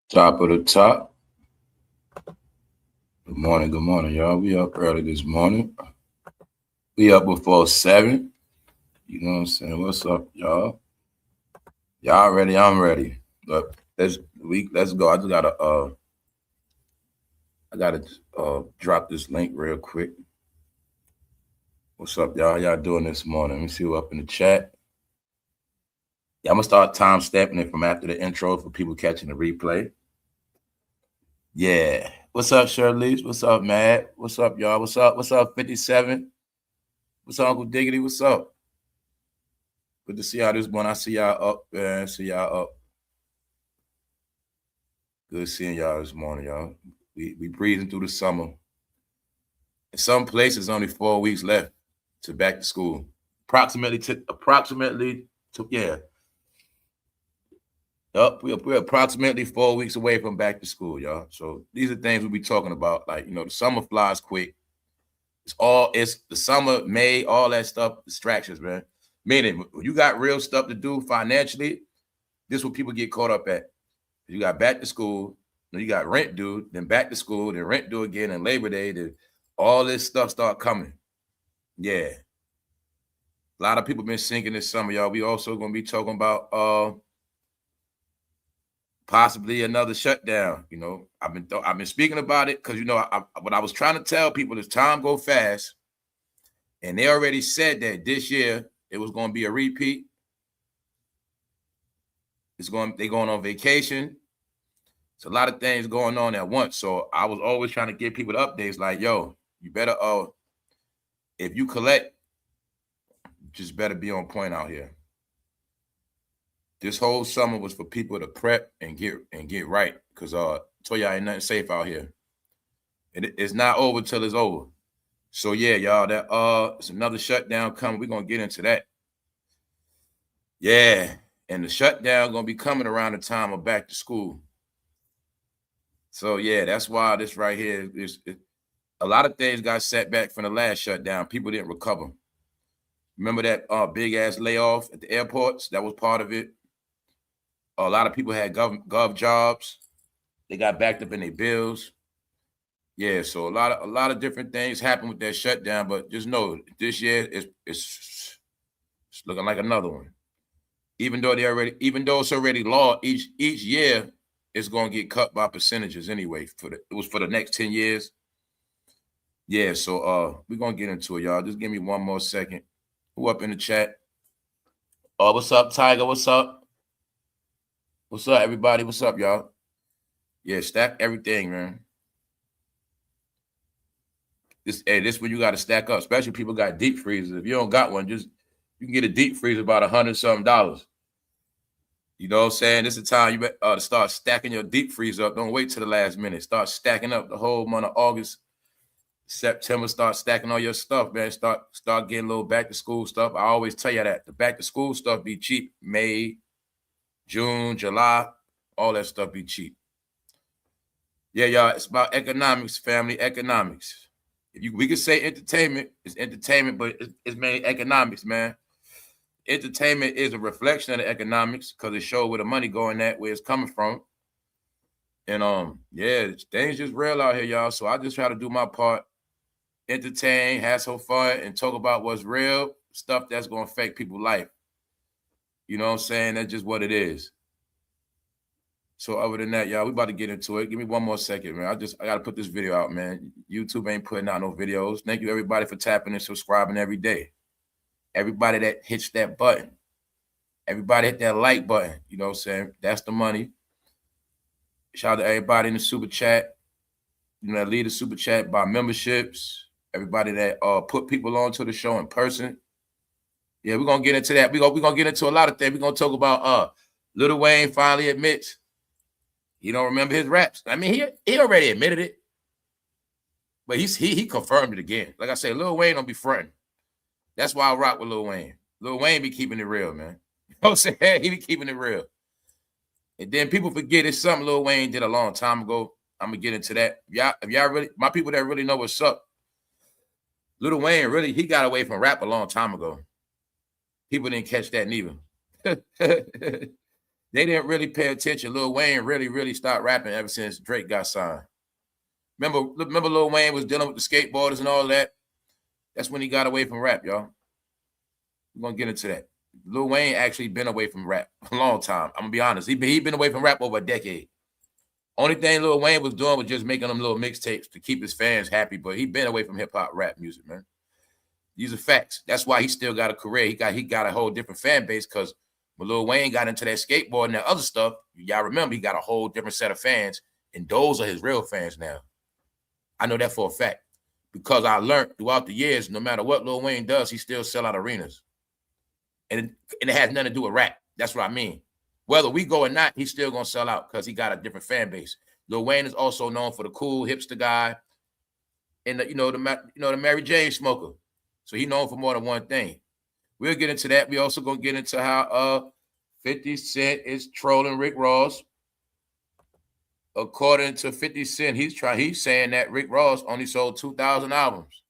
Top of the top. Good morning, y'all. We up early this morning. We up before 7. You know what I'm saying? What's up, y'all? Y'all ready? I'm ready. But let's go. I gotta drop this link real quick. What's up, y'all? How y'all doing this morning? Let me see who up in the chat. Yeah, I'm gonna start time stamping it from after the intro for people catching the replay. Yeah. What's up, Shirley? What's up, Matt? What's up, y'all? What's up? What's up, 57? What's up, Uncle Diggity? What's up? Good to see y'all this morning. I see y'all up, man. See y'all up. Good seeing y'all this morning, y'all. We breezing through the summer. In some places, only 4 weeks left to back to school. Approximately yeah. Up, we're approximately 4 weeks away from back to school, y'all. So these are things we'll be talking about. Like, the summer flies quick. It's the summer, May, all that stuff, distractions, man. Meaning, when you got real stuff to do financially, this is what people get caught up at. You got back to school, then you got rent due, then back to school, then rent due again, and Labor Day, then all this stuff start coming. Yeah. A lot of people been sinking this summer, y'all. We also gonna be talking about possibly another shutdown. I've been speaking about it because what I was trying to tell people is time go fast, and they already said that this year it was going to be a repeat. They're going on vacation. It's a lot of things going on at once. So I was always trying to give people the updates like, yo, you better if you collect, just better be on point out here. This whole summer was for people to prep and get right, because I told y'all ain't nothing safe out here. It's not over till it's over. So yeah, y'all, that it's another shutdown coming. We're gonna get into that. Yeah, and the shutdown gonna be coming around the time of back to school. So yeah, that's why this right here is a lot of things got set back from the last shutdown. People didn't recover. Remember that big ass layoff at the airports? That was part of it. A lot of people had gov jobs. They got backed up in their bills. Yeah, so a lot of different things happened with that shutdown. But just know this year it's looking like another one. Even though it's already law, each year it's gonna get cut by percentages anyway. It was for the next 10 years. Yeah, so we're gonna get into it, y'all. Just give me one more second. Who up in the chat? Oh, what's up, Tiger? What's up? What's up, everybody? What's up, y'all? Yeah, stack everything, man. This when you got to stack up, especially people got deep freezers. If you don't got one, you can get a deep freezer about $100-something. You know what I'm saying? This is the time you better to start stacking your deep freezer up. Don't wait till the last minute. Start stacking up the whole month of August, September. Start stacking all your stuff, man. Start getting a little back to school stuff. I always tell you that the back to school stuff be cheap. May, June, July, all that stuff be cheap. Yeah, y'all. It's about economics, family. Economics. We could say entertainment is entertainment, but it's mainly economics, man. Entertainment is a reflection of the economics because it shows where the money going at, where it's coming from. And yeah, things just real out here, y'all. So I just try to do my part, entertain, have some fun, and talk about what's real, stuff that's gonna affect people's life. You know what I'm saying? That's just what it is. So other than that, y'all, we about to get into it. Give me one more second, man. I gotta put this video out, man. YouTube ain't putting out no videos. Thank you everybody for tapping and subscribing every day. Everybody that hits that button. Everybody hit that like button. You know what I'm saying? That's the money. Shout out to everybody in the super chat. That lead the super chat by memberships. Everybody that put people on to the show in person. Yeah, we're gonna get into that. We're gonna get into a lot of things. We're gonna talk about Lil Wayne finally admits he don't remember his raps. I mean, he already admitted it, but he confirmed it again. Like I said, Lil Wayne don't be fronting. That's why I rock with Lil Wayne. Lil Wayne be keeping it real, man. You know what I'm saying? He be keeping it real. And then people forget it's something Lil Wayne did a long time ago. I'm gonna get into that. If y'all really, my people that really know what's up, Lil Wayne really, he got away from rap a long time ago. People didn't catch that neither. They didn't really pay attention. Lil Wayne really started rapping ever since Drake got signed. Remember Lil Wayne was dealing with the skateboarders and all that? That's when he got away from rap, y'all. We're going to get into that. Lil Wayne actually been away from rap a long time. I'm going to be honest. He been away from rap over a decade. Only thing Lil Wayne was doing was just making them little mixtapes to keep his fans happy, but he been away from hip-hop rap music, man. These are facts. That's why he still got a career. He got a whole different fan base, because when Lil Wayne got into that skateboard and that other stuff, y'all remember he got a whole different set of fans, and those are his real fans now. I know that for a fact, because I learned throughout the years, no matter what Lil Wayne does, he still sell out arenas. And it has nothing to do with rap. That's what I mean. Whether we go or not, he's still going to sell out because he got a different fan base. Lil Wayne is also known for the cool hipster guy and the Mary Jane smoker. So he's known for more than one thing. We'll get into that. We also going to get into how 50 Cent is trolling Rick Ross. According to 50 Cent, he's saying that Rick Ross only sold 2,000 albums.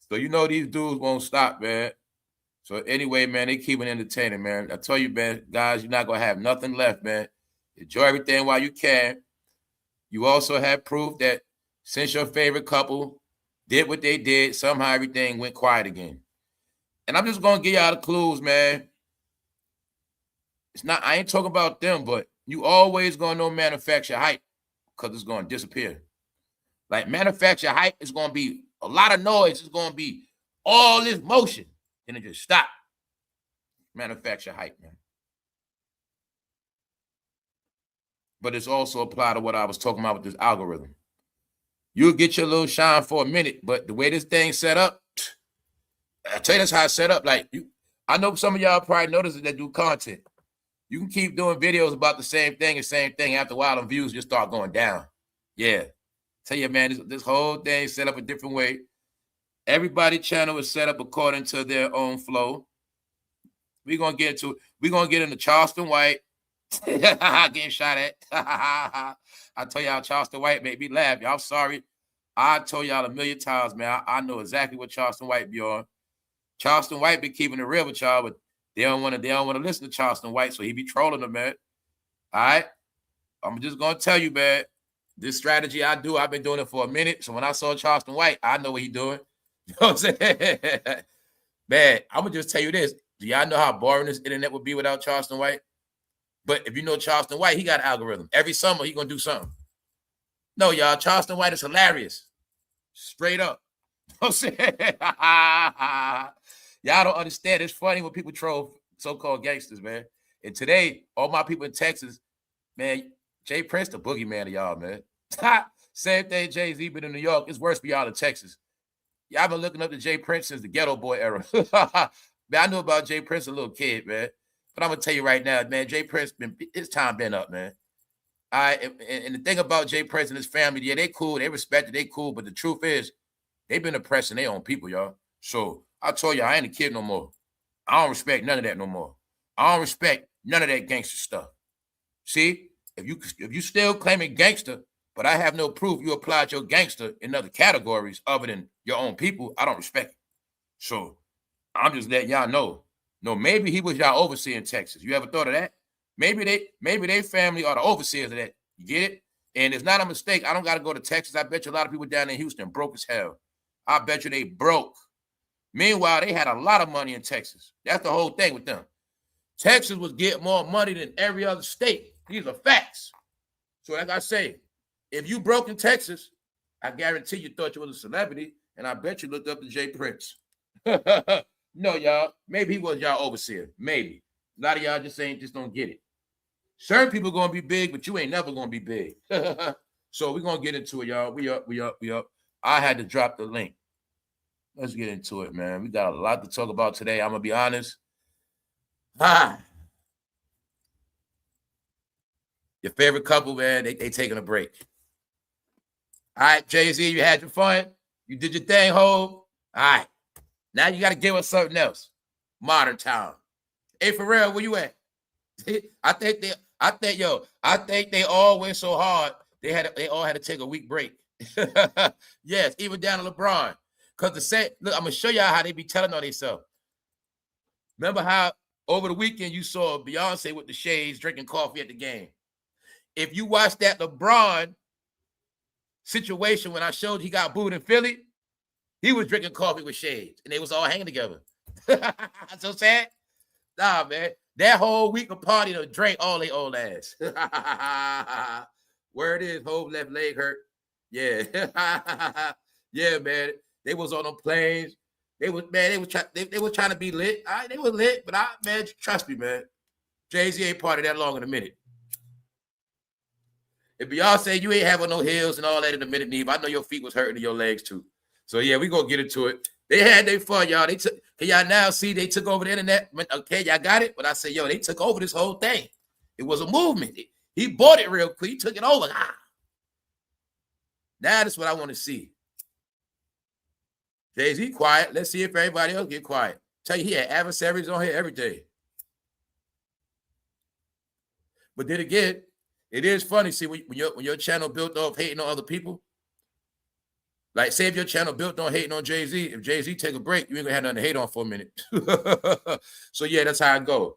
So you know these dudes won't stop, man. So anyway, man, they keep it entertaining, man. I tell you, man, guys, you're not going to have nothing left, man. Enjoy everything while you can. You also have proof that since your favorite couple did what they did, somehow everything went quiet again. And I'm just going to give y'all the clues, man. I ain't talking about them, but you always going to know manufacture hype because it's going to disappear. Like manufacture hype is going to be a lot of noise. It's going to be all this motion. And it just stop. Manufacture hype, man. But it's also applied to what I was talking about with this algorithm. You'll get your little shine for a minute, but the way this thing's set up, I tell you that's how it's set up. Like I know some of y'all probably notice that do content. You can keep doing videos about the same thing. After a while, the views just start going down. Yeah. Tell you, man, this whole thing is set up a different way. Everybody's channel is set up according to their own flow. We're gonna get into Charleston White. Getting shot at. I tell y'all, Charleston White made me laugh. Y'all sorry. I told y'all a million times, man. I know exactly what Charleston White be on. Charleston White be keeping it real with y'all, but they don't want to listen to Charleston White, so he be trolling them, man. All right. I'm just gonna tell you, man. This strategy I've been doing it for a minute. So when I saw Charleston White, I know what he's doing. You know what I'm saying? Man, I'm gonna just tell you this. Do y'all know how boring this internet would be without Charleston White? But if you know Charleston White, he got an algorithm. Every summer, he gonna do something. No, y'all, Charleston White is hilarious. Straight up. You know what I'm saying? Y'all don't understand. It's funny when people troll so-called gangsters, man. And today, all my people in Texas, man, Jay Prince, the boogeyman of y'all, man. Same thing jayz been in New York. It's worse for y'all in Texas. Y'all been looking up to Jay Prince since the Ghetto Boy era. Man, I knew about Jay Prince as a little kid, man. But I'm going to tell you right now, man, Jay Prince, his time been up, man. All right, and the thing about Jay Prince and his family, yeah, they cool. They respect it. They cool. But the truth is, they've been oppressing their own people, y'all. So I told you, I ain't a kid no more. I don't respect none of that no more. I don't respect none of that gangster stuff. See, if you still claiming gangster, but I have no proof you applied your gangster in other categories other than your own people, I don't respect it. So I'm just letting y'all know. No, maybe he was y'all overseer in Texas. You ever thought of that? Maybe they family are the overseers of that. You get it? And it's not a mistake. I don't got to go to Texas. I bet you a lot of people down in Houston broke as hell. I bet you they broke. Meanwhile, they had a lot of money in Texas. That's the whole thing with them. Texas was getting more money than every other state. These are facts. So like I say, if you broke in Texas, I guarantee you thought you was a celebrity, and I bet you looked up to Jay Prince. No, y'all. Maybe he was y'all overseer. Maybe. A lot of y'all just don't get it. Certain people going to be big, but you ain't never going to be big. So we're going to get into it, y'all. We up. I had to drop the link. Let's get into it, man. We got a lot to talk about today. I'm going to be honest. Your favorite couple, man, they taking a break. All right, jayz, you had your fun. You did your thing, ho. All right. Now you got to give us something else. Modern time. Hey, for real, where you at? I think they all went so hard, they all had to take a week break. Yes, even down to LeBron. Because look, I'm going to show y'all how they be telling on themselves. Remember how Over the weekend, you saw Beyonce with the shades drinking coffee at the game. If you watched that LeBron situation when I showed he got booed in Philly, he was drinking coffee with shades, and they was all hanging together. So sad? Nah, man. That whole week of party to drink all they old ass. Word is, whole left leg hurt. Yeah. Yeah, man. They was on them planes. They was trying to be lit. They were lit, but man, trust me, man. Jay-Z ain't party that long in a minute. If Beyonce, you ain't having no heels and all that in a minute, Neve. I know your feet was hurting and your legs too. So yeah, we gonna get into it. They had their fun, y'all. Can y'all now see they took over the internet? Okay, y'all got it. But I say, yo, they took over this whole thing. It was a movement. He bought it real quick. He took it over. Now that's what I want to see. Jay-Z quiet. Let's see if everybody else get quiet. Tell you, he had adversaries on here every day. But then again, it is funny. See, when your channel built off hating on other people, like say if your channel built on hating on Jay-Z, if Jay-Z take a break, you ain't gonna have nothing to hate on for a minute. So yeah, that's how it goes.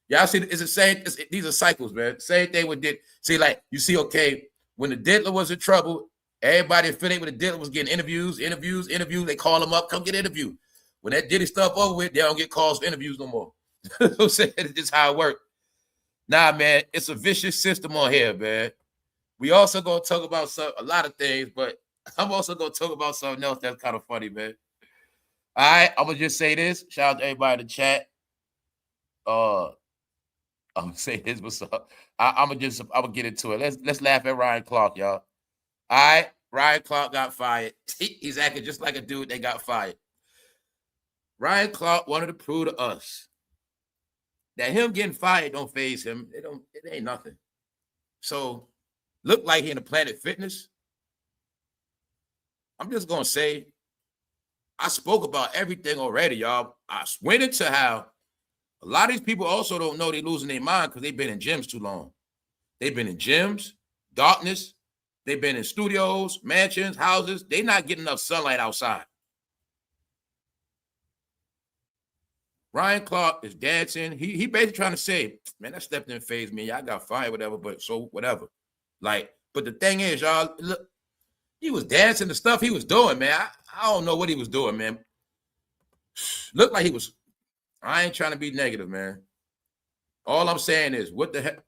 Y'all see, it's the same. These are cycles, man. Same thing with Dick. See, like you see, okay, when the Diddler was in trouble, everybody affiliated with the Diddler was getting interviews. They call him up, come get an interview. When that Diddy stuff over with, they don't get calls for interviews no more. So it's just how it works. Nah, man, it's a vicious system on here, man. We also gonna talk about a lot of things, but I'm also gonna talk about something else that's kind of funny, man. All right, I'm gonna just say this. Shout out to everybody in the chat. I'm gonna say this. What's up? I'm gonna get into it. Let's laugh at Ryan Clark, y'all. All right, Ryan Clark got fired. He's acting just like a dude that got fired. Ryan Clark wanted to prove to us that him getting fired don't faze him. It ain't nothing. So look like he in the Planet Fitness. I'm just gonna say, I spoke about everything already, y'all. I went into how a lot of these people also don't know they're losing their mind because they've been in gyms too long. They've been in gyms, darkness. They've been in studios, mansions, houses. They're not getting enough sunlight outside. Ryan Clark is dancing. He basically trying to say, man, that step didn't faze me. I got fired, whatever, but so whatever. Like, but the thing is, y'all, look, he was dancing, the stuff he was doing, man. I don't know what he was doing, man. Looked like he was, I ain't trying to be negative, man. All I'm saying is, what the heck?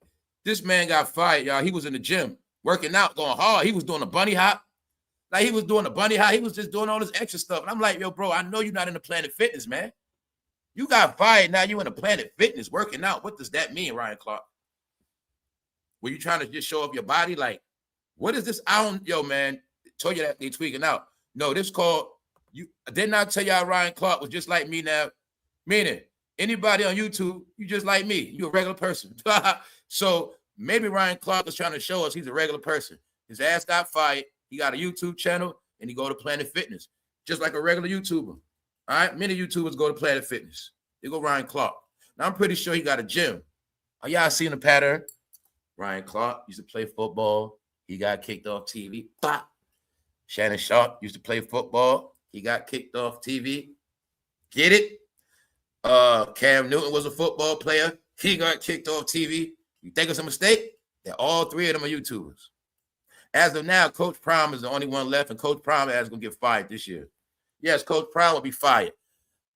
This man got fired, y'all. He was in the gym, working out, going hard. He was doing a bunny hop. Like, he was doing a bunny hop. He was just doing all this extra stuff. And I'm like, yo, bro, I know you're not in the Planet Fitness, man. You got fired, now you in the Planet Fitness working out. What does that mean, Ryan Clark? Were you trying to just show off your body? Like, what is this? Yo, man, told you that they tweaking out. No, this called, didn't I tell y'all Ryan Clark was just like me now? Meaning, anybody on YouTube, you just like me. You a regular person. So maybe Ryan Clark was trying to show us he's a regular person. His ass got fired. He got a YouTube channel, and he go to Planet Fitness, just like a regular YouTuber. All right, many YouTubers go to Planet Fitness. They go Ryan Clark. Now, I'm pretty sure he got a gym. Are y'all seeing the pattern? Ryan Clark used to play football. He got kicked off TV. Pop. Shannon Sharp used to play football. He got kicked off TV. Get it? Cam Newton was a football player. He got kicked off TV. You think it's a mistake? That all three of them are YouTubers. As of now, Coach Prime is the only one left, and Coach Prime is going to get fired this year. Yes, Coach Prime will be fired.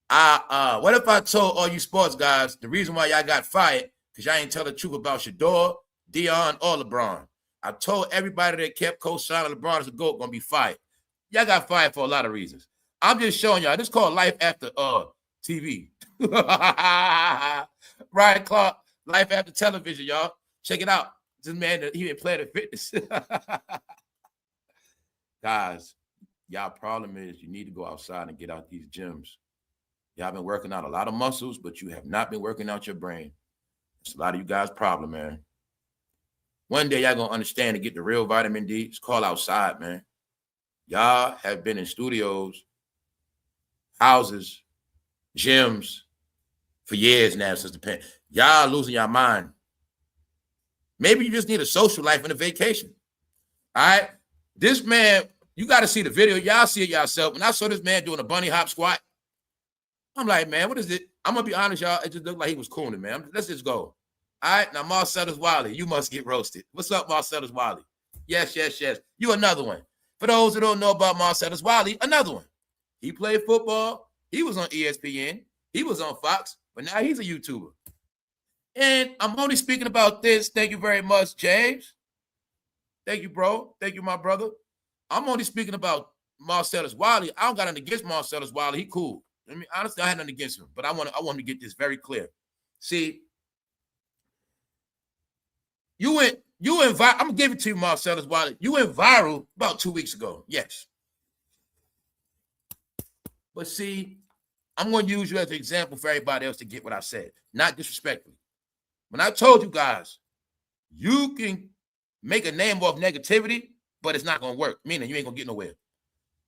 What if I told all you sports guys the reason why y'all got fired because y'all ain't tell the truth about Shador, Dion, or LeBron? I told everybody that kept co-signing LeBron as a GOAT going to be fired. Y'all got fired for a lot of reasons. I'm just showing y'all. This is called life after TV. Ryan Clark, life after television, y'all. Check it out. This man, he been playing at fitness. Guys, y'all problem is you need to go outside and get out these gyms. Y'all been working out a lot of muscles, but you have not been working out your brain. It's a lot of you guys' problem, man. One day y'all gonna understand to get the real vitamin D. It's called outside, man. Y'all have been in studios, houses, gyms for years now since the pandemic. Y'all losing your mind. Maybe you just need a social life and a vacation. All right? This man, you got to see the video. Y'all see it yourself. When I saw this man doing a bunny hop squat, I'm like, man, what is it? I'm gonna be honest, y'all. It just looked like he was cooning, man. Let's just go. All right, now Marcellus Wiley, you must get roasted. What's up, Marcellus Wiley? Yes. You another one. For those who don't know about Marcellus Wiley, another one. He played football. He was on ESPN. He was on Fox, but now he's a YouTuber. And I'm only speaking about this. Thank you very much, James. Thank you, bro. Thank you, my brother. I'm only speaking about Marcellus Wiley. I don't got nothing against Marcellus Wiley. He cool. I mean, honestly, I had nothing against him, but I want to get this very clear. See, you went viral. I'm gonna give it to you, Marcellus Wiley. You went viral about 2 weeks ago. Yes. But see, I'm going to use you as an example for everybody else to get what I said, not disrespectfully. When I told you guys, you can make a name off negativity, but it's not going to work, meaning you ain't going to get nowhere.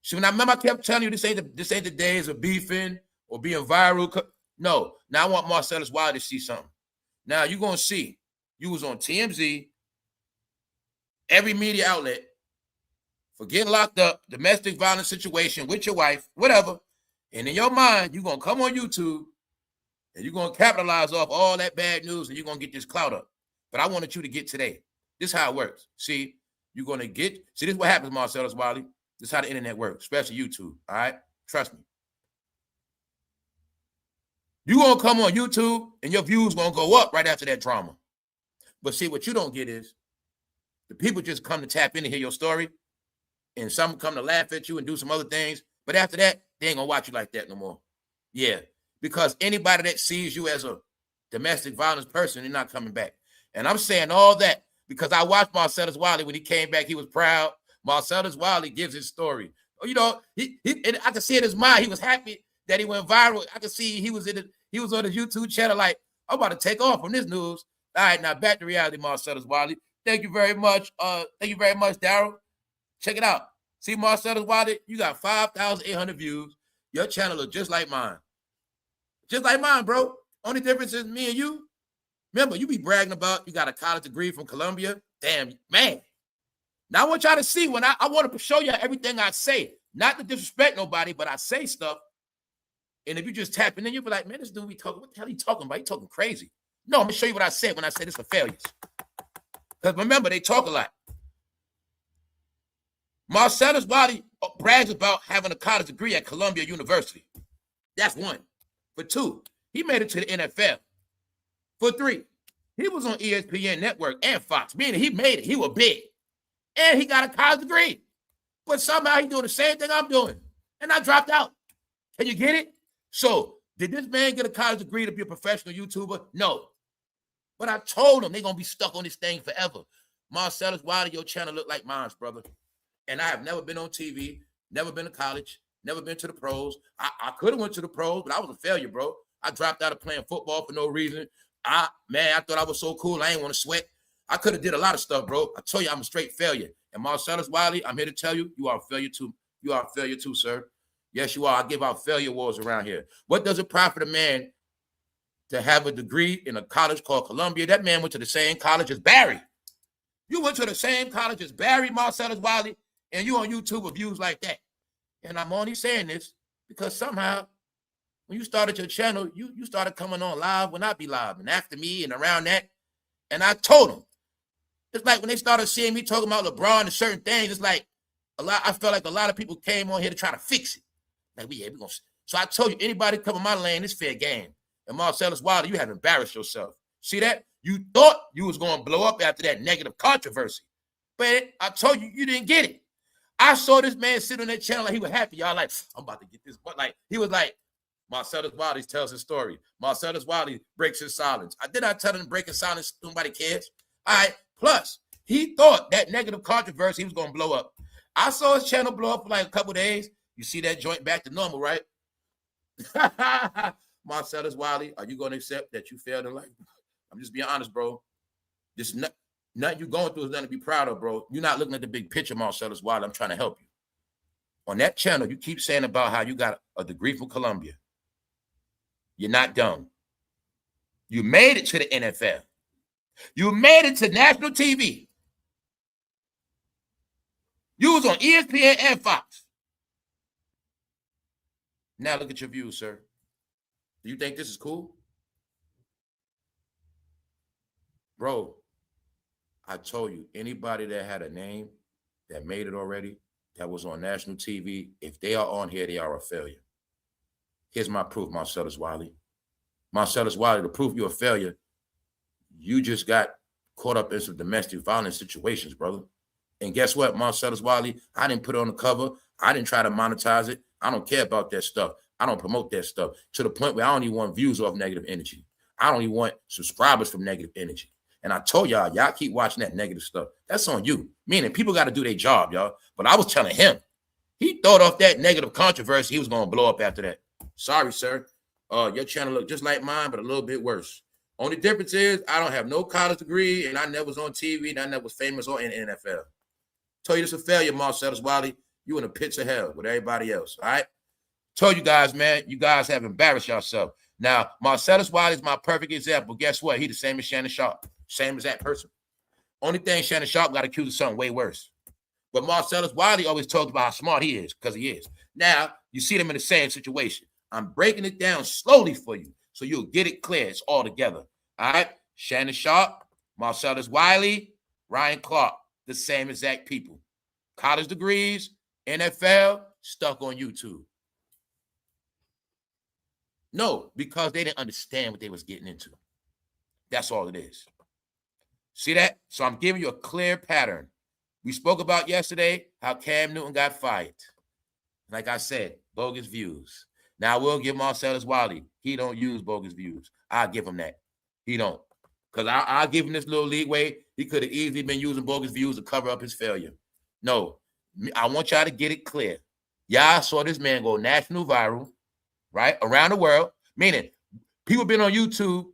So when I remember I kept telling you this ain't the days of beefing or being viral. No, now I want Marcellus Wiley to see something. Now you're going to see you was on TMZ, every media outlet, for getting locked up, domestic violence situation with your wife, whatever. And in your mind, you're going to come on YouTube and you're going to capitalize off all that bad news and you're going to get this clout up. But I wanted you to get today. This is how it works. See, you're going to get, see, this is what happens, Marcellus Wiley. This is how the internet works, especially YouTube, all right? Trust me. You're going to come on YouTube and your views going to go up right after that drama. But see, what you don't get is the people just come to tap in to hear your story and some come to laugh at you and do some other things. But after that, they ain't going to watch you like that no more. Yeah, because anybody that sees you as a domestic violence person, they're not coming back. And I'm saying all that because I watched Marcellus Wiley when he came back. He was proud. Marcellus Wiley gives his story. You know, and I could see in his mind, he was happy that he went viral. I could see he was on his YouTube channel like, I'm about to take off from this news. All right, now back to reality, Marcellus Wiley. Thank you very much. Thank you very much, Daryl. Check it out. See, Marcellus Wiley, you got 5,800 views. Your channel looks just like mine. Just like mine, bro. Only difference is me and you. Remember, you be bragging about you got a college degree from Columbia. Damn, man. Now I want y'all to see when I want to show you everything I say. Not to disrespect nobody, but I say stuff. And if you just tapping in, you'll be like, man, this dude be talking. What the hell he talking about? He talking crazy. No, I'm going to show you what I said when I said this for failures. Because remember, they talk a lot. Marcellus Wiley brags about having a college degree at Columbia University. That's one. For two, he made it to the NFL. For three, he was on ESPN Network and Fox, meaning he made it. He was big. And he got a college degree. But somehow he doing the same thing I'm doing. And I dropped out. Can you get it? So, did this man get a college degree to be a professional YouTuber? No. But I told him they're going to be stuck on this thing forever. Marcellus Wiley, your channel look like mine, brother. And I have never been on TV, never been to college, never been to the pros. I could have went to the pros, but I was a failure, bro. I dropped out of playing football for no reason. I thought I was so cool. I ain't want to sweat. I could have did a lot of stuff, bro. I told you I'm a straight failure. And Marcellus Wiley, I'm here to tell you, you are a failure too. You are a failure too, sir. Yes, you are. I give out failure awards around here. What does it profit a man to have a degree in a college called Columbia? That man went to the same college as Barry. You went to the same college as Barry, Marcellus Wiley, and you on YouTube with views like that. And I'm only saying this because somehow when you started your channel, you started coming on live when I be live and after me and around that. And I told them, it's like when they started seeing me talking about LeBron and certain things, it's like I felt like a lot of people came on here to try to fix it. Like, we gonna. So I told you, anybody come in my lane, it's fair game. And Marcellus Wiley, you have embarrassed yourself. See that? You thought you was going to blow up after that negative controversy. But I told you, you didn't get it. I saw this man sit on that channel like he was happy. Y'all like, I'm about to get this. But like, he was like, Marcellus Wiley tells his story. Marcellus Wiley breaks his silence. I did not tell him breaking silence. Nobody cares. All right. Plus, he thought that negative controversy he was going to blow up. I saw his channel blow up for like a couple of days. You see that joint back to normal, right? Marcellus Wiley, are you going to accept that you failed in life? I'm just being honest, bro. This nothing you're going through is nothing to be proud of, bro. You're not looking at the big picture, Marcellus Wiley. I'm trying to help you. On that channel, you keep saying about how you got a degree from Columbia. You're not dumb. You made it to the NFL. You made it to national TV. You was on ESPN and Fox. Now look at your views, sir. Do you think this is cool? Bro, I told you, anybody that had a name that made it already, that was on national TV, if they are on here, they are a failure. Here's my proof, Marcellus Wiley. Marcellus Wiley, to prove you're a failure, you just got caught up in some domestic violence situations, brother. And guess what, Marcellus Wiley? I didn't put it on the cover. I didn't try to monetize it. I don't care about that stuff. I don't promote that stuff to the point where I don't even want views off negative energy. I don't even want subscribers from negative energy. And I told y'all keep watching that negative stuff. That's on you. Meaning people got to do their job, y'all. But I was telling him, he thought off that negative controversy, he was going to blow up after that. Sorry, sir. Your channel look just like mine, but a little bit worse. Only difference is I don't have no college degree, and I never was on TV, and I never was famous or in the NFL. Told you this is a failure, Marcellus Wiley. You in the pits of hell with everybody else, all right? Told you guys, man, you guys have embarrassed yourself. Now, Marcellus Wiley is my perfect example. Guess what? He the same as Shannon Sharp. Same as that person. Only thing Shannon Sharp got accused of something way worse. But Marcellus Wiley always talks about how smart he is, because he is. Now, you see them in the same situation. I'm breaking it down slowly for you so you'll get it clear. It's all together. All right? Shannon Sharp, Marcellus Wiley, Ryan Clark, the same exact people. College degrees, NFL, stuck on YouTube. No, because they didn't understand what they was getting into. That's all it is. See that? So I'm giving you a clear pattern. We spoke about yesterday how Cam Newton got fired. Like I said, bogus views. Now, I will give Marcellus Wiley. He don't use bogus views. I'll give him that. He don't. Because I'll give him this little leeway. He could have easily been using bogus views to cover up his failure. No. I want y'all to get it clear. Y'all saw this man go national viral, right? Around the world. Meaning, people been on YouTube,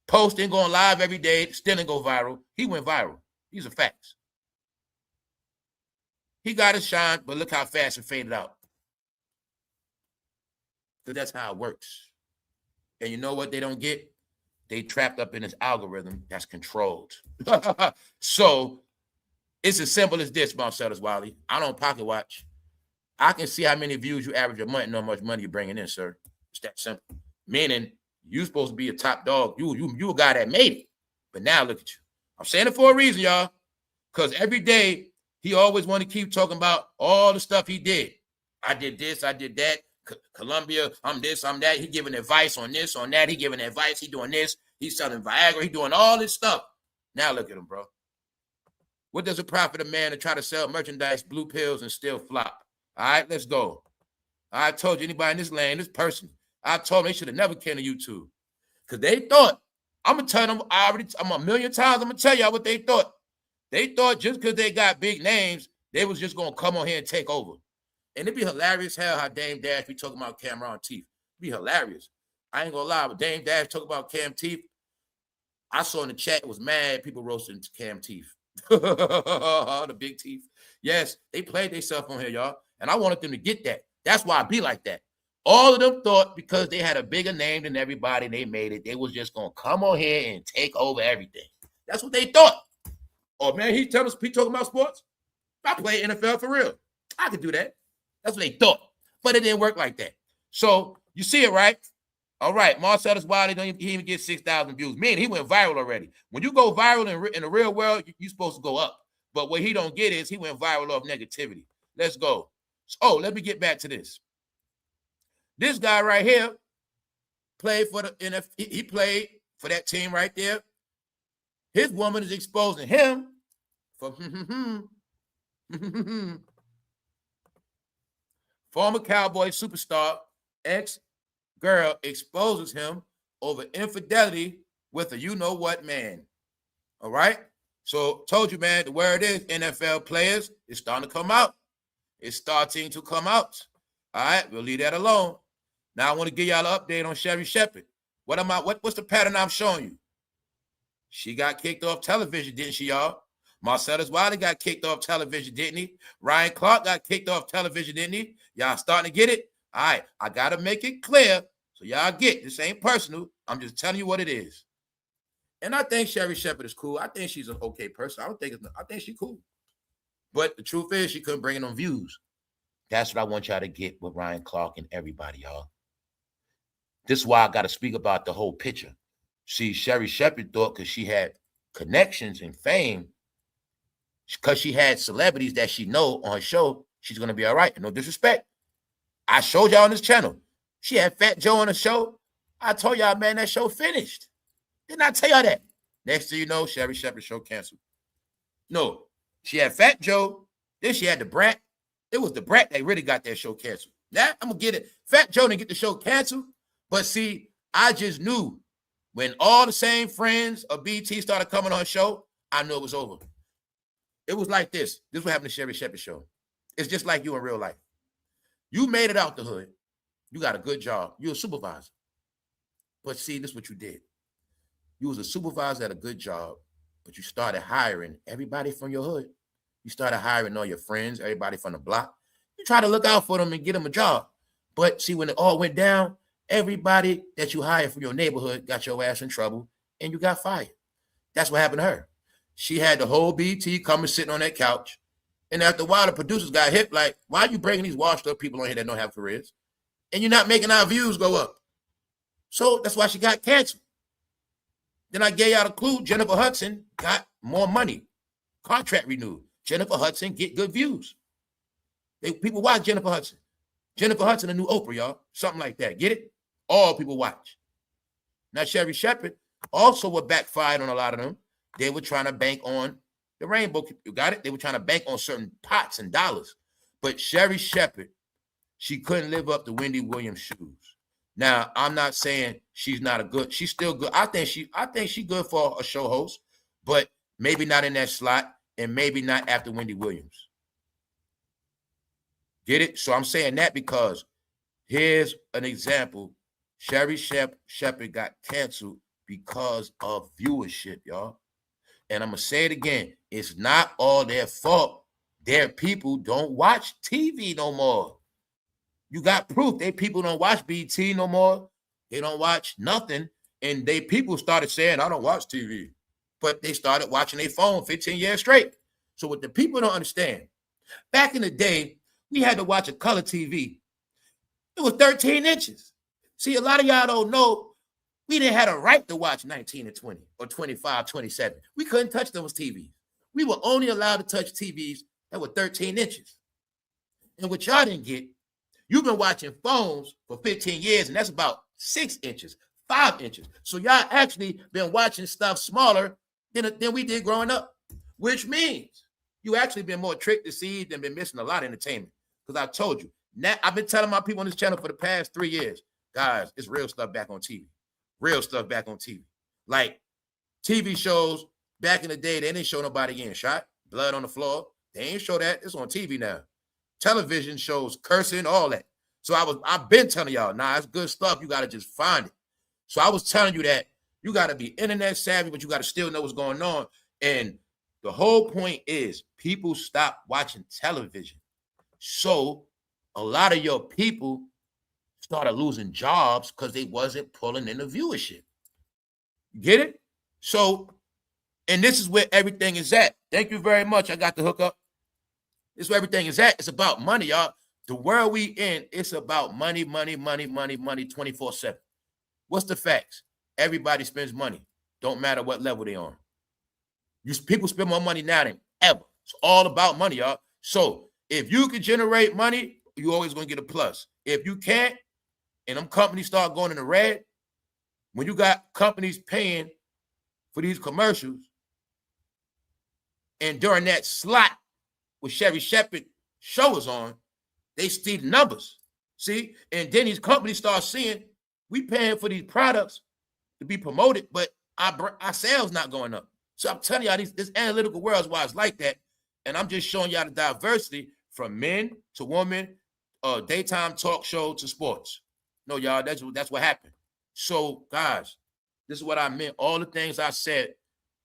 posting, going live every day, still didn't go viral. He went viral. These are facts. He got his shine, but look how fast it faded out. Because that's how it works. And you know what they don't get? They trapped up in this algorithm that's controlled. So it's as simple as this, Marcellus Wiley. I don't pocket watch. I can see how many views you average a month and how much money you're bringing in, sir. It's that simple. Meaning, you're supposed to be a top dog. You a guy that made it. But now look at you. I'm saying it for a reason, y'all. Because every day, he always want to keep talking about all the stuff he did. I did this, I did that. Columbia, I'm this, I'm that. He giving advice on this, on that. He giving advice. He doing this. He's selling Viagra. He doing all this stuff. Now look at him, bro. What does it profit a man to try to sell merchandise, blue pills, and still flop? All right, let's go. I told you, anybody in this land, this person, I told them they should have never came to YouTube. Because they thought, I'm going to tell them, I'm a million times, I'm going to tell y'all what they thought. They thought just because they got big names, they was just going to come on here and take over. And it'd be hilarious hell how damedash be talking about Cameron teeth. It'd be hilarious. I ain't gonna lie, but damedash talk about Cam teeth. I saw in the chat, it was mad people roasting Cam teeth. The big teeth. Yes, they played themselves on here, y'all. And I wanted them to get that. That's why I be like that. All of them thought because they had a bigger name than everybody, they made it, they was just gonna come on here and take over everything. That's what they thought. Oh man, he talking about sports? I play NFL for real. I could do that. That's what they thought. But it didn't work like that. So you see it, right? All right, Marcellus Wiley don't even get 6,000 views. Man, he went viral already. When you go viral in the real world, you're supposed to go up. But what he don't get is he went viral off negativity. Let's go. Oh, let me get back to this. This guy right here played for the NFL. He played for that team right there. His woman is exposing him for former Cowboy superstar ex-girl exposes him over infidelity with a you-know-what man. All right? So, told you, man, the word is NFL players, it's starting to come out. It's starting to come out. All right? We'll leave that alone. Now, I want to give y'all an update on sherrishepherd. What's the pattern I'm showing you? She got kicked off television, didn't she, y'all? Marcellus Wiley got kicked off television, didn't he? Ryan Clark got kicked off television, didn't he? Y'all starting to get it? All right, I got to make it clear so y'all get this ain't personal. I'm just telling you what it is. And I think sherrishepherd is cool. I think she's an okay person. I think she's cool. But the truth is she couldn't bring in on views. That's what I want y'all to get with Ryan Clark and everybody, y'all. This is why I got to speak about the whole picture. See, Sherrishepherd thought because she had connections and fame, because she had celebrities that she know on her show, she's going to be all right. No disrespect. I showed y'all on this channel. She had Fat Joe on the show. I told y'all, man, that show finished. Didn't I tell y'all that? Next thing you know, Sherrishepherd show canceled. No, she had Fat Joe. Then she had the Brat. It was the Brat that really got that show canceled. Now, I'm going to get it. Fat Joe didn't get the show canceled. But see, I just knew when all the same friends of BT started coming on her show, I knew it was over. It was like this. This is what happened to Sherrishepherd show. It's just like you in real life. You made it out the hood. You got a good job. You're a supervisor. But see, this is what you did. You was a supervisor at a good job, but you started hiring everybody from your hood. You started hiring all your friends, everybody from the block. You try to look out for them and get them a job. But see, when it all went down, everybody that you hired from your neighborhood got your ass in trouble and you got fired. That's what happened to her. She had the whole BT coming sitting on that couch. And after a while, the producers got hip like, why are you bringing these washed up people on here that don't have careers? And you're not making our views go up. So that's why she got canceled. Then I gave y'all a clue. Jennifer Hudson got more money. Contract renewed. Jennifer Hudson get good views. People watch Jennifer Hudson. Jennifer Hudson, a new Oprah, y'all. Something like that. Get it? All people watch. Now, Sherrishepherd also were backfired on a lot of them. They were trying to bank on the rainbow. You got it? They were trying to bank on certain pots and dollars. But Sherrishepherd, she couldn't live up to Wendy Williams' shoes. Now, I'm not saying she's not a good. She's still good. I think she's good for a show host, but maybe not in that slot and maybe not after Wendy Williams. Get it? So I'm saying that because here's an example. Sherrishepherd got canceled because of viewership, y'all. And I'm going to say it again. It's not all their fault. Their people don't watch TV no more. You got proof. They people don't watch BT no more. They don't watch nothing. And they people started saying, I don't watch TV. But they started watching their phone 15 years straight. So what the people don't understand, back in the day, we had to watch a color TV. It was 13 inches. See, a lot of y'all don't know we didn't have a right to watch 19 and 20 or 25, 27. We couldn't touch those TVs. We were only allowed to touch TVs that were 13 inches. And what y'all didn't get, you've been watching phones for 15 years, and that's about 6 inches, 5 inches. So y'all actually been watching stuff smaller than we did growing up, which means you actually been more tricked, deceived, and been missing a lot of entertainment. Because I told you, now I've been telling my people on this channel for the past 3 years, guys, it's real stuff back on TV. Real stuff back on TV. Like TV shows back in the day, they didn't show nobody getting shot, blood on the floor. They ain't show that. It's on TV now. Television shows cursing, all that. So I've been telling y'all, nah, it's good stuff. You got to just find it. So I was telling you that you got to be internet savvy, but you got to still know what's going on. And the whole point is people stop watching television. So a lot of your people started losing jobs because they wasn't pulling in the viewership. Get it? So, and this is where everything is at. Thank you very much. I got the hookup. This is where everything is at. It's about money, y'all. The world we in, it's about money, money, money, money, money, 24/7. What's the facts? Everybody spends money. Don't matter what level they on. People spend more money now than ever. It's all about money, y'all. So if you can generate money, you're always going to get a plus. If you can't, and them companies start going in the red, when you got companies paying for these commercials, and during that slot with Sherrishepherd show was on, they see the numbers. See? And then these companies start seeing we paying for these products to be promoted, but our sales not going up. So I'm telling y'all, this analytical world is why it's like that. And I'm just showing y'all the diversity from men to women, daytime talk show to sports. No, y'all, that's what happened. So, guys, this is what I meant. All the things I said,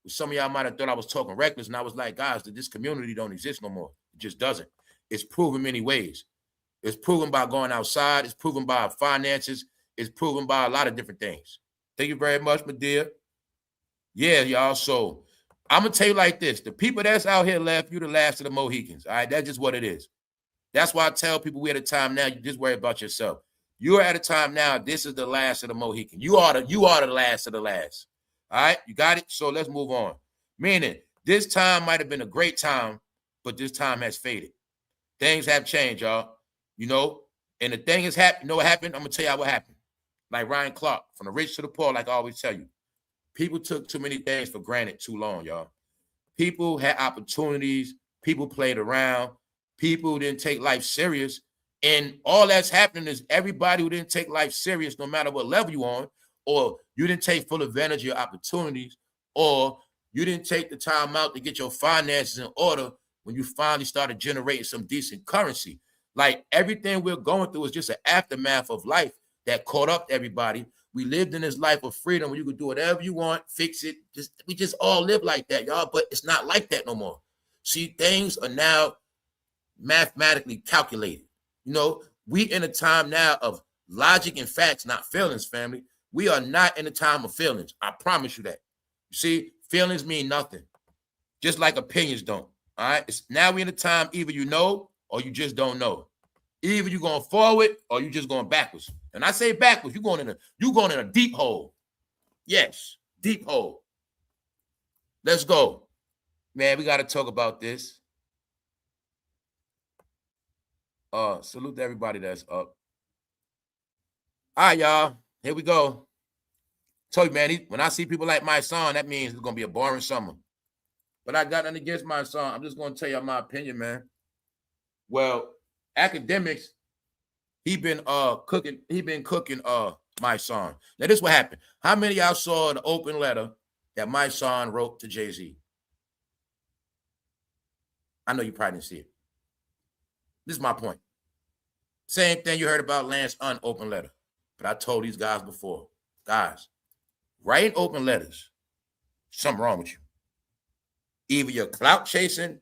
some of y'all might have thought I was talking reckless, and I was like, guys, this community don't exist no more. It just doesn't. It's proven many ways. It's proven by going outside. It's proven by finances. It's proven by a lot of different things. Thank you very much, my dear. Yeah, y'all. So I'm going to tell you like this. The people that's out here left, you the last of the Mohicans. All right, that's just what it is. That's why I tell people we at a time now, you just worry about yourself. You're at a time now. This is the last of the Mohican. You are the last of the last. All right, you got it. So let's move on. Meaning, this time might have been a great time, but this time has faded. Things have changed, y'all. You know, and the thing is happened. You know what happened? I'm gonna tell y'all what happened. Like Ryan Clark, from the rich to the poor, like I always tell you, people took too many things for granted too long, y'all. People had opportunities. People played around. People didn't take life serious. And all that's happening is everybody who didn't take life serious, no matter what level you're on, or you didn't take full advantage of your opportunities, or you didn't take the time out to get your finances in order when you finally started generating some decent currency. Like everything we're going through is just an aftermath of life that caught up to everybody. We lived in this life of freedom where you could do whatever you want, fix it. We just all live like that, y'all. But it's not like that no more. See, things are now mathematically calculated. You know, we in a time now of logic and facts, not feelings, family. We are not in a time of feelings. I promise you that. You see, feelings mean nothing. Just like opinions don't. All right. It's now we in a time either you know or you just don't know. Either you're going forward or you're just going backwards. And I say backwards, you're going in a deep hole. Yes, deep hole. Let's go. Man, we got to talk about this. Salute to everybody that's up. All right, y'all. Here we go. Told you, man, when I see people like my son, that means it's going to be a boring summer. But I got nothing against my son. I'm just going to tell you my opinion, man. Well, akademiks, he been cooking my son. Now, this is what happened. How many of y'all saw the open letter that my son wrote to Jay-Z? I know you probably didn't see it. This is my point. Same thing you heard about Lance unopened letter. But I told these guys before, guys, writing open letters, something wrong with you. Either you're clout chasing.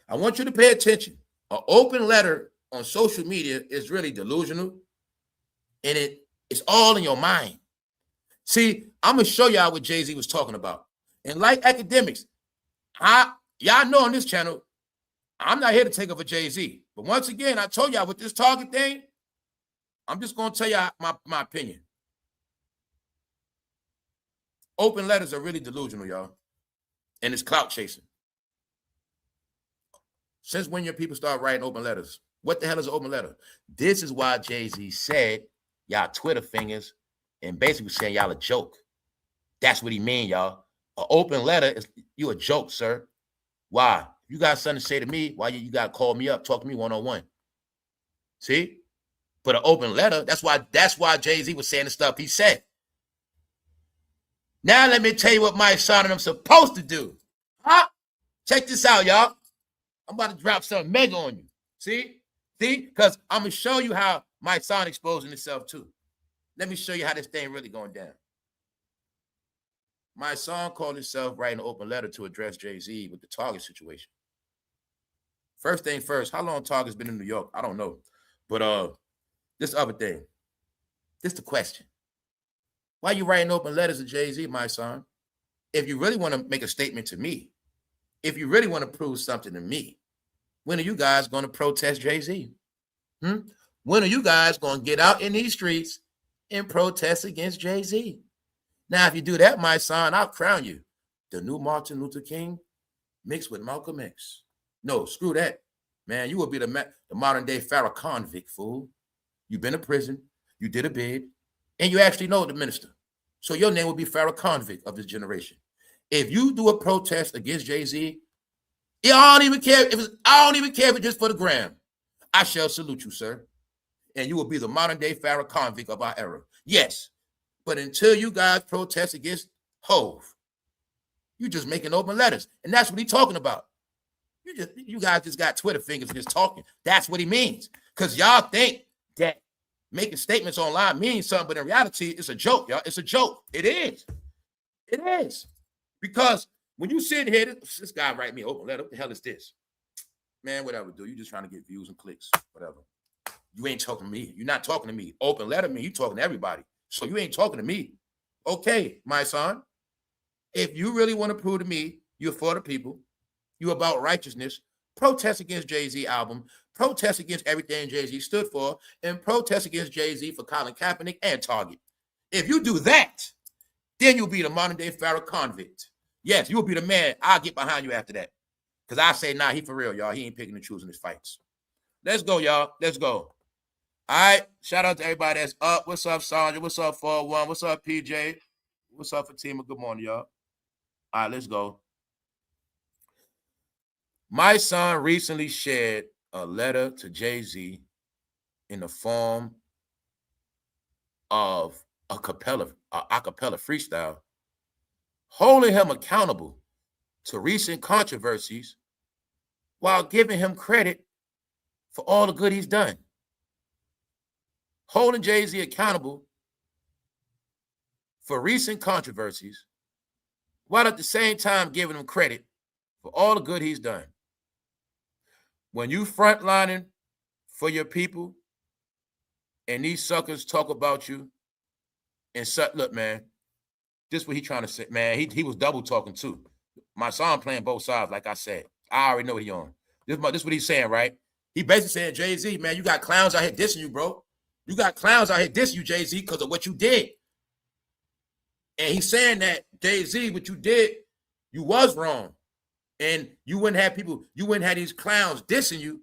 I want you to pay attention. An open letter on social media is really delusional, and it's all in your mind. See, I'm going to show y'all what Jay-Z was talking about. And like akademiks, y'all know on this channel, I'm not here to take over Jay-Z. But once again, I told y'all with this target thing, I'm just going to tell y'all my opinion. Open letters are really delusional, y'all. And it's clout chasing. Since when your people start writing open letters? What the hell is an open letter? This is why Jay-Z said y'all Twitter fingers and basically saying y'all a joke. That's what he mean, y'all. An open letter is you a joke, sir. Why? You got something to say to me, why you got to call me up, talk to me one-on-one. See? But an open letter, that's why Jay-Z was saying the stuff he said. Now let me tell you what my son and I'm supposed to do. Huh? Check this out, y'all. I'm about to drop something mega on you. See? See? Because I'm going to show you how my son exposing himself too. Let me show you how this thing really going down. My son called himself writing an open letter to address Jay-Z with the Target situation. First thing first, how long Target's been in New York? I don't know. But this other thing. This the question. Why are you writing open letters to Jay-Z, my son? If you really want to make a statement to me, if you really want to prove something to me, when are you guys going to protest Jay-Z? When are you guys going to get out in these streets and protest against Jay-Z? Now, if you do that, my son, I'll crown you the new Martin Luther King mixed with Malcolm X. No, screw that. Man, you will be the modern-day Farrah convict, fool. You've been to prison, you did a bid, and you actually know the minister. So your name will be Farrah convict of this generation. If you do a protest against Jay-Z, I don't even care if it's just for the gram. I shall salute you, sir. And you will be the modern-day Farrah convict of our era. Yes. But until you guys protest against Hove, you just making open letters. And that's what he's talking about. You guys just got Twitter fingers and just talking. That's what he means. Because y'all think that making statements online means something, but in reality, it's a joke, y'all. It's a joke. It is. It is. Because when you sit here, this guy write me an open letter. What the hell is this? Man, whatever, dude. You just trying to get views and clicks. Whatever. You ain't talking to me. You're not talking to me. Open letter me. You talking to everybody. So you ain't talking to me. Okay, my son. If you really want to prove to me you're for the people, you're about righteousness, protest against Jay-Z album, protest against everything Jay-Z stood for, and protest against Jay-Z for Colin Kaepernick and Target. If you do that, then you'll be the modern day Pharaoh convict. Yes, you'll be the man. I'll get behind you after that. Because I say, nah, he for real, y'all. He ain't picking and choosing his fights. Let's go, y'all. Let's go. All right. Shout out to everybody that's up. What's up, Sandra? What's up, 401? What's up, PJ? What's up, Fatima? Good morning, y'all. All right, let's go. My son recently shared a letter to Jay-Z in the form of a acapella freestyle, holding him accountable to recent controversies while giving him credit for all the good he's done. Holding Jay-Z accountable for recent controversies while at the same time giving him credit for all the good he's done. When you frontlining for your people and these suckers talk about you and look, man, this is what he trying to say, man. He was double talking too. My son playing both sides, like I said. I already know what he on. This is what he's saying, right? He basically saying, Jay-Z, man, you got clowns out here dissing you, bro. You got clowns out here dissing you, Jay-Z, because of what you did. And he's saying that, Jay-Z, what you did, you was wrong. And you wouldn't have these clowns dissing you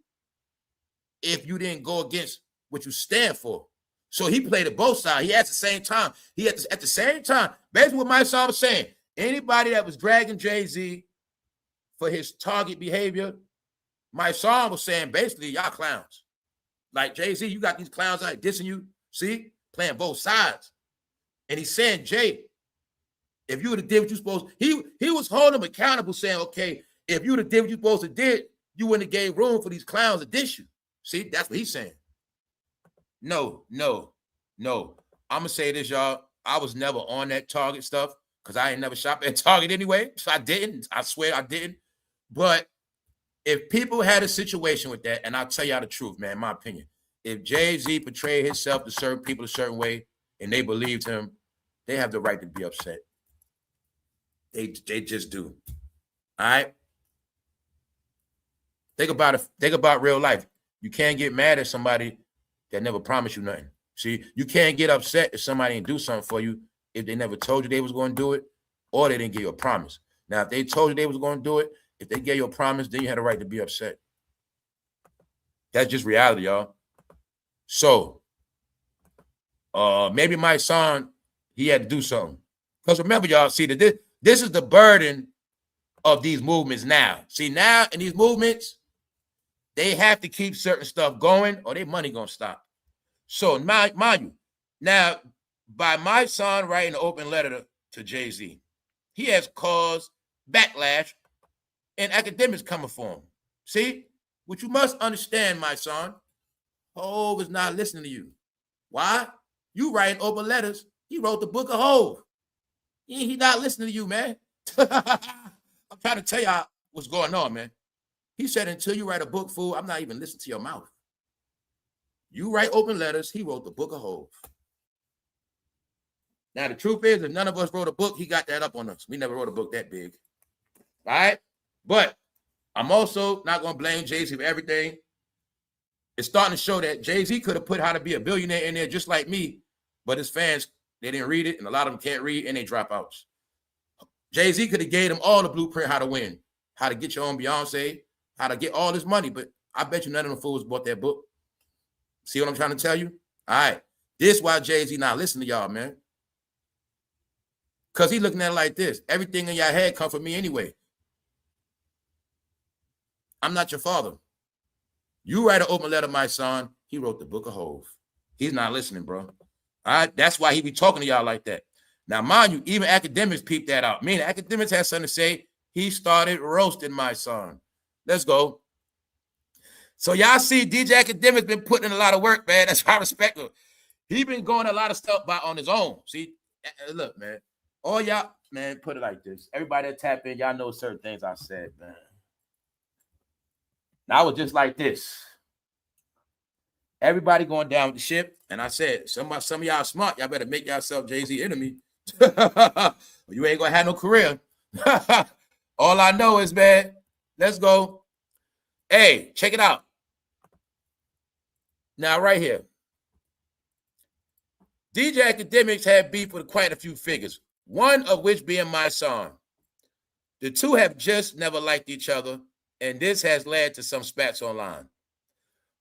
if you didn't go against what you stand for. So he played it both sides. He at the same time, basically what my son was saying, anybody that was dragging Jay-Z for his target behavior, my son was saying, basically, y'all clowns. Like, Jay-Z, you got these clowns out dissing you, see? Playing both sides. And he's saying, Jay, if you would have did what you supposed to, he was holding him accountable, saying, okay, if you would have did what you supposed to did, you wouldn't have gave room for these clowns to diss you. See, that's what he's saying. No. I'm going to say this, y'all. I was never on that Target stuff because I ain't never shopped at Target anyway. So I didn't. I swear I didn't. But if people had a situation with that, and I'll tell y'all the truth, man, in my opinion, if Jay-Z portrayed himself to certain people a certain way and they believed him, they have the right to be upset. They just do. All right? Think about it. Think about real life. You can't get mad at somebody that never promised you nothing. See, you can't get upset if somebody didn't do something for you if they never told you they was going to do it or they didn't give you a promise. Now, if they told you they was going to do it, if they gave you a promise, then you had a right to be upset. That's just reality, y'all. So, maybe my son, he had to do something. Because remember, y'all, see, that this is the burden of these movements now. See, now in these movements, they have to keep certain stuff going or their money going to stop. So, mind you, now, by my son writing an open letter to Jay-Z, he has caused backlash and academics coming for him. See? What you must understand, my son, Hov is not listening to you. Why? You writing open letters. He wrote the book of Hov. He not listening to you, man. I'm trying to tell y'all what's going on, man. He said, until you write a book, fool, I'm not even listening to your mouth. You write open letters. He wrote the book of Hov. Now, the truth is, if none of us wrote a book, he got that up on us. We never wrote a book that big. All right? But I'm also not going to blame Jay-Z for everything. It's starting to show that Jay-Z could have put How to Be a Billionaire in there just like me, but his fans, they didn't read it, and a lot of them can't read, and they drop out. Jay-Z could have gave them all the blueprint how to win, how to get your own Beyonce, how to get all this money, but I bet you none of them fools bought that book. See what I'm trying to tell you? All right. This is why Jay-Z not listening to y'all, man. Because he looking at it like this. Everything in your head come from me anyway. I'm not your father. You write an open letter, my son. He wrote the book of Hov. He's not listening, bro. All right? That's why he be talking to y'all like that. Now, mind you, even academics peep that out. Meaning academics have something to say. He started roasting my son. Let's go. So y'all see DJ Academics been putting in a lot of work, man. That's why I respect him. He been going a lot of stuff by on his own. See, look, man. All y'all, man, put it like this. Everybody that tap in, y'all know certain things I said, man. Now I was just like this. Everybody going down with the ship, and I said, some of y'all smart. Y'all better make yourself Jay-Z enemy. You ain't gonna have no career. All I know is, man, let's go. Hey, check it out. Now, right here, DJ Akademiks had beef with quite a few figures, one of which being my son. The two have just never liked each other, and this has led to some spats online.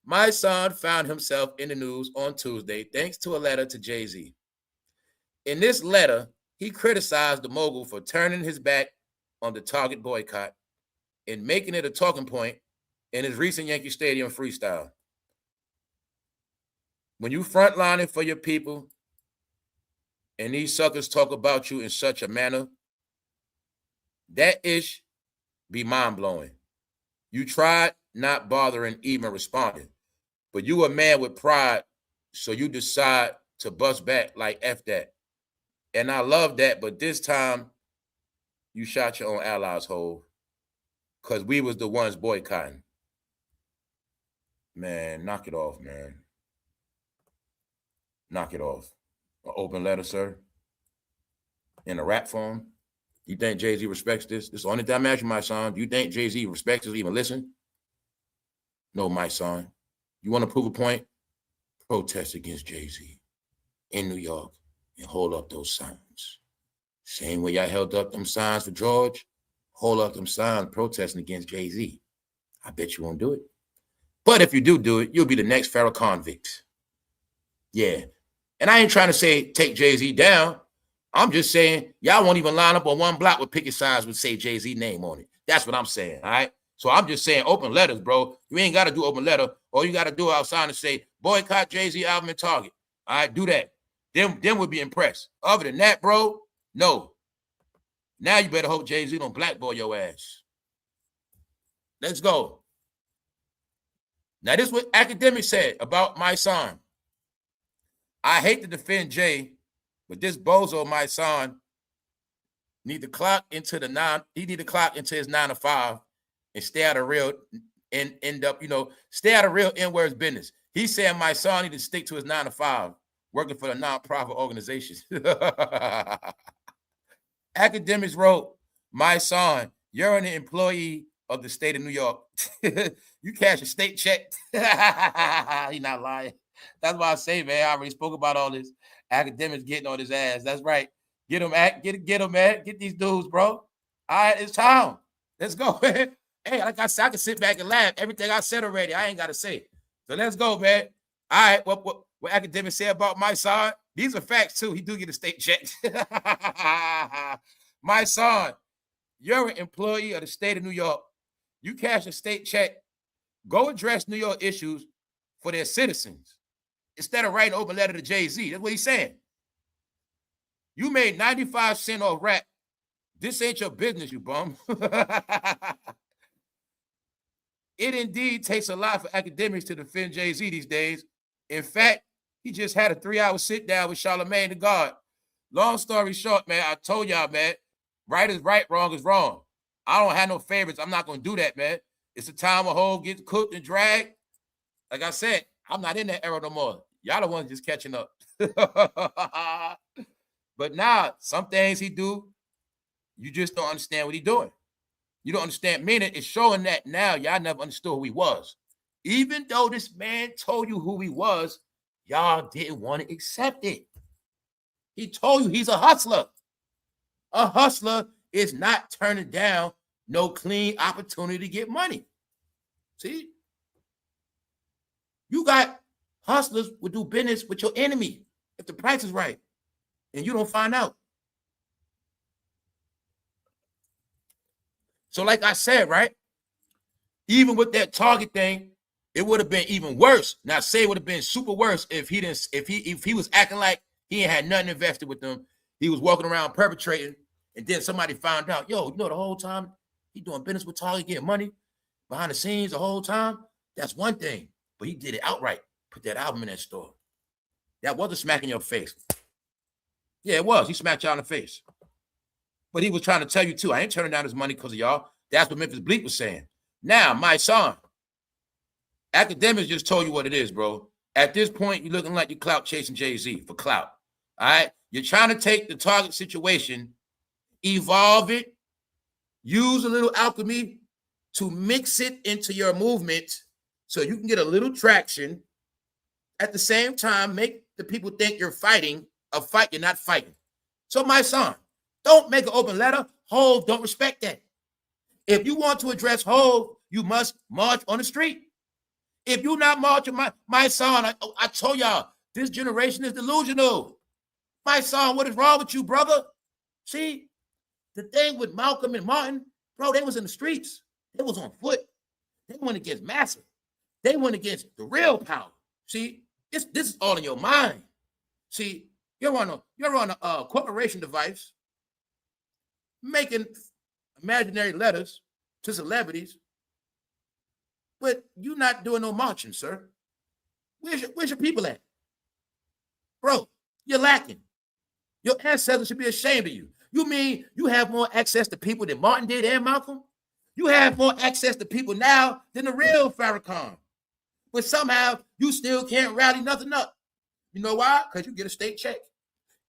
My son found himself in the news on Tuesday thanks to a letter to Jay-Z. In this letter, he criticized the mogul for turning his back on the Target boycott and making it a talking point in his recent Yankee Stadium freestyle. When you frontlining for your people and these suckers talk about you in such a manner, that ish be mind-blowing. You tried not bothering even responding, but you a man with pride, so you decide to bust back like F that. And I love that, but this time you shot your own allies whole because we was the ones boycotting. Man, knock it off, man. Knock it off. An open letter, sir. In a rap form. You think Jay-Z respects this? This is the only time I'm asking my son. Do you think Jay-Z respects this, even listen? No, my son. You want to prove a point? Protest against Jay-Z in New York and hold up those signs. Same way y'all held up them signs for George, hold up them signs protesting against Jay-Z. I bet you won't do it. But if you do it, you'll be the next federal convict. Yeah. And I ain't trying to say take Jay-Z down. I'm just saying y'all won't even line up on one block with picket signs would say Jay-Z name on it. That's what I'm saying, all right? So I'm just saying open letters, bro. You ain't got to do open letter. All you got to do outside and say boycott Jay-Z album and Target. All right, do that. Then we'll be impressed. Other than that, bro, no. Now you better hope Jay-Z don't blackball your ass. Let's go. Now this is what Akademiks said about my son. I hate to defend Jay, but this bozo, my son, need to clock into his 9 to 5 and stay out of real and end up, stay out of real N-words business. He's saying my son need to stick to his 9 to 5, working for the nonprofit organizations. Akademiks wrote, my son, you're an employee of the state of New York. You cash a state check. He's not lying. That's why I say, man, I already spoke about all this. Akademiks getting on his ass. That's right. Get him, man. Get these dudes, bro. All right, it's time. Let's go, man. Hey, like I said, I can sit back and laugh. Everything I said already, I ain't got to say. So let's go, man. All right, what Akademiks say about my son? These are facts, too. He do get a state check. My son, you're an employee of the state of New York. You cash a state check. Go address New York issues for their citizens instead of writing an open letter to Jay-Z. That's what he's saying. You made 95 cents off rap. This ain't your business, you bum. It indeed takes a lot for Akademiks to defend Jay-Z these days. In fact, he just had a 3-hour sit down with Charlamagne the God. Long story short, man, I told y'all, man, right is right, wrong is wrong. I don't have no favorites. I'm not going to do that, man. It's a time a hoe gets cooked and dragged. Like I said, I'm not in that era no more. Y'all the ones just catching up. But now, some things he do, you just don't understand what he doing. You don't understand. Meaning it's showing that now y'all never understood who he was. Even though this man told you who he was, y'all didn't want to accept it. He told you he's a hustler. A hustler is not turning down no clean opportunity to get money. See? You got hustlers who do business with your enemy if the price is right, and you don't find out. So like I said, right, even with that Target thing, it would have been even worse. Now, say it would have been super worse if he was acting like he ain't had nothing invested with them. He was walking around perpetrating, and then somebody found out, yo, the whole time he doing business with Target, getting money behind the scenes the whole time. That's one thing, but he did it outright. Put that album in that store. That was a smack in your face. Yeah, it was. He smacked y'all in the face. But he was trying to tell you, too, I ain't turning down his money because of y'all. That's what Memphis Bleak was saying. Now, my son, Akademiks just told you what it is, bro. At this point, you're looking like you're clout chasing Jay-Z for clout. All right? You're trying to take the Target situation, evolve it, use a little alchemy to mix it into your movement so you can get a little traction at the same time make the people think you're fighting a fight you're not fighting. So my son, don't make an open letter. Hov don't respect that. If you want to address Hov, you must march on the street. If you're not marching, my son, I told y'all, this generation is delusional. My son, what is wrong with you, brother? See, the thing with Malcolm and Martin, bro, they was in the streets. They was on foot. They went against Massa. They went against the real power. See, this is all in your mind. See, you're on a corporation device making imaginary letters to celebrities, but you're not doing no marching, sir. Where's your people at? Bro, you're lacking. Your ancestors should be ashamed of you. You mean you have more access to people than Martin did and Malcolm? You have more access to people now than the real Farrakhan. But somehow you still can't rally nothing up. You know why? Because you get a state check.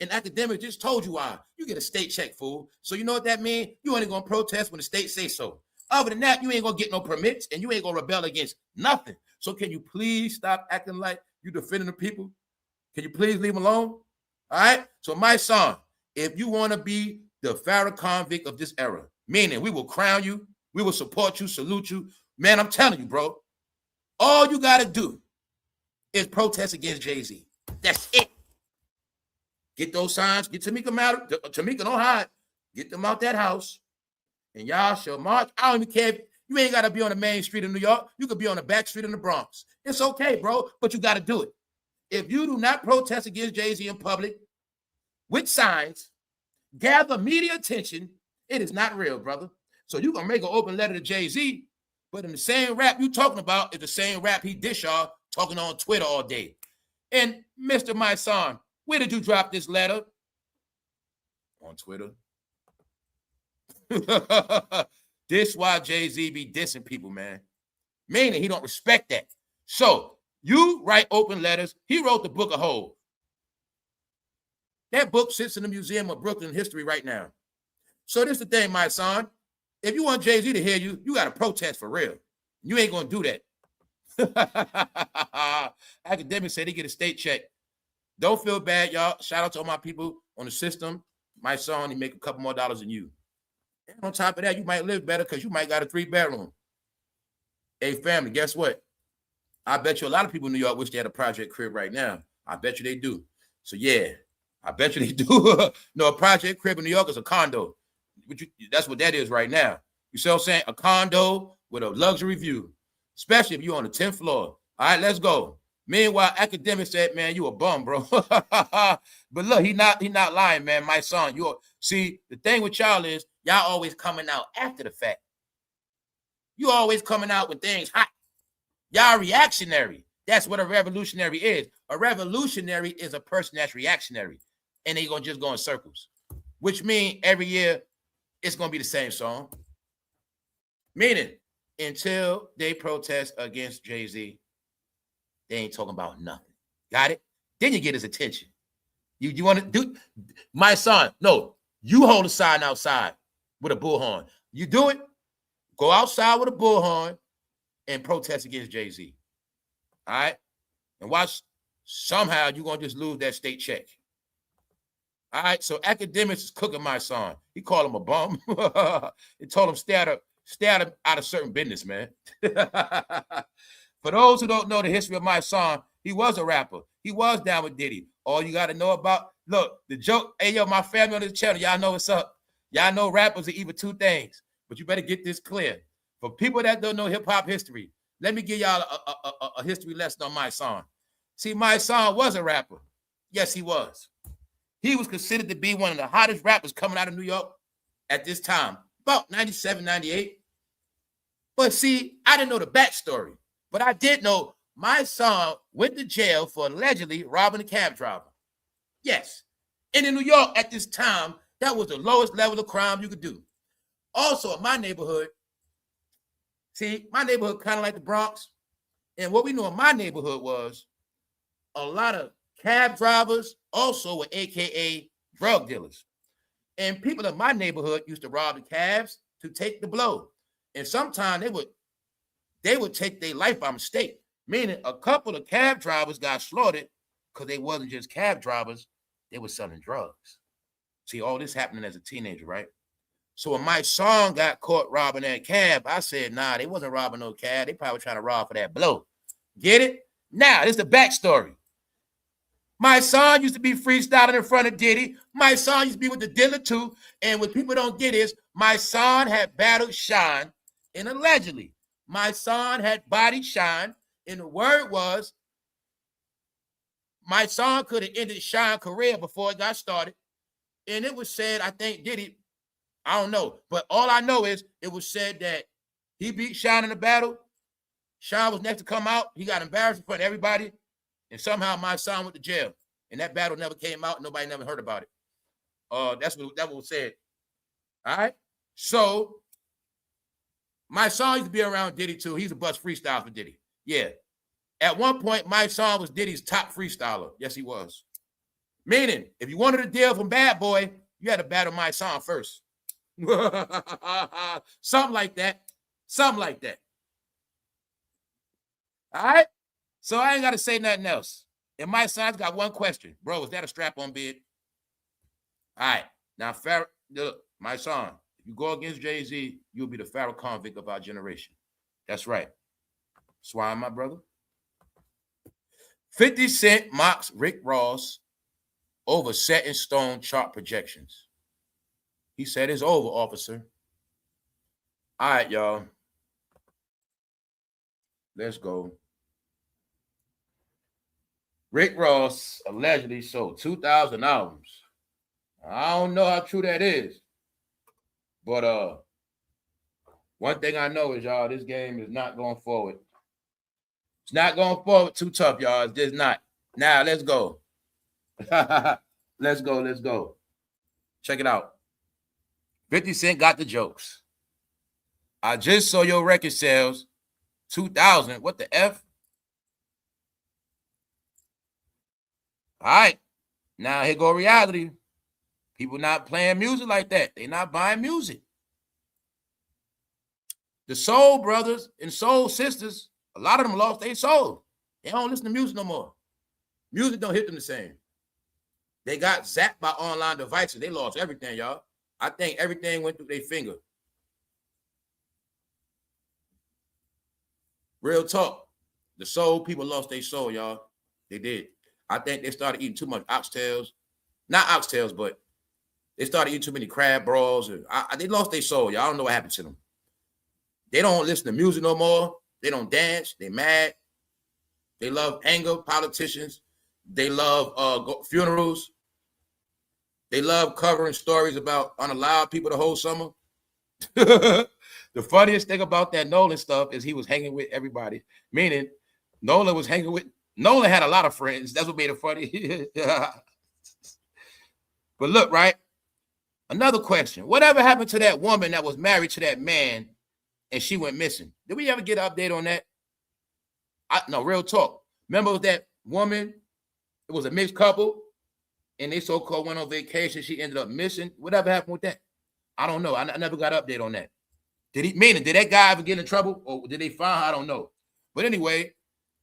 And academics just told you why. You get a state check, fool. So you know what that means? You only going to protest when the state say so. Other than that, you ain't going to get no permits and you ain't going to rebel against nothing. So can you please stop acting like you defending the people? Can you please leave them alone? All right? So my son, if you want to be the Farrakhan convict of this era, meaning we will crown you, we will support you, salute you. Man, I'm telling you, bro, all you got to do is protest against Jay-Z. That's it. Get those signs. Get Tamika out. Tamika, don't hide. Get them out that house. And y'all shall march. I don't even care. You ain't got to be on the main street in New York. You could be on the back street in the Bronx. It's okay, bro, but you got to do it. If you do not protest against Jay-Z in public with signs, gather media attention, it is not real, brother. So you can make an open letter to Jay-Z, but in the same rap you talking about is the same rap he dish y'all talking on Twitter all day. And Mr. My Son, where did you drop this letter? On Twitter. This why Jay-Z be dissing people, man. Meaning he don't respect that. So you write open letters. He wrote the Book of Hov. That book sits in the Museum of Brooklyn History right now. So this is the thing, my son. If you want Jay-Z to hear you, you got to protest for real. You ain't going to do that. Academics said he get a state check. Don't feel bad, y'all. Shout out to all my people on the system. My son, he make a couple more dollars than you. And on top of that, you might live better because you might got a 3-bedroom. Hey, family, guess what? I bet you a lot of people in New York wish they had a project crib right now. I bet you they do. So, yeah, I bet you they do. No, a project crib in New York is a condo. That's what that is right now. You see what I'm saying? A condo with a luxury view, especially if you're on the 10th floor. All right, let's go. Meanwhile, academics said, man, you a bum, bro. But look, he not lying, man. My son, see, the thing with y'all is y'all always coming out after the fact. You always coming out when things hot. Y'all reactionary. That's what a revolutionary is. A revolutionary is a person that's reactionary. And they gonna just go in circles. Which means every year it's gonna be the same song. Meaning, until they protest against Jay-Z, they ain't talking about nothing. Got it? Then you get his attention. You want to do, my son, no, you hold a sign outside with a bullhorn. You do it, go outside with a bullhorn and protest against Jay-Z. All right? And watch, somehow you're going to just lose that state check. All right? So academics is cooking my son. He called him a bum. He told him stay out of certain business, man. For those who don't know the history of my son, he was a rapper. He was down with Diddy. All you got to know about, look, the joke, hey, yo, my family on this channel, y'all know what's up. Y'all know rappers are even two things, but you better get this clear. For people that don't know hip-hop history, let me give y'all a history lesson on my son. See, my son was a rapper. Yes, he was. He was considered to be one of the hottest rappers coming out of New York at this time, about 97, 98. But see, I didn't know the backstory. But I did know my son went to jail for allegedly robbing a cab driver. Yes. And in New York at this time, that was the lowest level of crime you could do. Also, in my neighborhood, see, my neighborhood kind of like the Bronx. And what we knew in my neighborhood was a lot of cab drivers also were AKA drug dealers. And people in my neighborhood used to rob the cabs to take the blow. And sometimes they would take their life by mistake. Meaning a couple of cab drivers got slaughtered because they wasn't just cab drivers, they were selling drugs. See, all this happening as a teenager, right? So when my son got caught robbing that cab, I said, nah, they wasn't robbing no cab. They probably trying to rob for that blow. Get it? Now, this is the backstory. My son used to be freestyling in front of Diddy. My son used to be with the dealer too. And what people don't get is my son had battled Shine, and allegedly my son had bodied Shine. And the word was my son could have ended Shine's career before it got started. And it was said, I think Diddy, I don't know. But all I know is it was said that he beat Shine in the battle. Shine was next to come out. He got embarrassed in front of everybody. And somehow my son went to jail. And that battle never came out. Nobody never heard about it. That's what was said. All right. So my son used to be around Diddy too. He's a bust freestyle for Diddy. Yeah. At one point, my son was Diddy's top freestyler. Yes, he was. Meaning, if you wanted a deal from Bad Boy, you had to battle my son first. Something like that. Something like that. All right. So I ain't got to say nothing else. And my son's got one question. Bro, is that a strap-on bid? All right. Now, look, my son, if you go against Jay-Z, you'll be the Pharaoh convict of our generation. That's right. Swine, my brother. 50 Cent mocks Rick Ross over set in stone chart projections. He said it's over, officer. All right, y'all. Let's go. Rick Ross allegedly sold 2,000 albums. I don't know how true that is. But one thing I know is, y'all, this game is not going forward. It's not going forward too tough, y'all. It's just not. Now, let's go. Let's go. Let's go. Check it out. 50 Cent got the jokes. I just saw your record sales. 2,000. What the F? All right. Now, here go reality. People not playing music like that. They not buying music. The soul brothers and soul sisters, a lot of them lost their soul. They don't listen to music no more. Music don't hit them the same. They got zapped by online devices. They lost everything, y'all. I think everything went through their finger. Real talk. The soul people lost their soul, y'all. They did. I think they started eating too much oxtails. Not oxtails, but they started eating too many crab balls. They lost their soul, y'all. I don't know what happened to them. They don't listen to music no more. They don't dance. They mad. They love anger, politicians. They love funerals. They love covering stories about unallowed people the whole summer. The funniest thing about that Nolan stuff is he was hanging with everybody. Meaning, Nolan had a lot of friends. That's what made it funny. But look, right? Another question. Whatever happened to that woman that was married to that man and she went missing? Did we ever get an update on that? No, real talk. Remember that woman? It was a mixed couple, and they so-called went on vacation. She ended up missing. Whatever happened with that? I don't know. I never got an update on that. Did that guy ever get in trouble, or did they find her? I don't know. But anyway,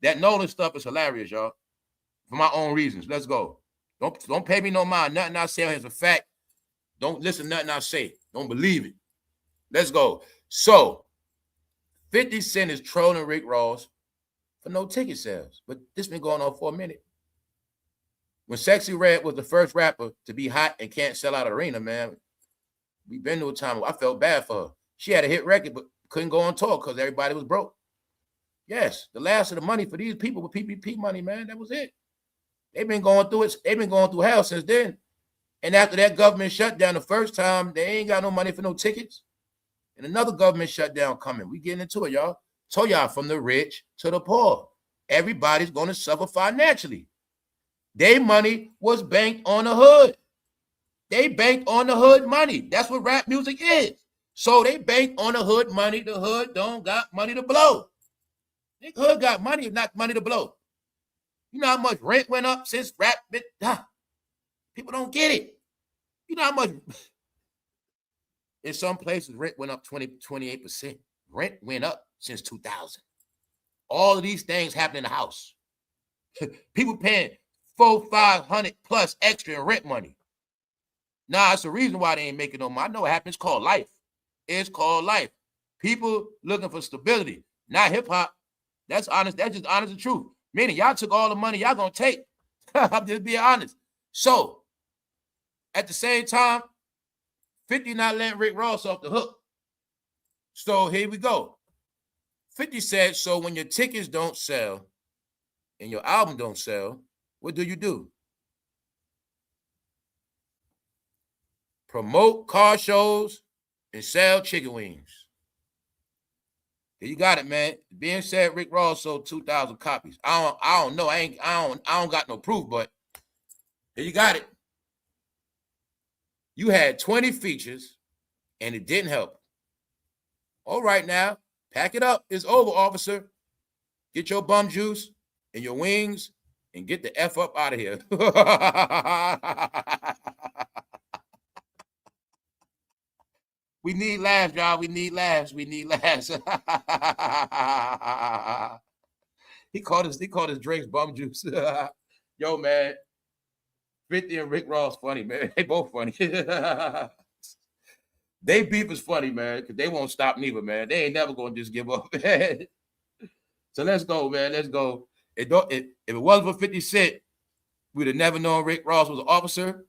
that Nolan stuff is hilarious, y'all. For my own reasons. Let's go. Don't pay me no mind. Nothing I say is a fact. Don't listen to nothing I say. Don't believe it. Let's go. So, 50 Cent is trolling Rick Ross for no ticket sales. But this been going on for a minute. When Sexy Red was the first rapper to be hot and can't sell out an arena, man, we've been to a time where I felt bad for her. She had a hit record, but couldn't go on tour because everybody was broke. Yes, the last of the money for these people with PPP money, man, that was it. They've been going through it. They've been going through hell since then. And after that government shutdown the first time, they ain't got no money for no tickets. And another government shutdown coming. We getting into it, y'all. Told y'all, from the rich to the poor, everybody's going to suffer financially. Their money was banked on the hood. They banked on the hood money. That's what rap music is. So they bank on the hood money. The hood don't got money to blow. The hood got money, not money to blow. You know how much rent went up since rap? People don't get it. You know how much? In some places, rent went up 28%. Rent went up since 2000. All of these things happen in the house. People paying $400-500 plus extra in rent money. Nah, it's the reason why they ain't making no money. I know what happens. It's called life. It's called life. People looking for stability, not hip hop. That's honest. That's just honest and truth. Meaning y'all took all the money y'all gonna take. I'm just being honest. So at the same time, 50 not letting Rick Ross off the hook. So here we go. 50 said, so when your tickets don't sell and your album don't sell, what do? Promote car shows and sell chicken wings. There you got it, man. Being said, Rick Ross sold 2,000 copies. I don't know. I don't got no proof, but there you got it. You had 20 features and it didn't help. All right, now pack it up. It's over, officer. Get your bum juice and your wings and get the F up out of here. We need laughs, y'all. We need laughs. We need laughs. He called his drinks bum juice. Yo, man. 50 and Rick Ross funny, man. They both funny. They beef is funny, man, because they won't stop neither, man. They ain't never gonna just give up, man. So let's go, man. Let's go. If it wasn't for 50 Cent, we'd have never known Rick Ross was an officer.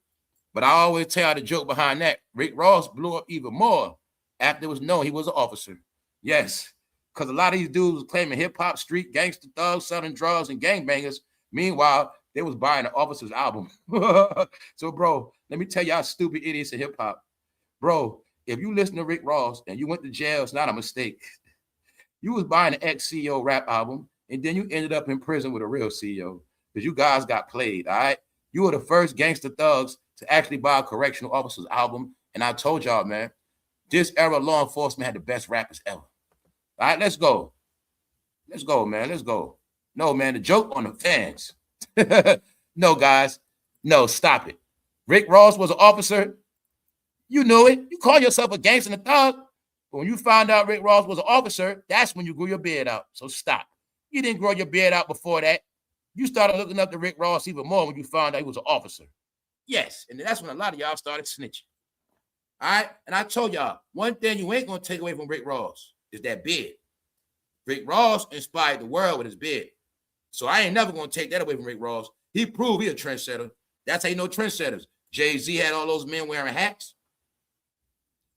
But I always tell the joke behind that. Rick Ross blew up even more after it was known he was an officer. Yes, because a lot of these dudes was claiming hip-hop, street, gangster thugs, selling drugs, and gangbangers. Meanwhile, they was buying an officer's album. So, bro, let me tell y'all stupid idiots in hip-hop. Bro, if you listen to Rick Ross and you went to jail, it's not a mistake. You was buying an ex-CEO rap album, and then you ended up in prison with a real CEO because you guys got played, all right? You were the first gangster thugs to actually buy a correctional officer's album. And I told y'all, man, this era law enforcement had the best rappers ever. All right, let's go. Let's go, man. Let's go. No, man, the joke on the fans. No, guys. No, stop it. Rick Ross was an officer. You knew it. You call yourself a gangster and a thug. But when you found out Rick Ross was an officer, that's when you grew your beard out. So stop. You didn't grow your beard out before that. You started looking up to Rick Ross even more when you found out he was an officer. Yes, and that's when a lot of y'all started snitching. All right, and I told y'all, one thing you ain't going to take away from Rick Ross is that beard. Rick Ross inspired the world with his beard. So I ain't never going to take that away from Rick Ross. He proved he a trendsetter. That's how you know trendsetters. Jay-Z had all those men wearing hats.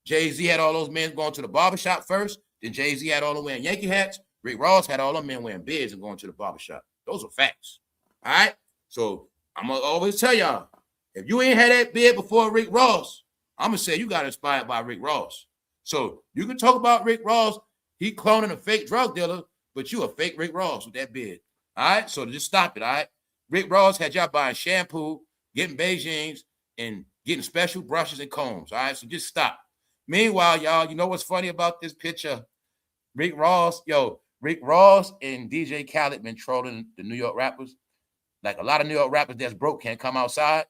Jay-Z had all those men going to the barbershop first. Then Jay-Z had all them wearing Yankee hats. Rick Ross had all them men wearing beards and going to the barbershop. Those are facts. All right, so I'm going to always tell y'all, if you ain't had that beard before Rick Ross, I'm going to say you got inspired by Rick Ross. So you can talk about Rick Ross, he cloning a fake drug dealer, but you a fake Rick Ross with that beard. All right, so just stop it, all right? Rick Ross had y'all buying shampoo, getting Beijings, and getting special brushes and combs, all right? So just stop. Meanwhile, y'all, you know what's funny about this picture? Rick Ross and DJ Khaled been trolling the New York rappers. Like a lot of New York rappers that's broke can't come outside.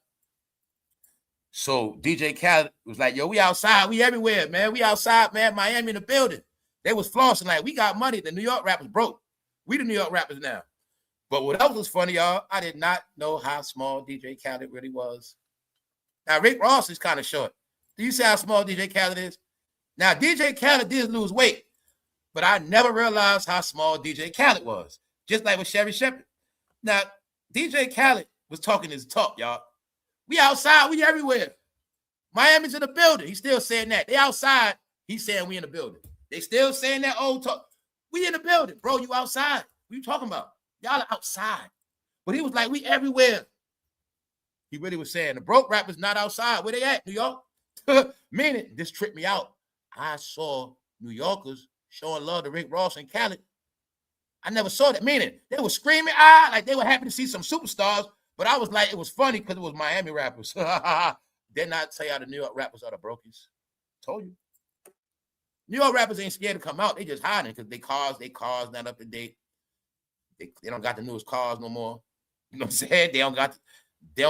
So DJ Khaled was like, yo, we outside. We everywhere, man. We outside, man. Miami in the building. They was flossing like, we got money. The New York rappers broke. We the New York rappers now. But what else was funny, y'all, I did not know how small DJ Khaled really was. Now, Rick Ross is kind of short. Do you see how small DJ Khaled is? Now, DJ Khaled did lose weight, but I never realized how small DJ Khaled was, just like with sherrishepherd. Now, DJ Khaled was talking his talk, y'all. We outside, we everywhere. Miami's in the building. He's still saying that. They outside, he's saying we in the building. They still saying that old talk. We in the building. Bro, you outside. What you talking about? Y'all are outside. But he was like, we everywhere. He really was saying the broke rappers not outside. Where they at, New York? Meaning, this tripped me out. I saw New Yorkers showing love to Rick Ross and Khaled. I never saw that. Meaning, they were screaming, like they were happy to see some superstars. But I was like, it was funny because it was Miami rappers. Didn't I tell y'all the New York rappers are the brokies? Told you. New York rappers ain't scared to come out. They just hiding because they cars not up to date. They don't got the newest cars no more. You know what I'm saying? They don't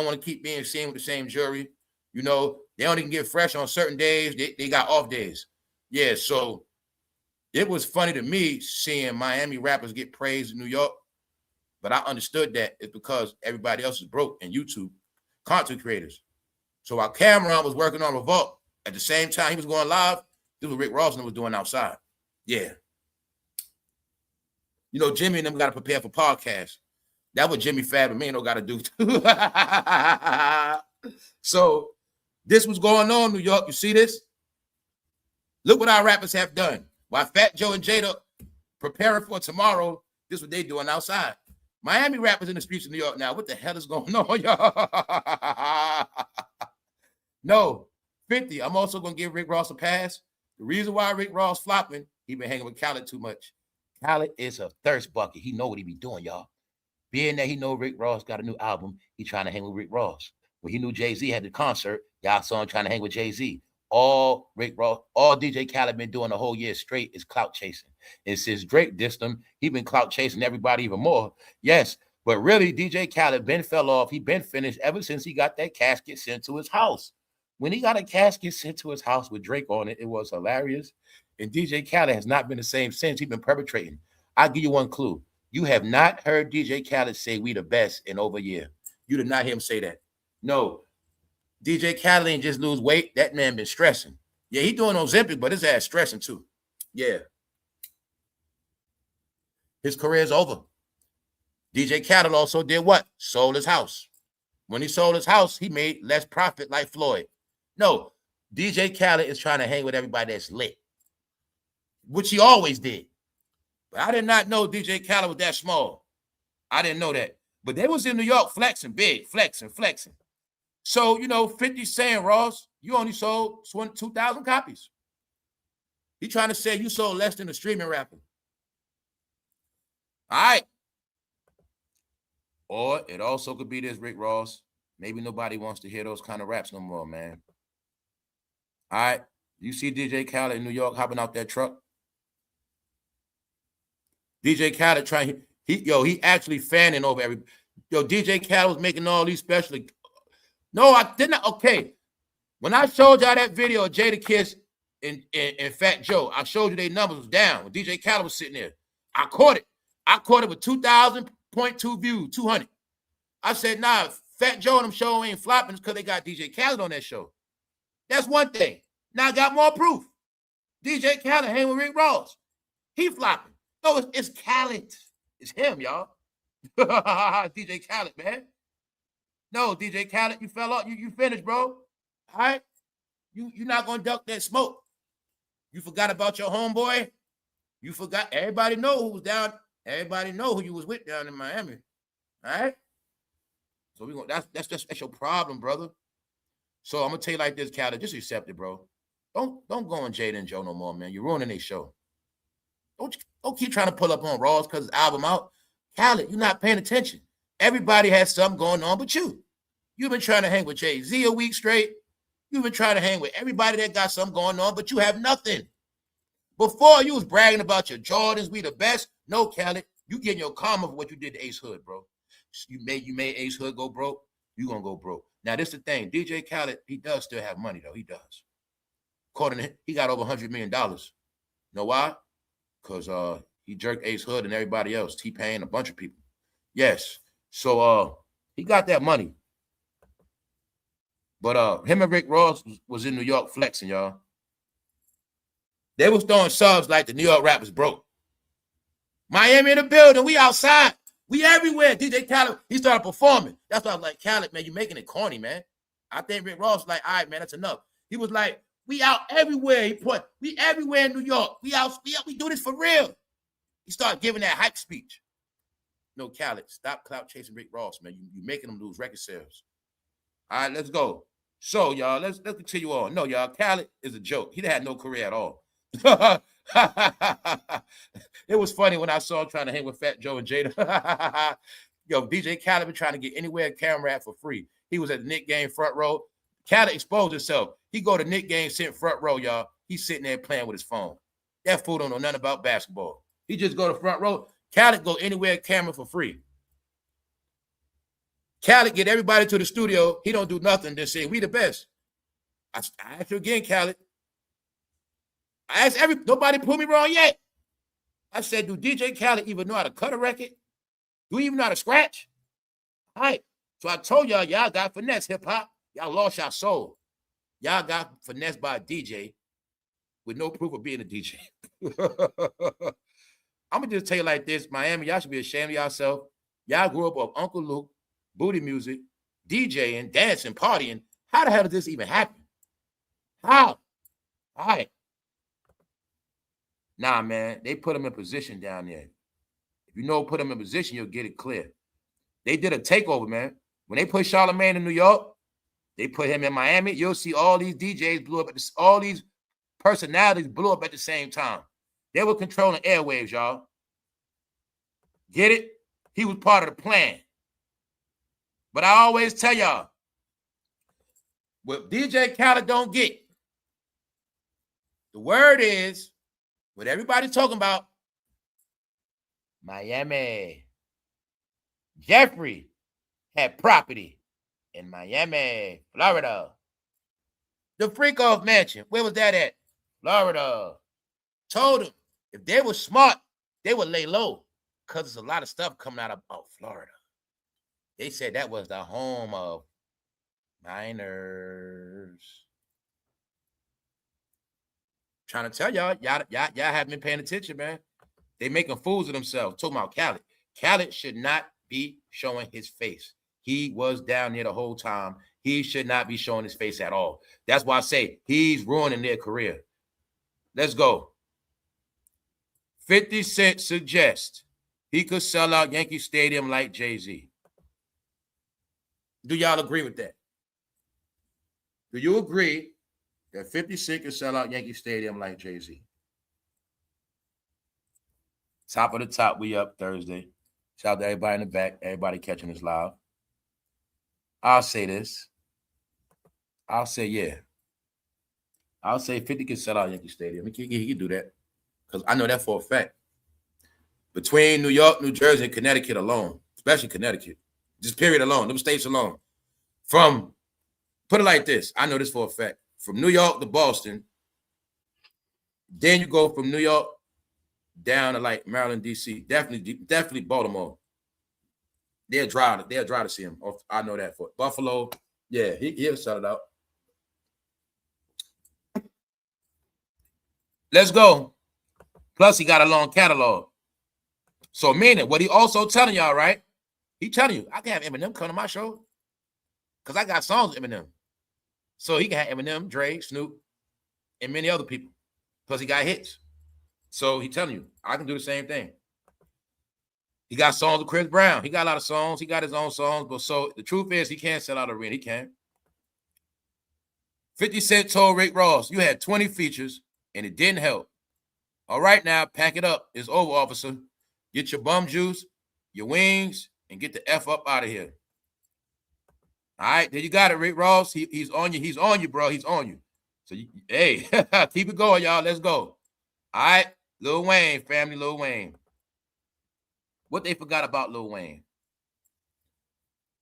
want to keep being seen with the same jury. You know, they only can get fresh on certain days. They got off days. Yeah, so it was funny to me seeing Miami rappers get praised in New York, but I understood that it's because everybody else is broke and YouTube content creators. So while Cameron was working on Revolt, at the same time he was going live, this was Rick Ross was doing outside. Yeah. You know, Jimmy and them got to prepare for podcasts. That's what Jimmy Fab and Mano got to do too. So this was going on, New York. You see this? Look what our rappers have done. While Fat Joe and Jada preparing for tomorrow, this is what they doing outside. Miami rappers in the streets of New York now. What the hell is going on, y'all? No, 50. I'm also going to give Rick Ross a pass. The reason why Rick Ross flopping, he been hanging with Khaled too much. Khaled is a thirst bucket. He know what he be doing, y'all. Being that he know Rick Ross got a new album, he trying to hang with Rick Ross. When he knew Jay-Z had the concert, y'all saw him trying to hang with Jay-Z. All Rick Ross, all DJ Khaled been doing the whole year straight is clout chasing. And since Drake dissed him, he been clout chasing everybody even more. Yes, but really, DJ Khaled been fell off. He been finished ever since he got that casket sent to his house. When he got a casket sent to his house with Drake on it, it was hilarious. And DJ Khaled has not been the same since. He's been perpetrating. I'll give you one clue. You have not heard DJ Khaled say we the best in over a year. You did not hear him say that. No. DJ Khaled ain't just lose weight. That man been stressing. Yeah, he doing Ozempic, but his ass stressing too. Yeah. His career is over. DJ Khaled also did what? Sold his house. When he sold his house, he made less profit like Floyd. No, DJ Khaled is trying to hang with everybody that's lit, which he always did. But I did not know DJ Khaled was that small. I didn't know that. But they was in New York flexing big, flexing. So, you know, 50 saying, Ross, you only sold 2,000 copies. He trying to say you sold less than a streaming rapper. All right. Or it also could be this, Rick Ross. Maybe nobody wants to hear those kind of raps no more, man. All right. You see DJ Khaled in New York hopping out that truck? DJ Khaled trying, he actually fanning over every. Yo, DJ Khaled was making all these special. No, I didn't. Okay. When I showed y'all that video of Jada Kiss and Fat Joe, I showed you their numbers was down. When DJ Khaled was sitting there, I caught it. I caught it with 2,000.2 views, 200. I said, nah, Fat Joe and them show ain't flopping because they got DJ Khaled on that show. That's one thing. Now I got more proof. DJ Khaled hang with Rick Ross. He flopping. No, it's Khaled. It's him, y'all. DJ Khaled, man. No, DJ Khaled, you fell off. You finished, bro. All right? You're not going to duck that smoke. You forgot about your homeboy. You forgot. Everybody know who was down. Everybody know who you was with down in Miami. All right? So we gonna that's your problem, brother. So I'm gonna tell you like this, Khaled, just accept it, bro. Don't go on Jada and Joe no more, man. You're ruining their show. Don't keep trying to pull up on Ross because his album out. Khaled, you're not paying attention. Everybody has something going on but you. You've been trying to hang with Jay-Z a week straight. You've been trying to hang with everybody that got something going on, but you have nothing. Before you was bragging about your Jordans, we the best. No, Khaled, you getting your karma for what you did to Ace Hood, bro. You made Ace Hood go broke. You gonna go broke. Now this is the thing. DJ Khaled, he does still have money though. He does. According to him, he got over $100 million. You know why? Because he jerked Ace Hood and everybody else, T-Pain, a bunch of people. Yes. So he got that money. But him and Rick Ross was in New York flexing, y'all. They was throwing subs like the New York rappers broke. Miami in the building. We outside. We everywhere. DJ Khaled, he started performing. That's why I was like, Khaled, man, you making it corny, man. I think Rick Ross was like, all right, man, that's enough. He was like, we out everywhere. He put, we everywhere in New York. We do this for real. He started giving that hype speech. No, Khaled, stop clout chasing Rick Ross, man. You making them lose record sales. All right, let's go. So, y'all, let's continue on. No, y'all, Khaled is a joke. He had no career at all. It was funny when I saw him trying to hang with Fat Joe and Jada. Yo, DJ Khaled been trying to get anywhere camera at for free. He was at the Knick game front row. Khaled exposed himself. He go to Knick game, sit front row, y'all. He's sitting there playing with his phone. That fool don't know nothing about basketball. He just go to front row. Khaled go anywhere camera for free. Khaled get everybody to the studio. He don't do nothing. Just say, we the best. I asked you again, Khaled. I asked nobody put me wrong yet. I said, do DJ Khaled even know how to cut a record? Do he even know how to scratch? All right. So I told y'all, y'all got finesse hip-hop. Y'all lost your soul. Y'all got finessed by a DJ with no proof of being a DJ. I'm going to just tell you like this, Miami, y'all should be ashamed of yourself. Y'all grew up with Uncle Luke, booty music, DJing, dancing, partying. How the hell did this even happen? How? All right. Nah, man, they put him in position down there. If you know, put him in position, you'll get it clear. They did a takeover, man. When they put Charlamagne in New York, they put him in Miami. You'll see all these DJs blew up, all these personalities blew up at the same time. They were controlling airwaves, y'all. Get it? He was part of the plan. But I always tell y'all, what DJ Khaled don't get, the word is, what everybody's talking about, Miami. Jeffrey had property in Miami, Florida. The freak-off mansion, where was that at? Florida. Told them, if they were smart, they would lay low because there's a lot of stuff coming out of Florida. They said that was the home of minors. Trying to tell y'all haven't been paying attention, man. They making fools of themselves. Talking about Khaled. Khaled should not be showing his face. He was down there the whole time. He should not be showing his face at all. That's why I say he's ruining their career. Let's go. 50 Cent suggests he could sell out Yankee Stadium like Jay-Z. Do y'all agree with that? Do you agree that 50 Cent could sell out Yankee Stadium like Jay-Z? Top of the top, we up Thursday. Shout out to everybody in the back, everybody catching this live. I'll say this. I'll say, yeah. I'll say 50 can sell out Yankee Stadium. He can do that. Because I know that for a fact. Between New York, New Jersey, and Connecticut alone, especially Connecticut, just period alone, them states alone, from, put it like this, I know this for a fact, from New York to Boston, then you go from New York down to like Maryland, D.C., definitely Baltimore. They'll try to see him. I know that for Buffalo. Yeah, he'll sell it out. Let's go. Plus, he got a long catalog. So, meaning, what he also telling y'all, right? He telling you, I can have Eminem come to my show because I got songs with Eminem. So, he can have Eminem, Dre, Snoop, and many other people. Plus, he got hits. So, he telling you, I can do the same thing. He got songs with Chris Brown. He got a lot of songs. He got his own songs. But so, the truth is, he can't sell out an arena. He can't. 50 Cent told Rick Ross, you had 20 features, and it didn't help. All right, now, pack it up. It's over, officer. Get your bum juice, your wings, and get the F up out of here. All right, there you got it, Rick Ross. He's on you. He's on you, bro. He's on you. So, hey, keep it going, y'all. Let's go. All right, Lil Wayne, family, Lil Wayne. What they forgot about Lil Wayne?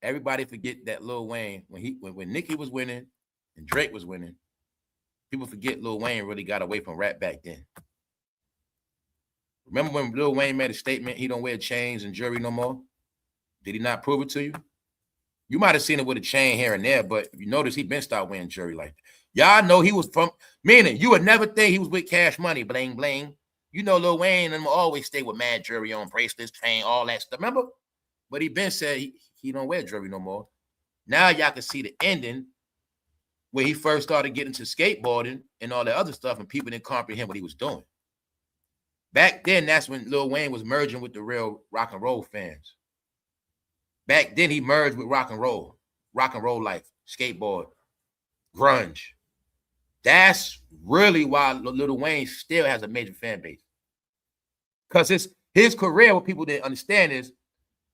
Everybody forget that Lil Wayne, when Nicki was winning and Drake was winning, people forget Lil Wayne really got away from rap back then. Remember when Lil Wayne made a statement, he don't wear chains and jewelry no more? Did he not prove it to you? You might have seen it with a chain here and there, but you notice he been started wearing jewelry like that. Y'all know he was from, meaning you would never think he was with Cash Money, bling, bling. You know Lil Wayne and always stay with mad jewelry on, bracelets, chain, all that stuff. Remember? But he been said he don't wear jewelry no more. Now y'all can see the ending where he first started getting to skateboarding and all that other stuff, and people didn't comprehend what he was doing. Back then, that's when Lil Wayne was merging with the real rock and roll fans. Back then, he merged with rock and roll life, skateboard, grunge. That's really why Lil Wayne still has a major fan base. Because his career, what people didn't understand is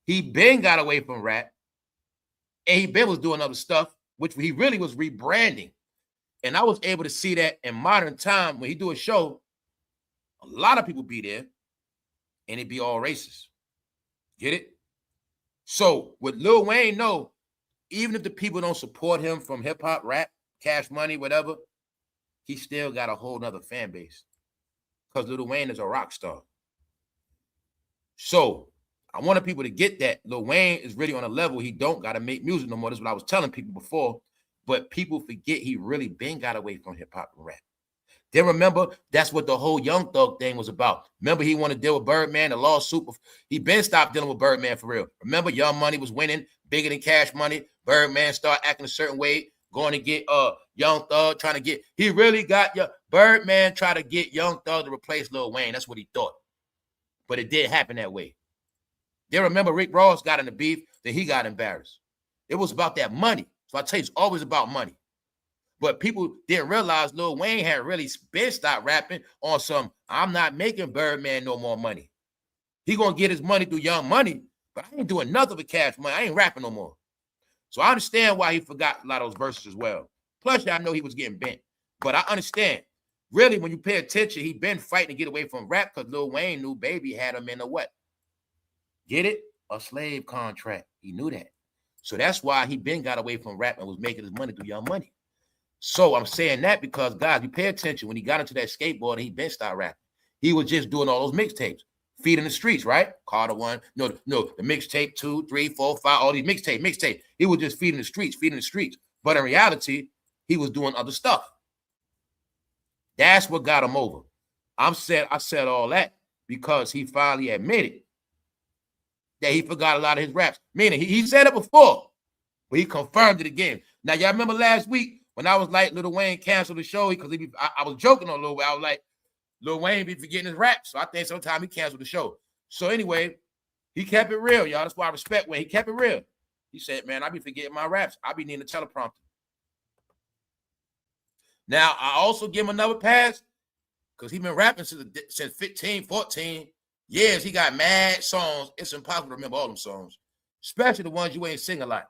he been got away from rap, and he been was doing other stuff, which he really was rebranding. And I was able to see that in modern time when he do a show, a lot of people be there, and it be all racist. Get it? So what Lil Wayne know, even if the people don't support him from hip hop, rap, Cash Money, whatever, he still got a whole nother fan base. Because Lil Wayne is a rock star. So I wanted people to get that Lil Wayne is really on a level he don't got to make music no more. That's what I was telling people before. But people forget he really been got away from hip hop and rap. Then remember, that's what the whole Young Thug thing was about. Remember, he wanted to deal with Birdman, the lawsuit. He been stopped dealing with Birdman for real. Remember, Young Money was winning bigger than Cash Money. Birdman started acting a certain way, going to get Young Thug, trying to get. He really got Birdman trying to get Young Thug to replace Lil Wayne. That's what he thought. But it didn't happen that way. Then remember, Rick Ross got in the beef, then he got embarrassed. It was about that money. So I tell you, it's always about money. But people didn't realize Lil Wayne had really been stopped rapping on some, I'm not making Birdman no more money. He going to get his money through Young Money, but I ain't doing nothing with Cash Money. I ain't rapping no more. So I understand why he forgot a lot of those verses as well. Plus, I know he was getting bent. But I understand. Really, when you pay attention, he been fighting to get away from rap because Lil Wayne knew Baby had him in a what? Get it? A slave contract. He knew that. So that's why he been got away from rap and was making his money through Young Money. So I'm saying that because, guys, you pay attention. When he got into that skateboard and he been started rapping, he was just doing all those mixtapes, feeding the streets, right? Carter 1, no, the mixtape 2, 3, 4, 5, all these mixtape. He was just feeding the streets. But in reality, he was doing other stuff. That's what got him over. I said all that because he finally admitted that he forgot a lot of his raps. Meaning, he said it before, but he confirmed it again. Now, y'all remember last week when I was like, Lil Wayne canceled the show because I was joking on Lil Wayne. I was like, Lil Wayne be forgetting his raps. So I think sometimes he canceled the show. So anyway, he kept it real, y'all. That's why I respect Wayne. He kept it real. He said, man, I be forgetting my raps. I be needing a teleprompter. Now, I also give him another pass because he been rapping since 15, 14 years. He got mad songs. It's impossible to remember all them songs, especially the ones you ain't sing a lot.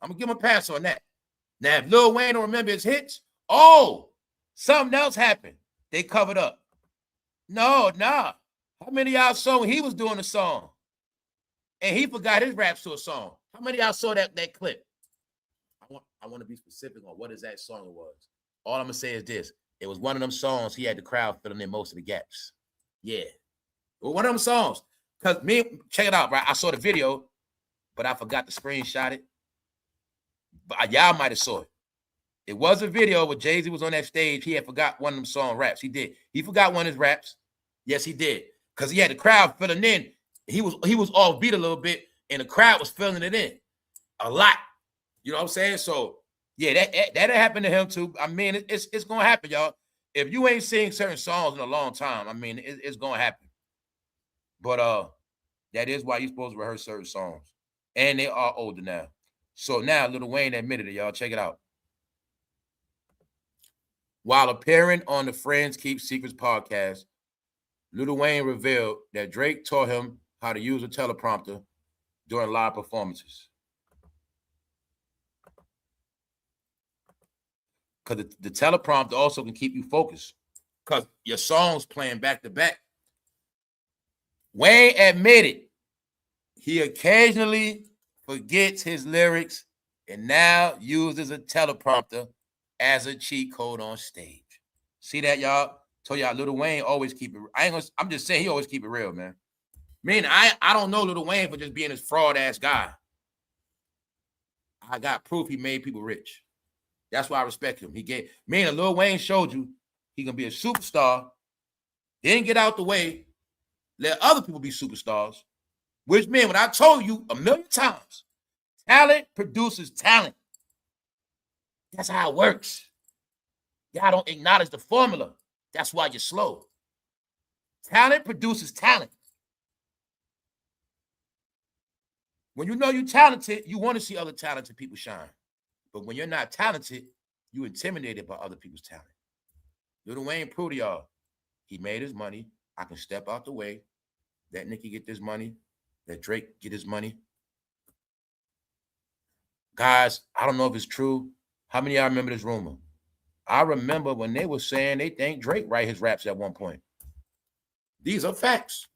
I'm going to give him a pass on that. Now, if Lil Wayne don't remember his hits, something else happened. They covered up. No, nah. How many of y'all saw when he was doing the song? And he forgot his raps to a song. How many of y'all saw that clip? I want to be specific on what exact song it was. All I'm going to say is this. It was one of them songs he had the crowd filling in most of the gaps. Yeah. It was one of them songs. Because check it out, right? I saw the video, but I forgot to screenshot it. But y'all might have saw it. It was a video where jayz was on that stage. He had forgot one of them song raps. He did. He forgot one of his raps. Yes, he did. Because he had the crowd filling in. He was off beat a little bit, and the crowd was filling it in a lot. You know what I'm saying? So, yeah, that happened to him too. I mean, it's going to happen, y'all. If you ain't sing certain songs in a long time, I mean, it's going to happen. But that is why you're supposed to rehearse certain songs. And they are older now. So now Lil Wayne admitted it, y'all. Check it out. While appearing on the Friends Keep Secrets podcast, Lil Wayne revealed that Drake taught him how to use a teleprompter during live performances. Because the teleprompter also can keep you focused because your song's playing back to back. Wayne admitted he occasionally forgets his lyrics and now uses a teleprompter as a cheat code on stage. See that, y'all? Told y'all Lil Wayne always keep it. I'm just saying he always keep it real, man. I don't know Lil Wayne for just being this fraud-ass guy. I got proof he made people rich. That's why I respect him. Lil Wayne showed you he gonna be a superstar, then get out the way, let other people be superstars. Which means, when I told you a million times, talent produces talent. That's how it works. Y'all don't acknowledge the formula. That's why you're slow. Talent produces talent. When you know you're talented, you want to see other talented people shine. But when you're not talented, you're intimidated by other people's talent. Lil Wayne proved to y'all, he made his money. I can step out the way. Let Nicki get this money. Let Drake get his money. Guys, I don't know if it's true. How many of y'all remember this rumor? I remember when they were saying they think Drake write his raps at one point. These are facts.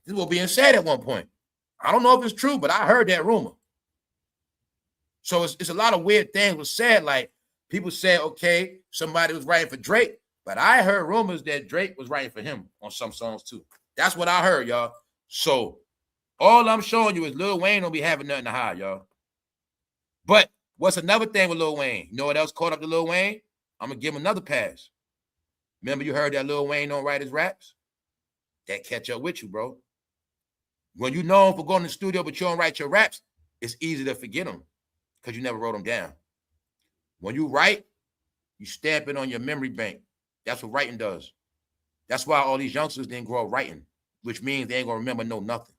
This was being said at one point. I don't know if it's true, but I heard that rumor. So it's a lot of weird things was said. Like people said, okay, somebody was writing for Drake, but I heard rumors that Drake was writing for him on some songs too. That's what I heard, y'all. So all I'm showing you is Lil Wayne don't be having nothing to hide, y'all. But what's another thing with Lil Wayne? You know what else caught up to Lil Wayne? I'm going to give him another pass. Remember you heard that Lil Wayne don't write his raps? That catch up with you, bro. When you known for going to the studio but you don't write your raps, it's easy to forget them because you never wrote them down. When you write, you stamp it on your memory bank. That's what writing does. That's why all these youngsters didn't grow up writing, which means they ain't going to remember nothing.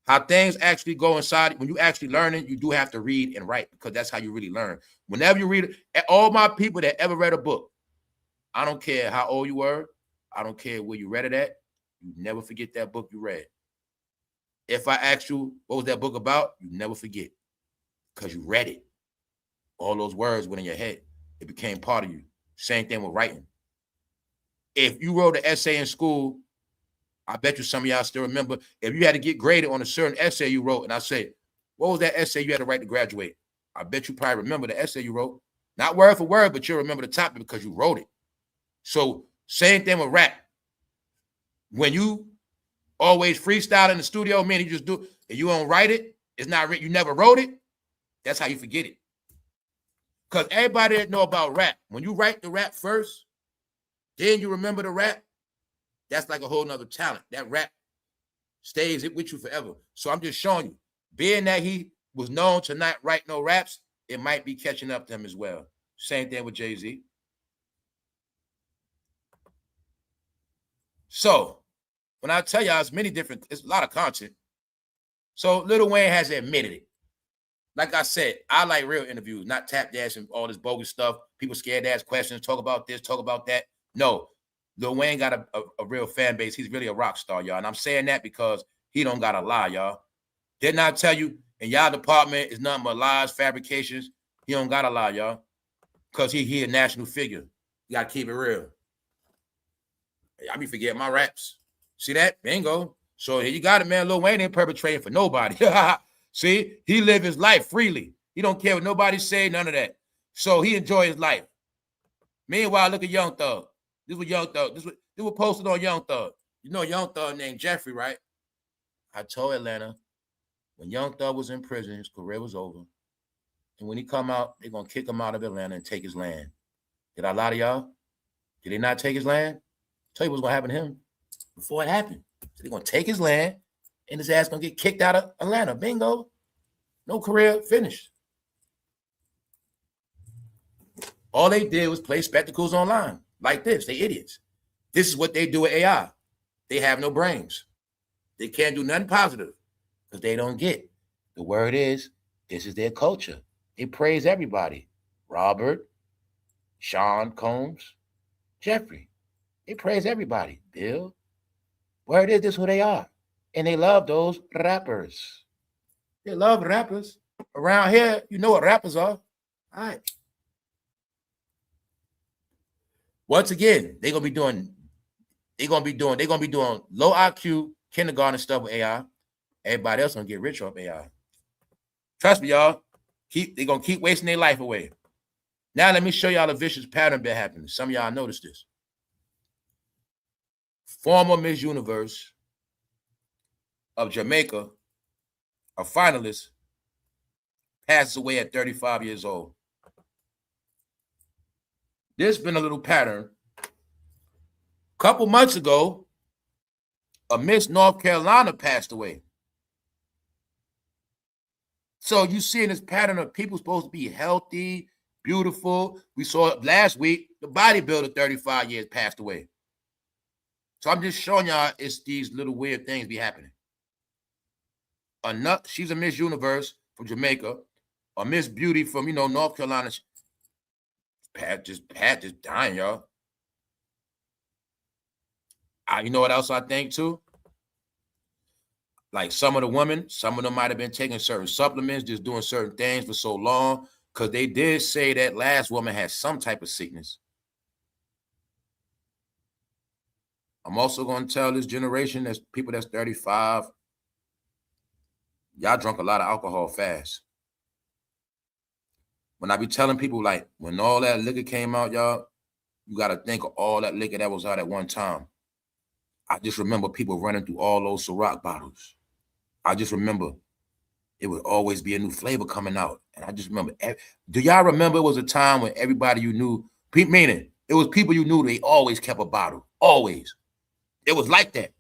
How things actually go inside, when you actually learning, you do have to read and write because that's how you really learn. Whenever you read it, all my people that ever read a book, I don't care how old you were, I don't care where you read it at, you never forget that book you read. If I ask you, what was that book about? You never forget because you read it. All those words went in your head. It became part of you. Same thing with writing. If you wrote an essay in school, I bet you some of y'all still remember, if you had to get graded on a certain essay you wrote, and I say, what was that essay you had to write to graduate? I bet you probably remember the essay you wrote. Not word for word, but you'll remember the topic because you wrote it. So same thing with rap. When you always freestyle in the studio, man, you just do it, and you don't write it, it's not written, you never wrote it, that's how you forget it. Because everybody that know about rap, when you write the rap first, then you remember the rap, that's like a whole nother talent. That rap stays with you forever. So I'm just showing you, being that he was known to not write no raps, it might be catching up to him as well. Same thing with Jay-Z. So when I tell y'all, it's a lot of content. So Lil Wayne has admitted it. Like I said, I like real interviews, not tap dance and all this bogus stuff. People scared to ask questions, talk about this, talk about that. No, Lil Wayne got a real fan base. He's really a rock star, y'all. And I'm saying that because he don't got to lie, y'all. Didn't I tell you in y'all department is nothing but lies, fabrications? He don't got to lie, y'all. Because he a national figure. You got to keep it real. I be forgetting my raps. See that? Bingo. So here you got it, man. Lil Wayne ain't perpetrating for nobody. See? He live his life freely. He don't care what nobody say, none of that. So he enjoy his life. Meanwhile, look at Young Thug. This was Young Thug. This was posted on Young Thug. You know Young Thug named Jeffrey, right? I told Atlanta, when Young Thug was in prison, his career was over. And when he come out, they're going to kick him out of Atlanta and take his land. Did I lie to y'all? Did they not take his land? I'll tell you what's going to happen to him before it happened. So they're going to take his land, and his ass going to get kicked out of Atlanta. Bingo. No career, finished. All they did was play spectacles online like this. They idiots. This is what they do with AI. They have no brains. They can't do nothing positive because they don't get. The word is, this is their culture. They praise everybody. Robert, Sean Combs, Jeffrey. They praise everybody. Bill. Word is, this is who they are. And they love those rappers. They love rappers. Around here, you know what rappers are. All right. Once again, they're gonna be doing low IQ kindergarten stuff with AI. Everybody else gonna get rich off AI. Trust me, y'all. They're gonna keep wasting their life away. Now let me show y'all a vicious pattern been happening. Some of y'all noticed this. Former Miss Universe of Jamaica, a finalist, passes away at 35 years old. There's been a little pattern. A couple months ago, a Miss North Carolina passed away. So you see this pattern of people supposed to be healthy, beautiful. We saw it last week, the bodybuilder, 35 years, passed away. So I'm just showing y'all it's these little weird things be happening. She's a Miss Universe from Jamaica, a Miss Beauty from, North Carolina. Pat just dying, y'all. You know what else I think too? Like some of the women, some of them might have been taking certain supplements, just doing certain things for so long, because they did say that last woman had some type of sickness. I'm also going to tell this generation, that's people that's 35, y'all drunk a lot of alcohol fast. When I be telling people, like, when all that liquor came out, y'all, you got to think of all that liquor that was out at one time. I just remember people running through all those Ciroc bottles. I just remember it would always be a new flavor coming out. And I just remember, do y'all remember it was a time when everybody you knew, meaning it was people you knew, they always kept a bottle, always. It was like that.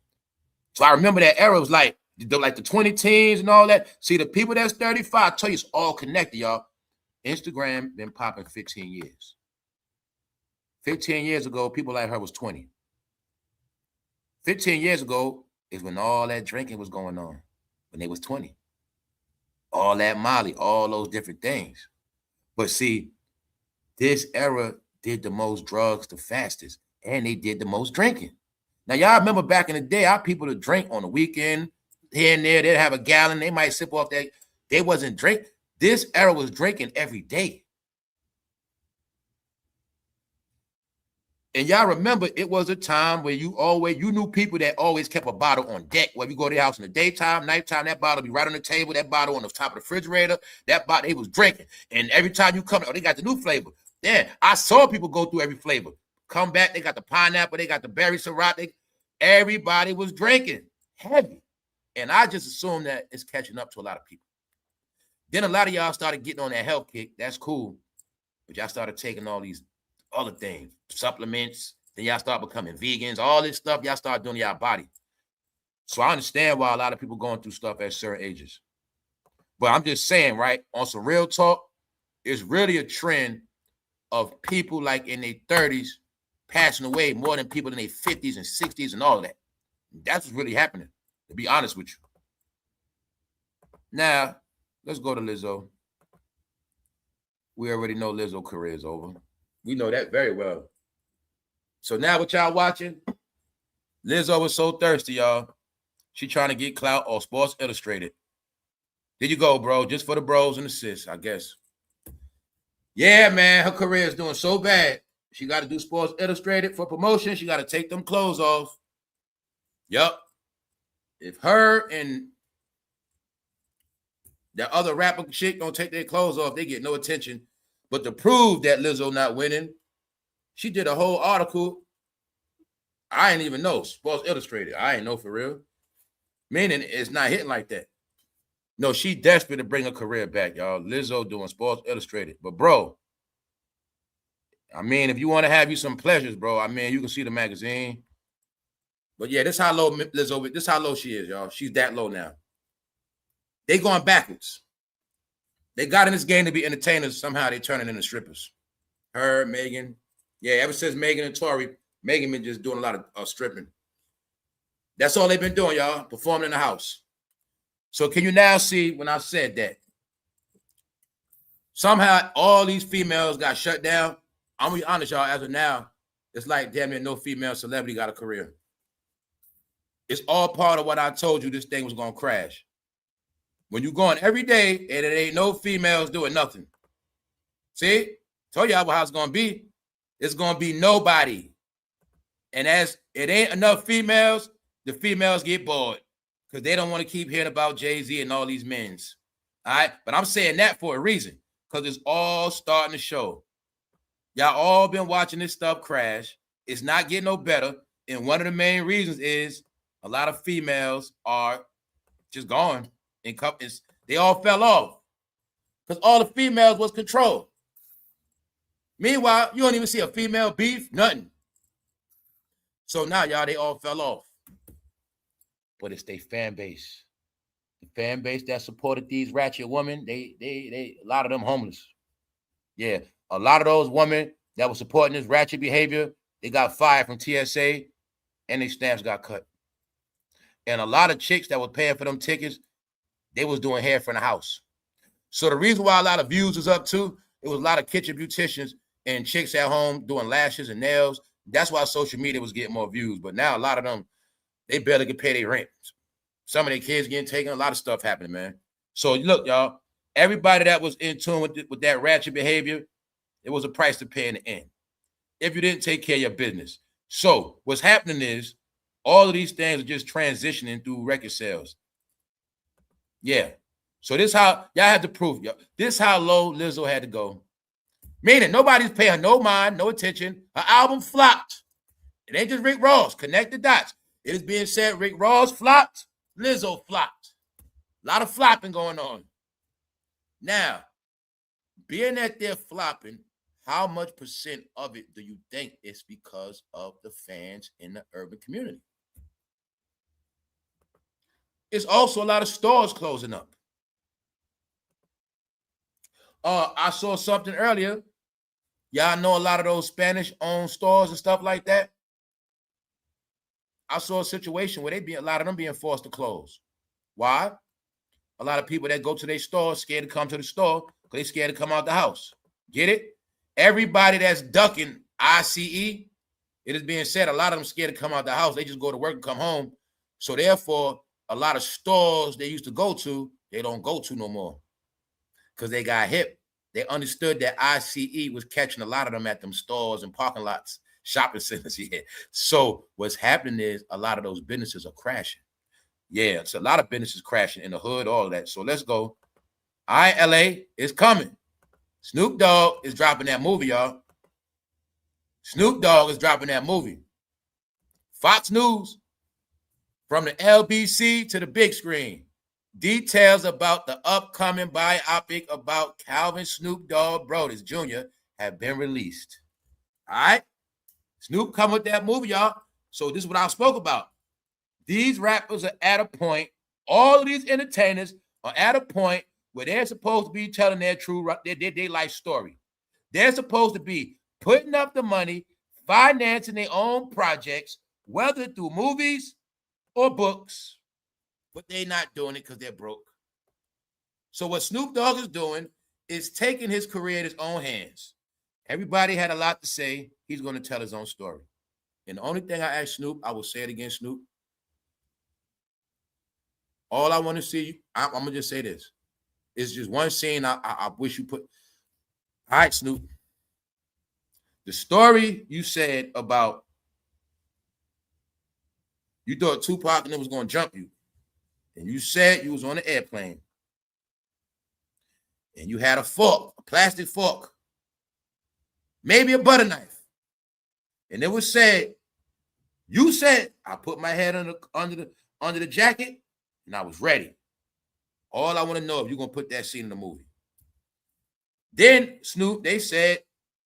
So I remember that era was like the 20 teens and all that. See, the people that's 35, I tell you, it's all connected, y'all. Instagram been popping 15 years. 15 years ago, people like her was 20. 15 years ago is when all that drinking was going on, when they was 20. All that Molly, all those different things. But see, this era did the most drugs the fastest, and they did the most drinking. Now, y'all remember back in the day, our people to drink on the weekend, here and there, they'd have a gallon, they might sip off that. They wasn't drink. This era was drinking every day. And y'all remember, it was a time where you knew people that always kept a bottle on deck. Where you go to their house in the daytime, nighttime, that bottle be right on the table, that bottle on the top of the refrigerator, that bottle, they was drinking. And every time you come, oh, they got the new flavor. Yeah, I saw people go through every flavor. Come back, they got the pineapple, they got the berry Ciroc. Everybody was drinking heavy. And I just assumed that it's catching up to a lot of people. Then a lot of y'all started getting on that health kick. That's cool. But y'all started taking all these other things, supplements. Then y'all start becoming vegans. All this stuff y'all start doing to y'all body. So I understand why a lot of people going through stuff at certain ages. But I'm just saying, right, on some real talk, it's really a trend of people like in their 30s passing away more than people in their 50s and 60s and all of that. That's what's really happening, to be honest with you. Now, let's go to Lizzo. We already know Lizzo's career is over. We know that very well. So now what y'all watching? Lizzo was so thirsty, y'all. She trying to get clout on Sports Illustrated. There you go, bro. Just for the bros and the sis, I guess. Yeah, man, her career is doing so bad. She got to do Sports Illustrated for promotion. She got to take them clothes off. Yup. If her and that other rapper chick don't take their clothes off, they get no attention. But to prove that Lizzo not winning, she did a whole article. I ain't even know. Sports Illustrated. I ain't know for real. Meaning it's not hitting like that. No, she desperate to bring her career back, y'all. Lizzo doing Sports Illustrated. But, bro, I mean, if you want to have you some pleasures, bro, I mean, you can see the magazine. But, yeah, this how low Lizzo, this how low she is, y'all. She's that low now. They going backwards. They got in this game to be entertainers. Somehow they turning into strippers. Her, Megan. Yeah, ever since Megan and Tori, Megan been just doing a lot of stripping. That's all they've been doing, y'all. Performing in the house. So can you now see when I said that? Somehow all these females got shut down. I'm gonna be honest, y'all, as of now, it's like damn near no female celebrity got a career. It's all part of what I told you this thing was gonna crash. When you going every day and it ain't no females doing nothing. See? Told y'all how it's gonna be. It's gonna be nobody. And as it ain't enough females, the females get bored because they don't want to keep hearing about Jay-Z and all these men's. All right? But I'm saying that for a reason, because it's all starting to show. Y'all all been watching this stuff crash. It's not getting no better. And one of the main reasons is a lot of females are just gone. And they all fell off because all the females was controlled. Meanwhile, you don't even see a female beef, nothing. So now, y'all, they all fell off. But it's their fan base. The fan base that supported these ratchet women, they a lot of them homeless. Yeah, a lot of those women that were supporting this ratchet behavior, they got fired from TSA and their stamps got cut. And a lot of chicks that were paying for them tickets, they was doing hair from the house. So the reason why a lot of views was up too, it was a lot of kitchen beauticians and chicks at home doing lashes and nails. That's why social media was getting more views. But now a lot of them, they barely can pay their rent. Some of their kids getting taken, a lot of stuff happening, man. So look, y'all, everybody that was in tune with that ratchet behavior, it was a price to pay in the end if you didn't take care of your business. So what's happening is all of these things are just transitioning through record sales. Yeah. So this how y'all have to prove, y'all. This how low Lizzo had to go. Meaning nobody's paying her no mind, no attention. Her album flopped. It ain't just Rick Ross. Connect the dots. It is being said Rick Ross flopped, LIZZO flopped. A lot of flopping going on. Now, being that they're flopping, how much percent of it do you think is because of the fans in the urban community? It's also a lot of stores closing up. I saw something earlier. Y'all know a lot of those Spanish-owned stores and stuff like that. I saw a situation where a lot of them being forced to close. Why? A lot of people that go to their store scared to come to the store because they scared to come out the house. Get it? Everybody that's ducking ICE, it is being said a lot of them scared to come out the house. They just go to work and come home. So therefore, a lot of stores they used to go to, they don't go to no more because they got hip. They understood that ICE was catching a lot of them at them stores and parking lots, shopping centers. Yeah. So what's happening is a lot of those businesses are crashing. Yeah, it's a lot of businesses crashing in the hood, all of that. So let's go. All right, LA is coming. Snoop Dogg is dropping that movie, y'all. Snoop Dogg is dropping that movie. Fox News, from the LBC to the big screen. Details about the upcoming biopic about Calvin Snoop Dogg Brodus Jr. have been released. All right? Snoop come with that movie, y'all. So this is what I spoke about. These rappers are at a point, all of these entertainers are at a point where they're supposed to be telling their true, their life story. They're supposed to be putting up the money, financing their own projects, whether through movies or books, but they're not doing it because they're broke. So what Snoop Dogg is doing is taking his career in his own hands. Everybody had a lot to say. He's going to tell his own story. And the only thing I asked Snoop, I will say it again, Snoop. All I want to see, I'm going to just say this. It's just one scene I wish you put. All right, Snoop. The story you said about you thought Tupac and it was going to jump you. And you said you was on an airplane. And you had a fork, a plastic fork. Maybe a butter knife. And it was said, you said, I put my head under the jacket and I was ready. All I want to know if you're going to put that scene in the movie. Then, Snoop, they said,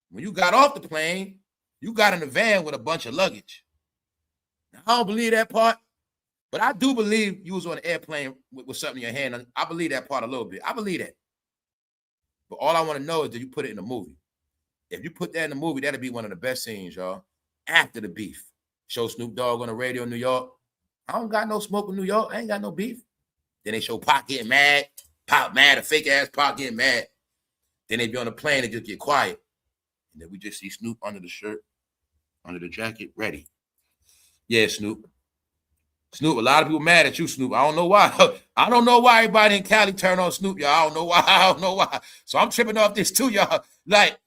when you got off the plane, you got in a van with a bunch of luggage. Now, I don't believe that part, but I do believe you was on an airplane with something in your hand. I believe that part a little bit. I believe that. But all I want to know is, did you put it in the movie? If you put that in the movie, that'll be one of the best scenes, y'all. After the beef. Show Snoop Dogg on the radio in New York. I don't got no smoke in New York. I ain't got no beef. Then they show Pac getting mad. Pop mad, a fake ass Pac getting mad. Then they be on the plane and just get quiet. And then we just see Snoop under the shirt, under the jacket, ready. Yeah, Snoop. Snoop, a lot of people mad at you, Snoop. I don't know why. I don't know why everybody in Cali turn on Snoop, y'all. I don't know why. I don't know why. So I'm tripping off this too, y'all. Like,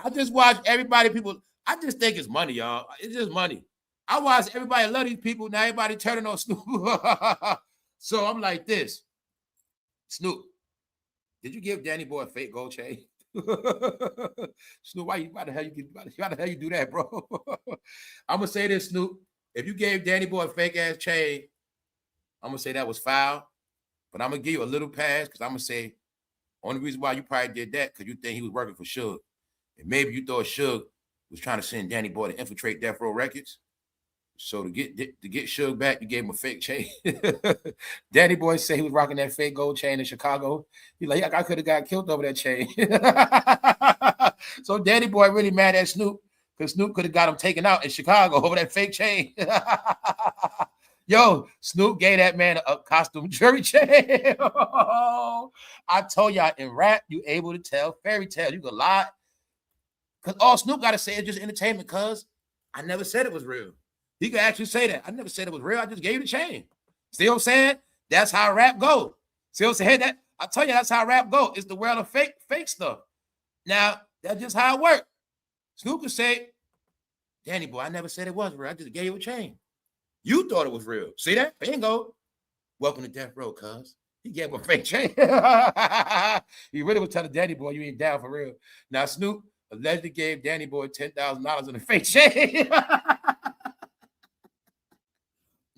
I just watch everybody, people. I just think it's money, y'all. It's just money. I watch everybody love these people. Now everybody turning on Snoop. So I'm like this. Snoop, did you give Danny Boy a fake gold chain? Snoop, why the hell you do that, bro? I'm gonna say this, Snoop. If you gave Danny Boy a fake ass chain, I'm gonna say that was foul. But I'm gonna give you a little pass because I'm gonna say only reason why you probably did that because you think he was working for Suge. And maybe you thought Suge was trying to send Danny Boy to infiltrate Death Row Records. So to get Suge back, you gave him a fake chain. Danny Boy said he was rocking that fake gold chain in Chicago. He's like, I could have got killed over that chain. So Danny Boy really mad at Snoop because Snoop could have got him taken out in Chicago over that fake chain. Yo, Snoop gave that man a costume jury chain. I told y'all, in rap, you able to tell fairy tales. You can lie. Because all Snoop got to say is just entertainment, cuz I never said it was real. He could actually say that. I never said it was real. I just gave you the chain. See what I'm saying? That's how rap go. See what I'm saying? That I tell you, that's how rap go. It's the world of fake stuff. Now, that's just how it works. Snoop could say, Danny Boy, I never said it was real. I just gave you a chain. You thought it was real. See that? Bingo. Welcome to Death Row, cuz. He gave him a fake chain. He really was telling Danny Boy, you ain't down for real. Now, Snoop allegedly gave Danny Boy $10,000 in a fake chain.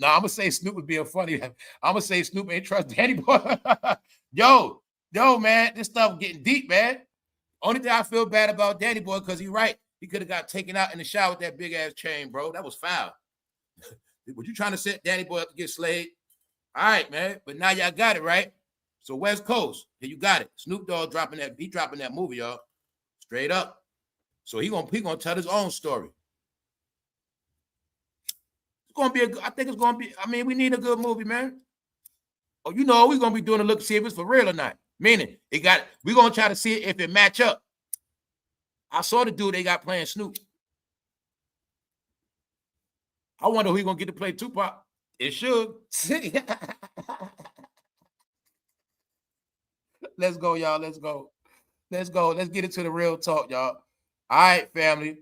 No, I'm gonna say Snoop was being funny. I'm gonna say Snoop ain't trust Danny Boy. yo, man, this stuff getting deep, man. Only thing I feel bad about Danny Boy, because he's right. He could have got taken out in the shower with that big ass chain, bro. That was foul. Were you trying to set Danny Boy up to get slayed? All right, man. But now y'all got it, right? So West Coast, here you got it. Snoop Dogg dropping that movie, y'all. Straight up. So he gonna tell his own story. It's gonna be I think it's gonna be, I mean, we need a good movie, man. Oh, you know, we're gonna be doing a look to see if it's for real or not. Meaning, we're gonna try to see if it match up. I saw the dude they got playing Snoop. I wonder who he gonna get to play Tupac. It should. Let's go, y'all. Let's go. Let's get into the real talk, y'all. All right, family.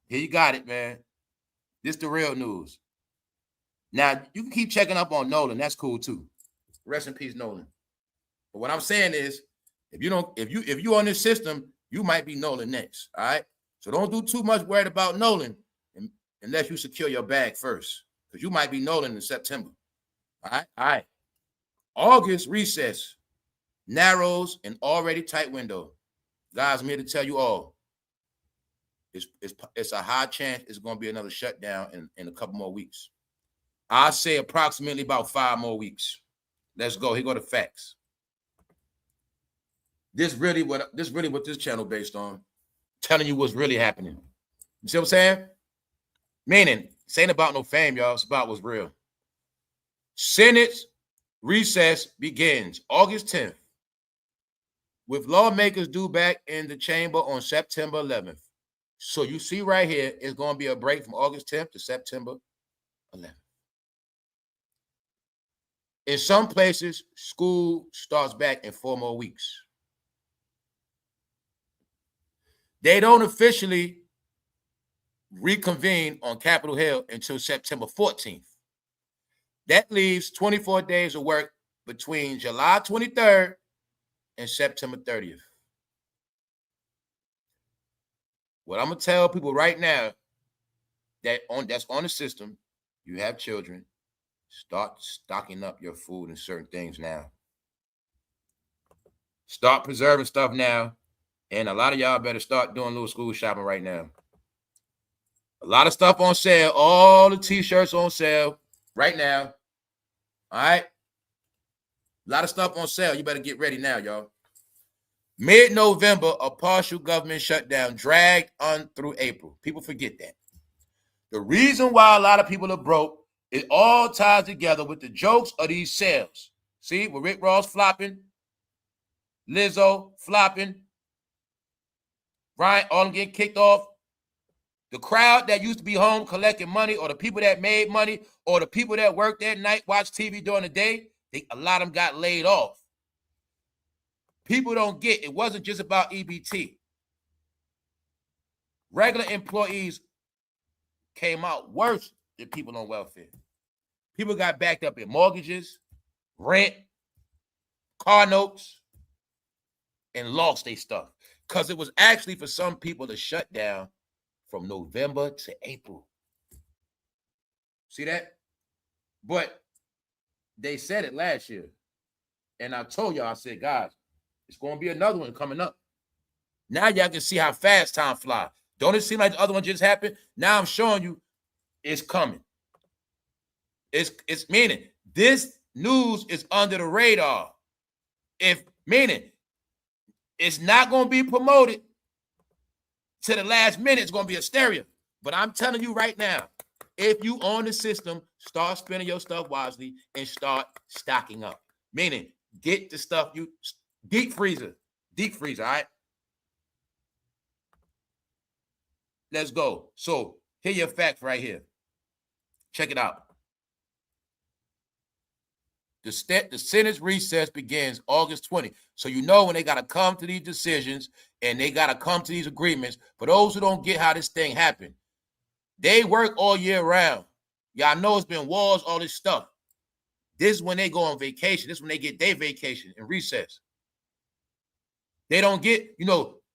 Here you got it, man. This the real news. Now, you can keep checking up on Nolan. That's cool too. Rest in peace, Nolan. But what I'm saying is, if you on this system, you might be Nolan next. All right. So don't do too much worried about Nolan unless you secure your bag first, because you might be Nolan in September. All right. August recess narrows an already tight window. Guys, I'm here to tell you all, it's a high chance it's going to be another shutdown in a couple more weeks. I say approximately about 5 more weeks. Let's go. Here go the facts. This really what this channel based on. Telling you what's really happening. You see what I'm saying? Meaning, this ain't about no fame, y'all. It's about what's real. Senate's recess begins August 10th, with lawmakers due back in the chamber on September 11th. So you see right here, it's going to be a break from August 10th to September 11th. In some places, school starts back in 4 more weeks. They don't officially reconvene on Capitol Hill until September 14th. That leaves 24 days of work between July 23rd and September 30th. What I'm going to tell people right now that's on the system, you have children, start stocking up your food and certain things now. Start preserving stuff now. And a lot of y'all better start doing a little school shopping right now. A lot of stuff on sale. All the t-shirts on sale right now. All right? A lot of stuff on sale. You better get ready now, y'all. Mid-November, a partial government shutdown dragged on through April. People forget that. The reason why a lot of people are broke, it all ties together with the jokes of these sales. See, with Rick Ross flopping, LIZZO flopping, Ryan, all them getting kicked off. The crowd that used to be home collecting money, or the people that made money, or the people that worked at night, watch TV during the day, a lot of them got laid off. People don't get, it wasn't just about EBT. Regular employees came out worse than people on welfare. People got backed up in mortgages, rent, car notes, and lost their stuff. Because it was actually for some people to shut down from November to April. See that? But they said it last year. And I told y'all, I said, guys, it's going to be another one coming up. Now y'all can see how fast time flies. Don't it seem like the other one just happened? Now I'm showing you it's coming. It's meaning this news is under the radar. Meaning it's not going to be promoted to the last minute. It's going to be a stereo. But I'm telling you right now, if you own the system, start spending your stuff wisely and start stocking up. Meaning, get the stuff you deep freezer, all right? Let's go. So here your facts right here. Check it out. The Senate's recess begins August 20th. So you know when they got to come to these decisions and they got to come to these agreements. For those who don't get how this thing happened, they work all year round. Y'all know it's been wars, all this stuff. This is when they go on vacation. This is when they get their vacation and recess. They don't get,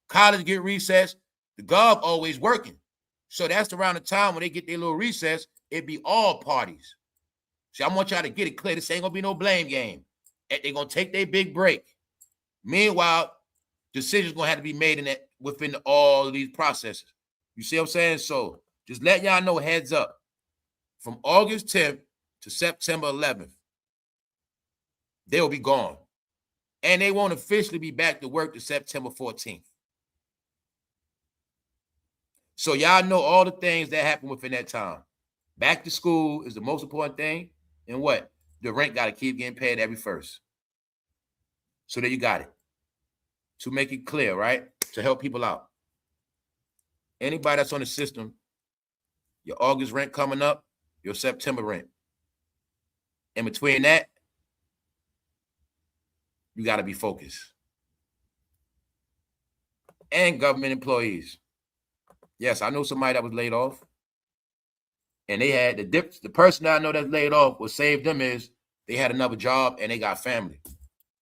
college get recess. The gov always working. So that's around the time when they get their little recess, it be all parties. See, I want y'all to get it clear. This ain't gonna be no blame game. They're gonna take their big break. Meanwhile, decisions gonna have to be made in that within all of these processes. You see what I'm saying? So just let y'all know, heads up. From August 10th to September 11th, they will be gone. And they won't officially be back to work to September 14th. So y'all know all the things that happen within that time. Back to school is the most important thing. And what? The rent got to keep getting paid every first. So there you got it. To make it clear, right? To help people out. Anybody that's on the system, your August rent coming up, your September rent. In between that, you got to be focused. And government employees. Yes, I know somebody that was laid off. And they had the person I know that's laid off, what saved them is they had another job and they got family.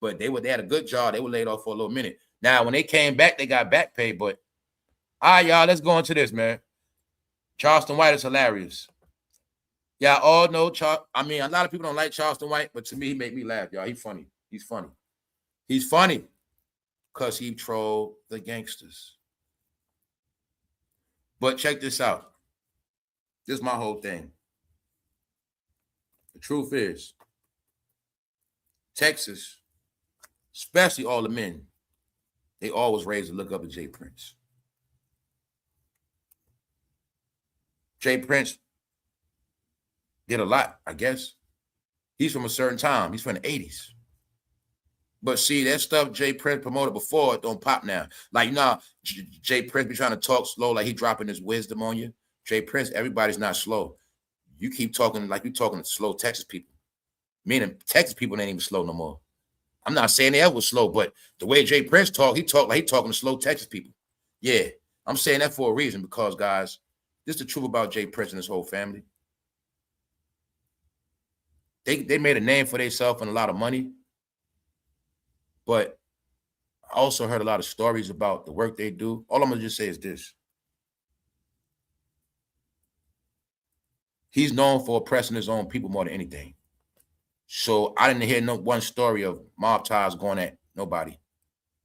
But they had a good job. They were laid off for a little minute. Now, when they came back, they got back pay. But all right, y'all, let's go into this, man. Charleston White is hilarious. Y'all all know, I mean, a lot of people don't like Charleston White, but to me, he make me laugh, y'all. He's funny. He's funny. He's funny because he trolled the gangsters. But check this out. This is my whole thing. The truth is, Texas, especially all the men, they always raised to look up to J. Prince. J. Prince did a lot, I guess. He's from a certain time. He's from the 80s. But see, that stuff J. Prince promoted before, it don't pop now. Like, you know, J. Prince be trying to talk slow, like he dropping his wisdom on you. J. Prince, everybody's not slow. You keep talking like you're talking to slow Texas people. Meaning Texas people ain't even slow no more. I'm not saying they ever was slow, but the way J. Prince talk, he talk like he talking to slow Texas people. Yeah, I'm saying that for a reason because, guys, this is the truth about J. Prince and his whole family. They made a name for themselves and a lot of money. But I also heard a lot of stories about the work they do. All I'm going to just say is this. He's known for oppressing his own people more than anything. So I didn't hear no one story of mob ties going at nobody.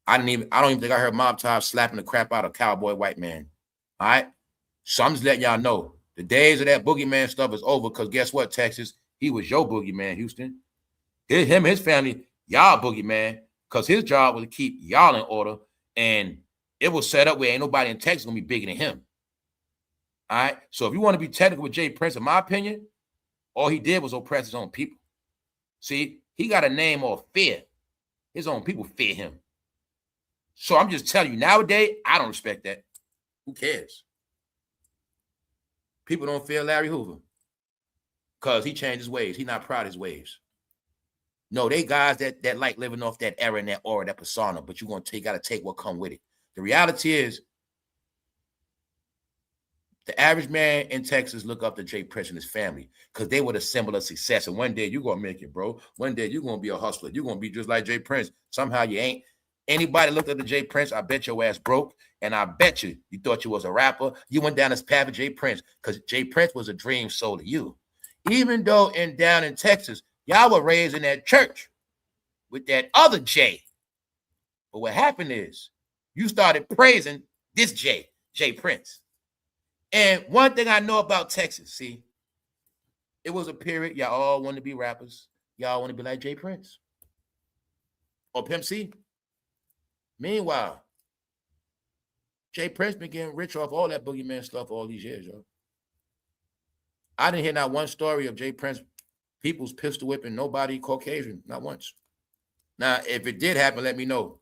I don't even think I heard mob ties slapping the crap out of cowboy white man. All right? So I'm just letting y'all know. The days of that boogeyman stuff is over because guess what, Texas? He was your boogeyman, Houston. Him and his family, y'all boogeyman, because his job was to keep y'all in order, and it was set up where ain't nobody in Texas going to be bigger than him. All right? So if you want to be technical with J. Prince, in my opinion, all he did was oppress his own people. See, he got a name of fear. His own people fear him. So I'm just telling you, nowadays, I don't respect that. Who cares? People don't fear Larry Hoover because he changed his ways. He's not proud of his ways. No, they guys that like living off that era and that aura, that persona, but you got to take what come with it. The reality is, the average man in Texas look up to J. Prince and his family because they were the symbol of success. And one day you're going to make it, bro. One day you're going to be a hustler. You're going to be just like J. Prince. Somehow you ain't. Anybody looked up to J. Prince, I bet your ass broke. And I bet you thought you was a rapper. You went down this path of J. Prince because J. Prince was a dream soul to you. Even though down in Texas, y'all were raised in that church with that other J. But what happened is you started praising this J. Prince. And one thing I know about Texas, see, it was a period y'all all wanted to be rappers. Y'all want to be like J. Prince or Pimp C. Meanwhile, J. Prince been getting rich off all that boogeyman stuff all these years, yo. I didn't hear not one story of J. Prince people's pistol whipping nobody Caucasian, not once. Now, if it did happen, let me know.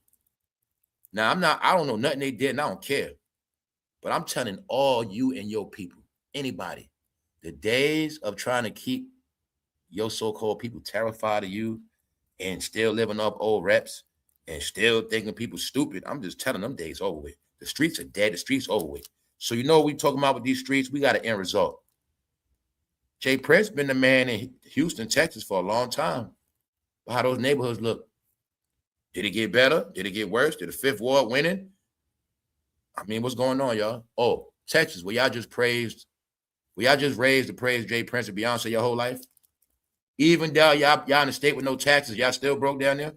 Now, I don't know nothing they did, and I don't care. But I'm telling all you and your people, anybody, the days of trying to keep your so-called people terrified of you and still living off old reps and still thinking people stupid, I'm just telling them days over with. The streets are dead. The streets over with. So you know what we talking about with these streets? We got an end result. J. Prince been the man in Houston, Texas for a long time. But how those neighborhoods look? Did it get better? Did it get worse? Did the Fifth Ward winning? I mean, what's going on, y'all? Oh, Texas, where y'all just raised to praise J. Prince and Beyonce your whole life? Even though y'all in the state with no taxes, y'all still broke down there?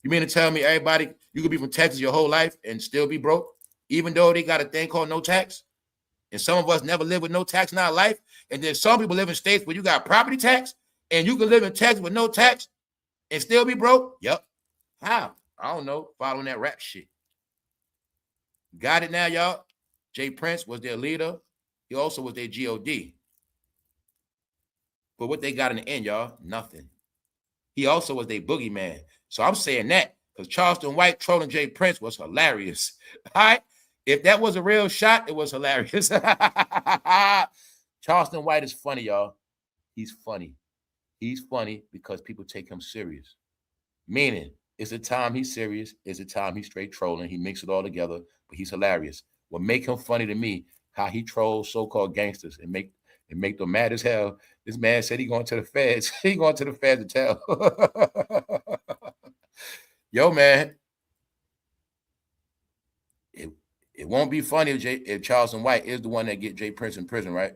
You mean to tell me everybody, you could be from Texas your whole life and still be broke, even though they got a thing called no tax? And some of us never live with no tax in our life. And then some people live in states where you got property tax, and you can live in Texas with no tax and still be broke? Yep. How? I don't know. Following that rap shit. Got it now, y'all? Jay Prince was their leader. He also was their GOD. But what they got in the end, y'all? Nothing. He also was their boogeyman. So I'm saying that because Charleston White trolling Jay Prince was hilarious. All right? If that was a real shot, it was hilarious. Charleston White is funny, y'all. He's funny. He's funny because people take him serious. Meaning, it's a time he's serious. It's a time he's straight trolling. He mixes it all together, but he's hilarious. What make him funny to me, how he trolls so-called gangsters and make them mad as hell. This man said he going to the feds. He going to the feds to tell. Yo, man. It won't be funny if Charleston White is the one that get Jay Prince in prison, right?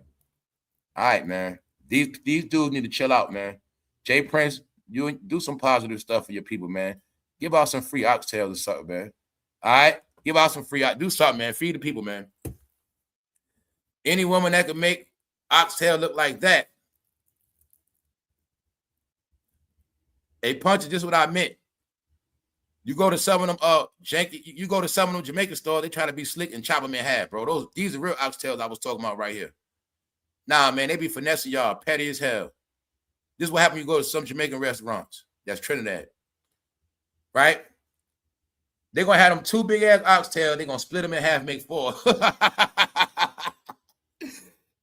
All right, man. These dudes need to chill out, man. Jay Prince, you do some positive stuff for your people, man. Give out some free oxtails or something, man. All right? Give out some free, do something, man. Feed the people, man. Any woman that could make oxtail look like that. Hey, Punch, this is what I meant. You go to some of them, you go to some of them Jamaican stores, they try to be slick and chop them in half, bro. These are real oxtails I was talking about right here. Nah, man, they be finessing y'all, petty as hell. This is what happens when you go to some Jamaican restaurants. That's Trinidad. Right? They're going to have them 2 big-ass oxtails. They're going to split them in half and make 4.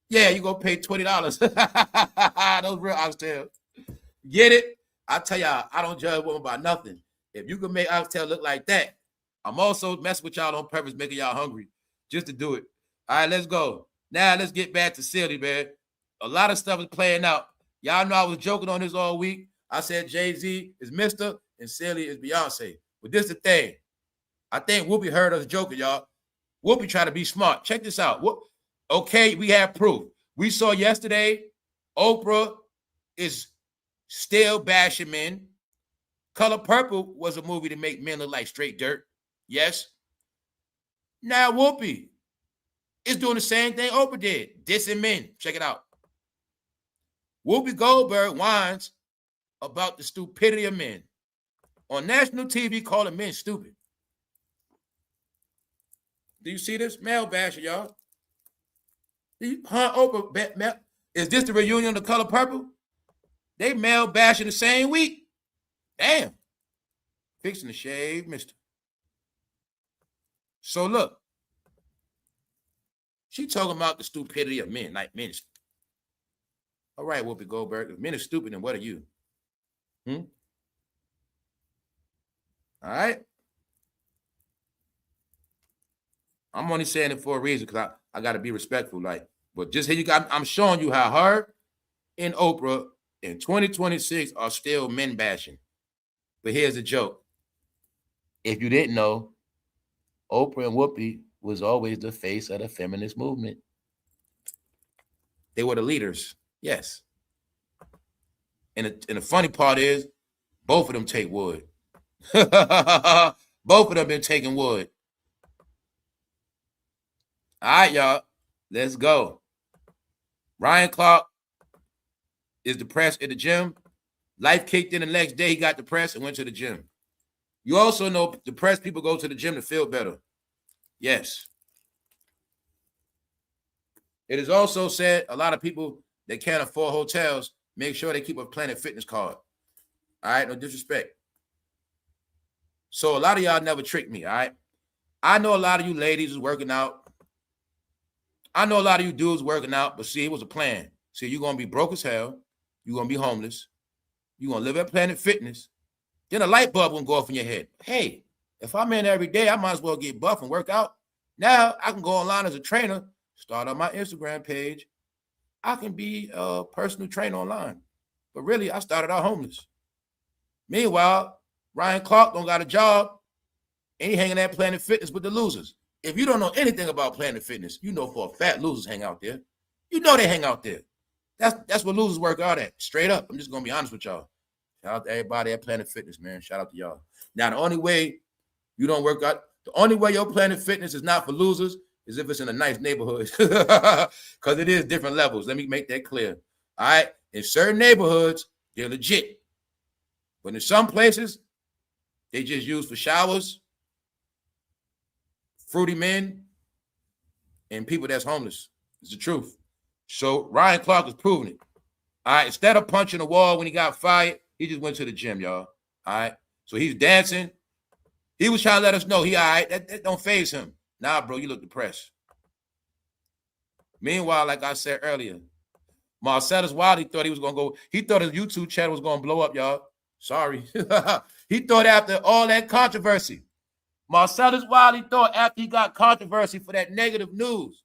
Yeah, you're going to pay $20. Those real oxtails. Get it? I tell y'all, I don't judge women by nothing. If you can make oxtail look like that, I'm also messing with y'all on purpose, making y'all hungry just to do it. All right, let's go. Now let's get back to Silly, man. A lot of stuff is playing out. Y'all know I was joking on this all week. I said Jay-Z is Mr. and Silly is Beyonce. But this is the thing. I think Whoopi heard us joking, y'all. Whoopi trying to be smart. Check this out. Okay, we have proof. We saw yesterday Oprah is still bashing men. Color Purple was a movie to make men look like straight dirt. Yes. Now Whoopi is doing the same thing Oprah did, dissing men. Check it out. Whoopi Goldberg whines about the stupidity of men on national TV, calling men stupid. Do you see this? Male basher, y'all. Oprah, is this the reunion of the Color Purple? They male bashing the same week. Damn. Fixing to shave, mister. So look. She talking about the stupidity of men, like men. All right, Whoopi Goldberg. If men are stupid, then what are you? All right. I'm only saying it for a reason because I got to be respectful. But just here you got, I'm showing you how her and Oprah in 2026 are still men bashing. But here's the joke. If you didn't know, Oprah and Whoopi was always the face of the feminist movement. They were the leaders. Yes. And the funny part is, both of them take wood. Both of them been taking wood. All right, y'all. Let's go. Ryan Clark is depressed at the gym. Life kicked in the next day. He got depressed and went to the gym. You also know depressed people go to the gym to feel better. Yes. It is also said a lot of people that can't afford hotels make sure they keep a Planet Fitness card. All right? No disrespect. So a lot of y'all never tricked me, all right? I know a lot of you ladies is working out. I know a lot of you dudes working out, but see, it was a plan. See, you're going to be broke as hell. You're going to be homeless. You're going to live at Planet Fitness. Then a light bulb will go off in your head. Hey, if I'm in every day, I might as well get buff and work out. Now I can go online as a trainer, start on my Instagram page. I can be a personal trainer online. But really, I started out homeless. Meanwhile, Ryan Clark don't got a job, and he hanging at Planet Fitness with the losers. If you don't know anything about Planet Fitness, you know for a fact losers hang out there. You know they hang out there. That's what losers work out at. Straight up. I'm just gonna be honest with y'all. Shout out to everybody at Planet Fitness, man. Shout out to y'all. Now, the only way you don't work out, the only way your Planet Fitness is not for losers is if it's in a nice neighborhood. Because it is different levels. Let me make that clear. All right. In certain neighborhoods, they're legit. But in some places, they just use for showers, fruity men, and people that's homeless. It's the truth. So Ryan Clark is proving it. All right. Instead of punching the wall when he got fired, he just went to the gym, y'all. All right. So he's dancing. He was trying to let us know he all right. That don't faze him. Nah, bro, you look depressed. Meanwhile, like I said earlier, Marcellus Wiley thought he was going to go. He thought his YouTube channel was going to blow up, y'all. Sorry. He thought after all that controversy, Marcellus Wiley thought after he got controversy for that negative news.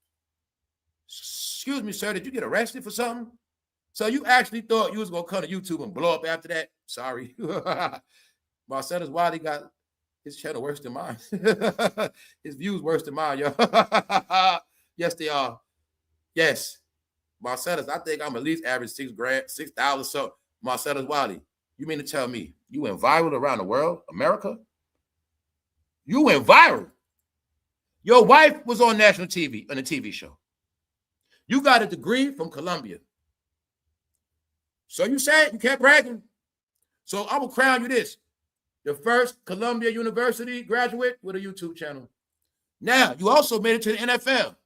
Excuse me, sir, did you get arrested for something? So you actually thought you was going to come to YouTube and blow up after that? Sorry. Marcellus Wiley got his channel worse than mine. His views worse than mine, y'all. Yes, they are. Yes. Marcellus, I think I'm at least average $6,000. So Marcellus Wiley, you mean to tell me you went viral around the world, America? You went viral. Your wife was on national TV, on a TV show. You got a degree from Columbia. So you said you kept bragging. So I will crown you this. The first Columbia University graduate with a YouTube channel. Now, you also made it to the NFL.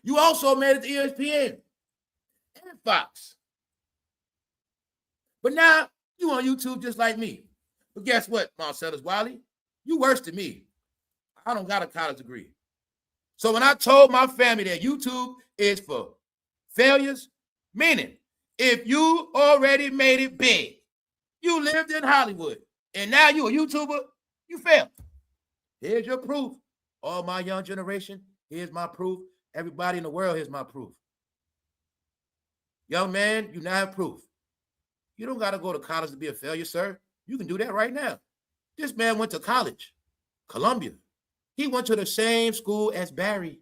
You also made it to ESPN and Fox. But now, you on YouTube just like me. But guess what, Marcellus Wiley? You worse than me. I don't got a college degree. So when I told my family that YouTube is for failures, meaning if you already made it big, you lived in Hollywood, and now you a YouTuber, you failed. Here's your proof. All my young generation, here's my proof. Everybody in the world, here's my proof. Young man, you now have proof. You don't got to go to college to be a failure, sir. You can do that right now. This man went to college, Columbia. He went to the same school as Barry.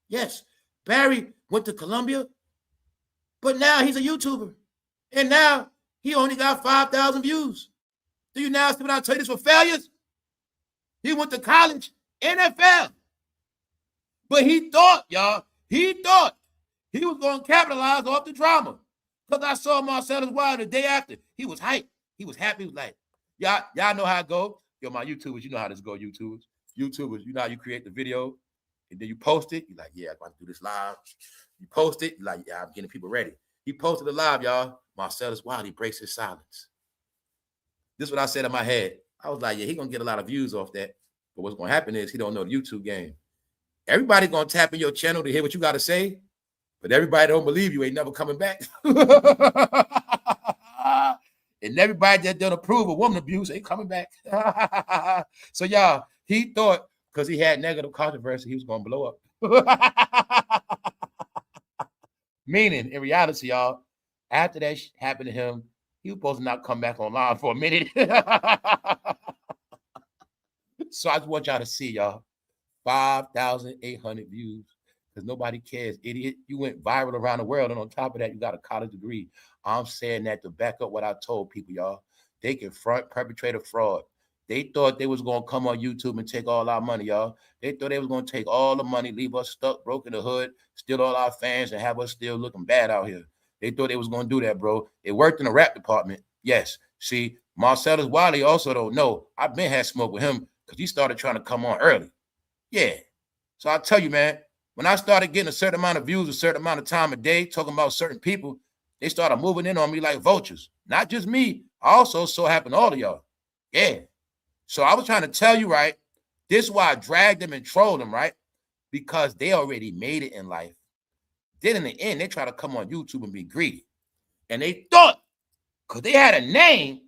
Yes, Barry went to Columbia, but now he's a YouTuber. And now he only got 5,000 views. Do you now see what I tell you this for failures? He went to college, NFL. But he thought, y'all, he thought he was going to capitalize off the drama. Because I saw Marcellus Wiley the day after. He was hyped. He was happy. He was like, y'all know how it go. Yo, my YouTubers, you know how this go, YouTubers. YouTubers, you know how you create the video, and then you post it. You're like, yeah, I'm going to do this live. You post it. You're like, yeah, I'm getting people ready. He posted it live, y'all. Marcellus Wiley breaks his silence. This is what I said in my head. I was like, yeah, he's going to get a lot of views off that. But what's going to happen is he don't know the YouTube game. Everybody's going to tap in your channel to hear what you got to say, but everybody don't believe you ain't never coming back. And everybody that don't approve of woman abuse ain't coming back. So, y'all, he thought because he had negative controversy, he was going to blow up. Meaning, in reality, y'all, after that happened to him, he was supposed to not come back online for a minute. So I just want y'all to see, y'all, 5,800 views because nobody cares, idiot. You went viral around the world, and on top of that, you got a college degree. I'm saying that to back up what I told people, y'all. They can perpetrate a fraud. They thought they was going to come on YouTube and take all our money, y'all. They thought they was going to take all the money, leave us stuck, broke in the hood, steal all our fans, and have us still looking bad out here. They thought they was going to do that, bro. It worked in the rap department. Yes. See, Marcellus Wiley also don't know. I've been had smoke with him because he started trying to come on early. Yeah. So I tell you, man, when I started getting a certain amount of views, a certain amount of time a day, talking about certain people, they started moving in on me like vultures. Not just me. Also, so happened to all of y'all. Yeah. So I was trying to tell you, right? This is why I dragged them and trolled them, right? Because they already made it in life. Then in the end, they try to come on YouTube and be greedy. And they thought, because they had a name,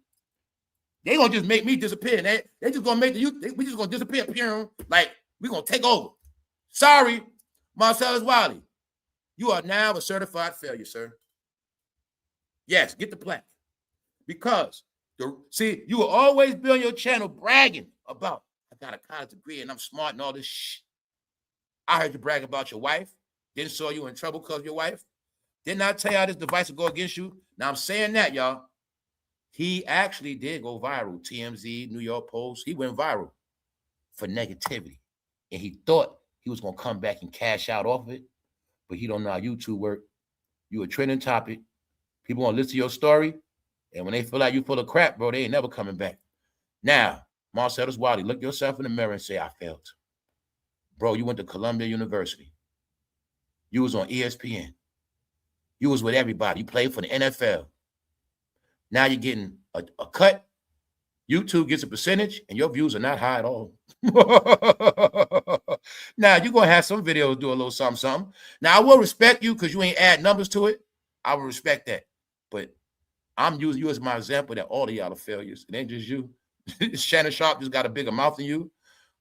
they gonna just make me disappear. They just gonna make we just gonna disappear. Like, we gonna take over. Sorry, Marcellus Wiley. You are now a certified failure, sir. Yes, get the plaque. Because, you will always be on your channel bragging about, I got a college degree and I'm smart and all this shit. I heard you brag about your wife. Didn't saw you in trouble because of your wife. Didn't I tell you how this device will go against you? Now I'm saying that, y'all. He actually did go viral. TMZ, New York Post, he went viral for negativity. And he thought he was going to come back and cash out off of it, but he don't know how YouTube work. You a trending topic. People want to listen to your story, and when they feel like you full of crap, bro, they ain't never coming back. Now, Marcellus Wiley, look yourself in the mirror and say, I failed. Bro, you went to Columbia University. You was on ESPN. You was with everybody. You played for the NFL. Now you're getting a cut. YouTube gets a percentage, and your views are not high at all. Now, you're going to have some videos do a little something. Now, I will respect you because you ain't add numbers to it. I will respect that. But I'm using you as my example that all of y'all are failures. It ain't just you. Shannon Sharp just got a bigger mouth than you.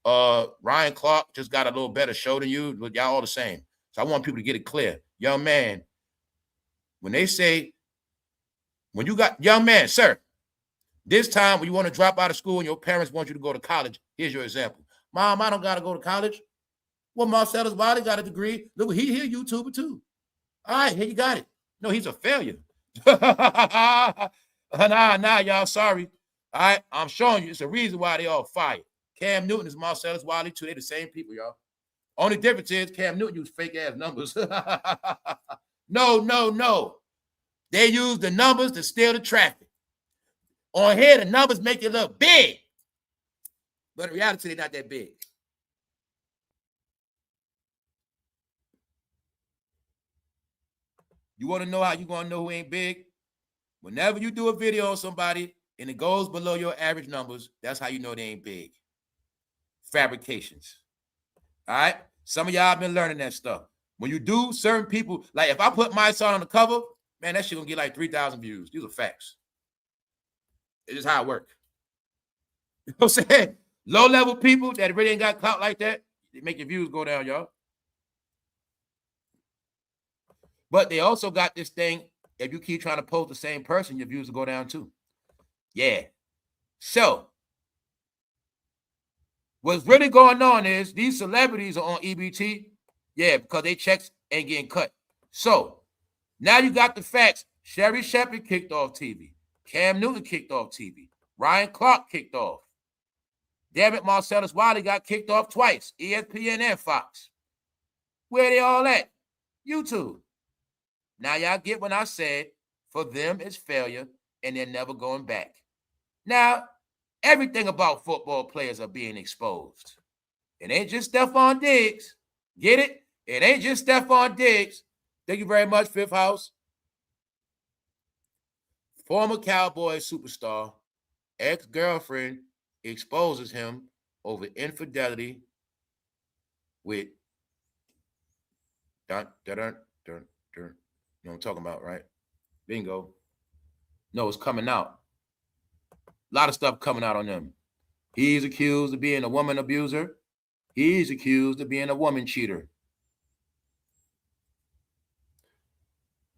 Ryan Clark just got a little better show than you. But y'all all the same. So I want people to get it clear. Young man, when they say, when you got, young man, sir, this time when you want to drop out of school and your parents want you to go to college, here's your example. Mom, I don't got to go to college. Well, Marcellus Wiley got a degree. Look, he here YouTuber too. All right, here you got it. No, he's a failure. Nah, y'all, sorry. All right, I'm showing you. It's a reason why they all fired. Cam Newton is Marcellus Wiley too. They the same people, y'all. Only difference is Cam Newton used fake-ass numbers. No. They use the numbers to steal the traffic. On here, the numbers make it look big. But in reality, they're not that big. You want to know how you're going to know who ain't big? Whenever you do a video on somebody and it goes below your average numbers, that's how you know they ain't big. Fabrications. All right? Some of y'all have been learning that stuff. When you do, certain people, like if I put my son on the cover, man, that shit gonna get like 3,000 views. These are facts. It's just how it works. You know what I'm saying? Low-level people that really ain't got clout like that, they make your views go down, y'all. But they also got this thing, if you keep trying to post the same person, your views will go down too. Yeah. So, what's really going on is these celebrities are on EBT. Yeah, because they checks ain't getting cut. So, now you got the facts. Sherrishepherd kicked off TV. Cam Newton kicked off TV. Ryan Clark kicked off. Damn it, Marcellus Wiley got kicked off twice. ESPN and Fox. Where they all at? YouTube. Now y'all get what I said. For them, it's failure, and they're never going back. Now, everything about football players are being exposed. It ain't just Stephon Diggs. Get it? It ain't just Stephon Diggs. Thank you very much, Fifth House. Former Cowboy superstar, ex-girlfriend exposes him over infidelity with you know what I'm talking about, right? Bingo. No, it's coming out. A lot of stuff coming out on them. He's accused of being a woman abuser. He's accused of being a woman cheater.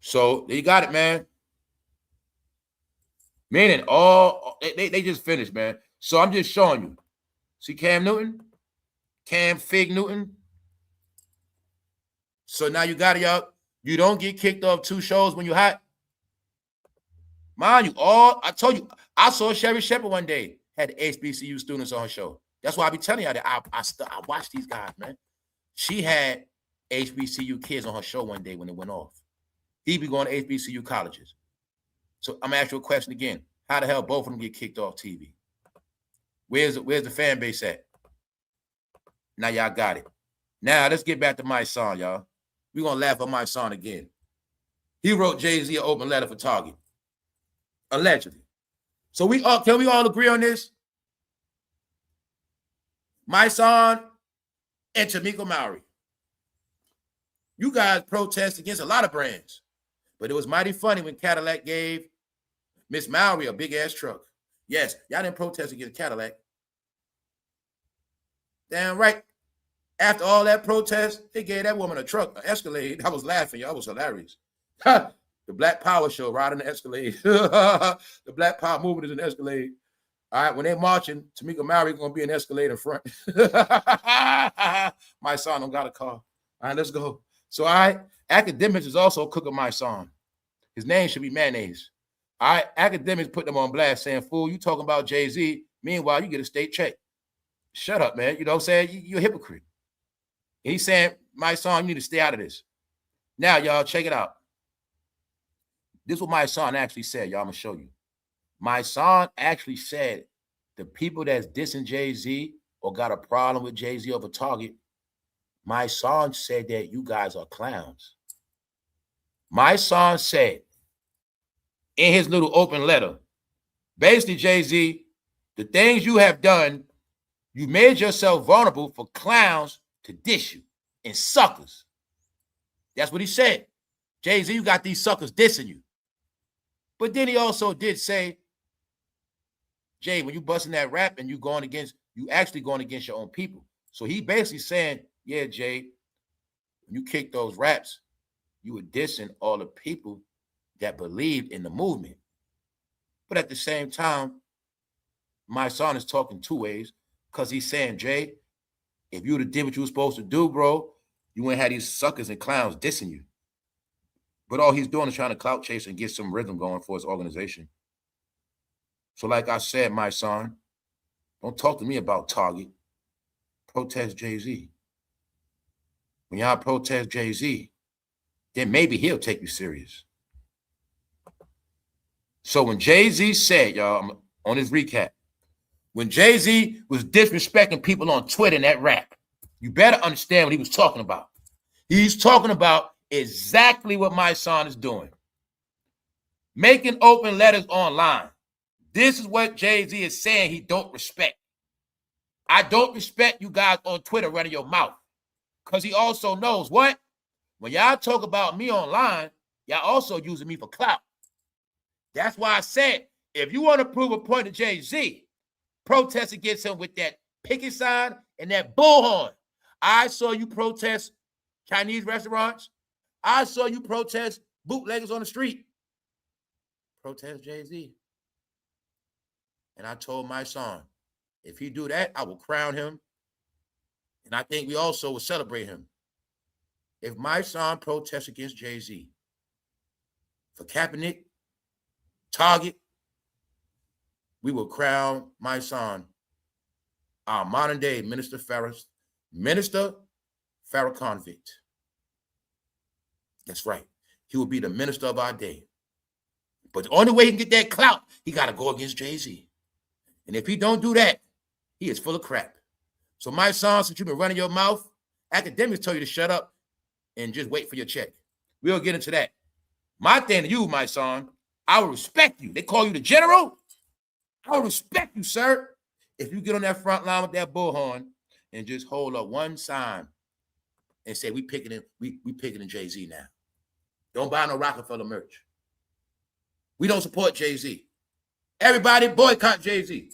So you got it, man. Meaning all they just finished, man. So I'm just showing you. See Cam Newton? Cam Fig Newton. So now you got it, y'all. You don't get kicked off 2 shows when you hot. Mind you, I told you, I saw Sherrishepherd one day, had the HBCU students on her show. That's why I be telling y'all that I watch these guys, man. She had HBCU kids on her show one day when it went off. He be going to HBCU colleges. So I'm gonna ask you a question again. How the hell both of them get kicked off TV? Where's the fan base at? Now y'all got it. Now let's get back to my son, y'all. We're gonna laugh at my son again. He wrote Jay-Z an open letter for Target. Allegedly. So can we all agree on this? My son and Tamika Mowry. You guys protest against a lot of brands. But it was mighty funny when Cadillac gave Miss Mowry a big-ass truck. Yes, y'all didn't protest against Cadillac. Damn right. After all that protest, they gave that woman a truck, an Escalade. I was laughing, y'all. It was hilarious. The Black Power show riding the Escalade. The Black Power movement is an Escalade. All right, when they're marching, Tamika Mowry going to be an Escalade in front. My son don't got a car. All right, let's go. So Akademiks is also cooking my song. His name should be mayonnaise. Akademiks put them on blast saying, fool, you talking about Jay-Z. Meanwhile, you get a state check. Shut up, man. You know what I'm saying? You're a hypocrite. And he's saying, my song, you need to stay out of this. Now, y'all, check it out. This is what my son actually said. Y'all, I'm going to show you. My son actually said the people that's dissing Jay-Z or got a problem with Jay-Z over Target, my son said that you guys are clowns. My son said in his little open letter, basically, Jay-Z, the things you have done, you made yourself vulnerable for clowns to diss you and suckers. That's what he said. Jay-Z, you got these suckers dissing you. But then he also did say, Jay, when you busting that rap and you actually going against your own people. So he basically saying, yeah, Jay, when you kick those raps, you were dissing all the people that believed in the movement. But at the same time, my son is talking two ways because he's saying, Jay, if you would have did what you were supposed to do, bro, you wouldn't have these suckers and clowns dissing you. But all he's doing is trying to clout chase and get some rhythm going for his organization. So like I said, my son, don't talk to me about Target. Protest Jay-Z. When y'all protest Jay-Z, then maybe he'll take you serious. So when Jay-Z said, y'all, on his recap, when Jay-Z was disrespecting people on Twitter in that rap, you better understand what he was talking about. He's talking about exactly what my son is doing. Making open letters online. This is what Jay-Z is saying he don't respect. I don't respect you guys on Twitter running your mouth. Because he also knows what? When y'all talk about me online, y'all also using me for clout. That's why I said, if you want to prove a point to Jay-Z, protest against him with that picket sign and that bullhorn. I saw you protest Chinese restaurants. I saw you protest bootleggers on the street. Protest Jay-Z. And I told my son, if he do that, I will crown him. And I think we also will celebrate him. If my son protests against Jay-Z for Kaepernick, Target, we will crown my son our modern day Minister Farrakhan. That's right. He will be the minister of our day. But the only way he can get that clout, he got to go against Jay-Z. And if he don't do that, he is full of crap. So my son, since you've been running your mouth, Akademiks tell you to shut up and just wait for your check. We'll get into that. My thing to you, my son, I will respect you. They call you the general. I will respect you, sir. If you get on that front line with that bullhorn and just hold up one sign and say, we picking in Jay-Z now. Don't buy no Rockefeller merch. We don't support Jay-Z. Everybody boycott Jay-Z.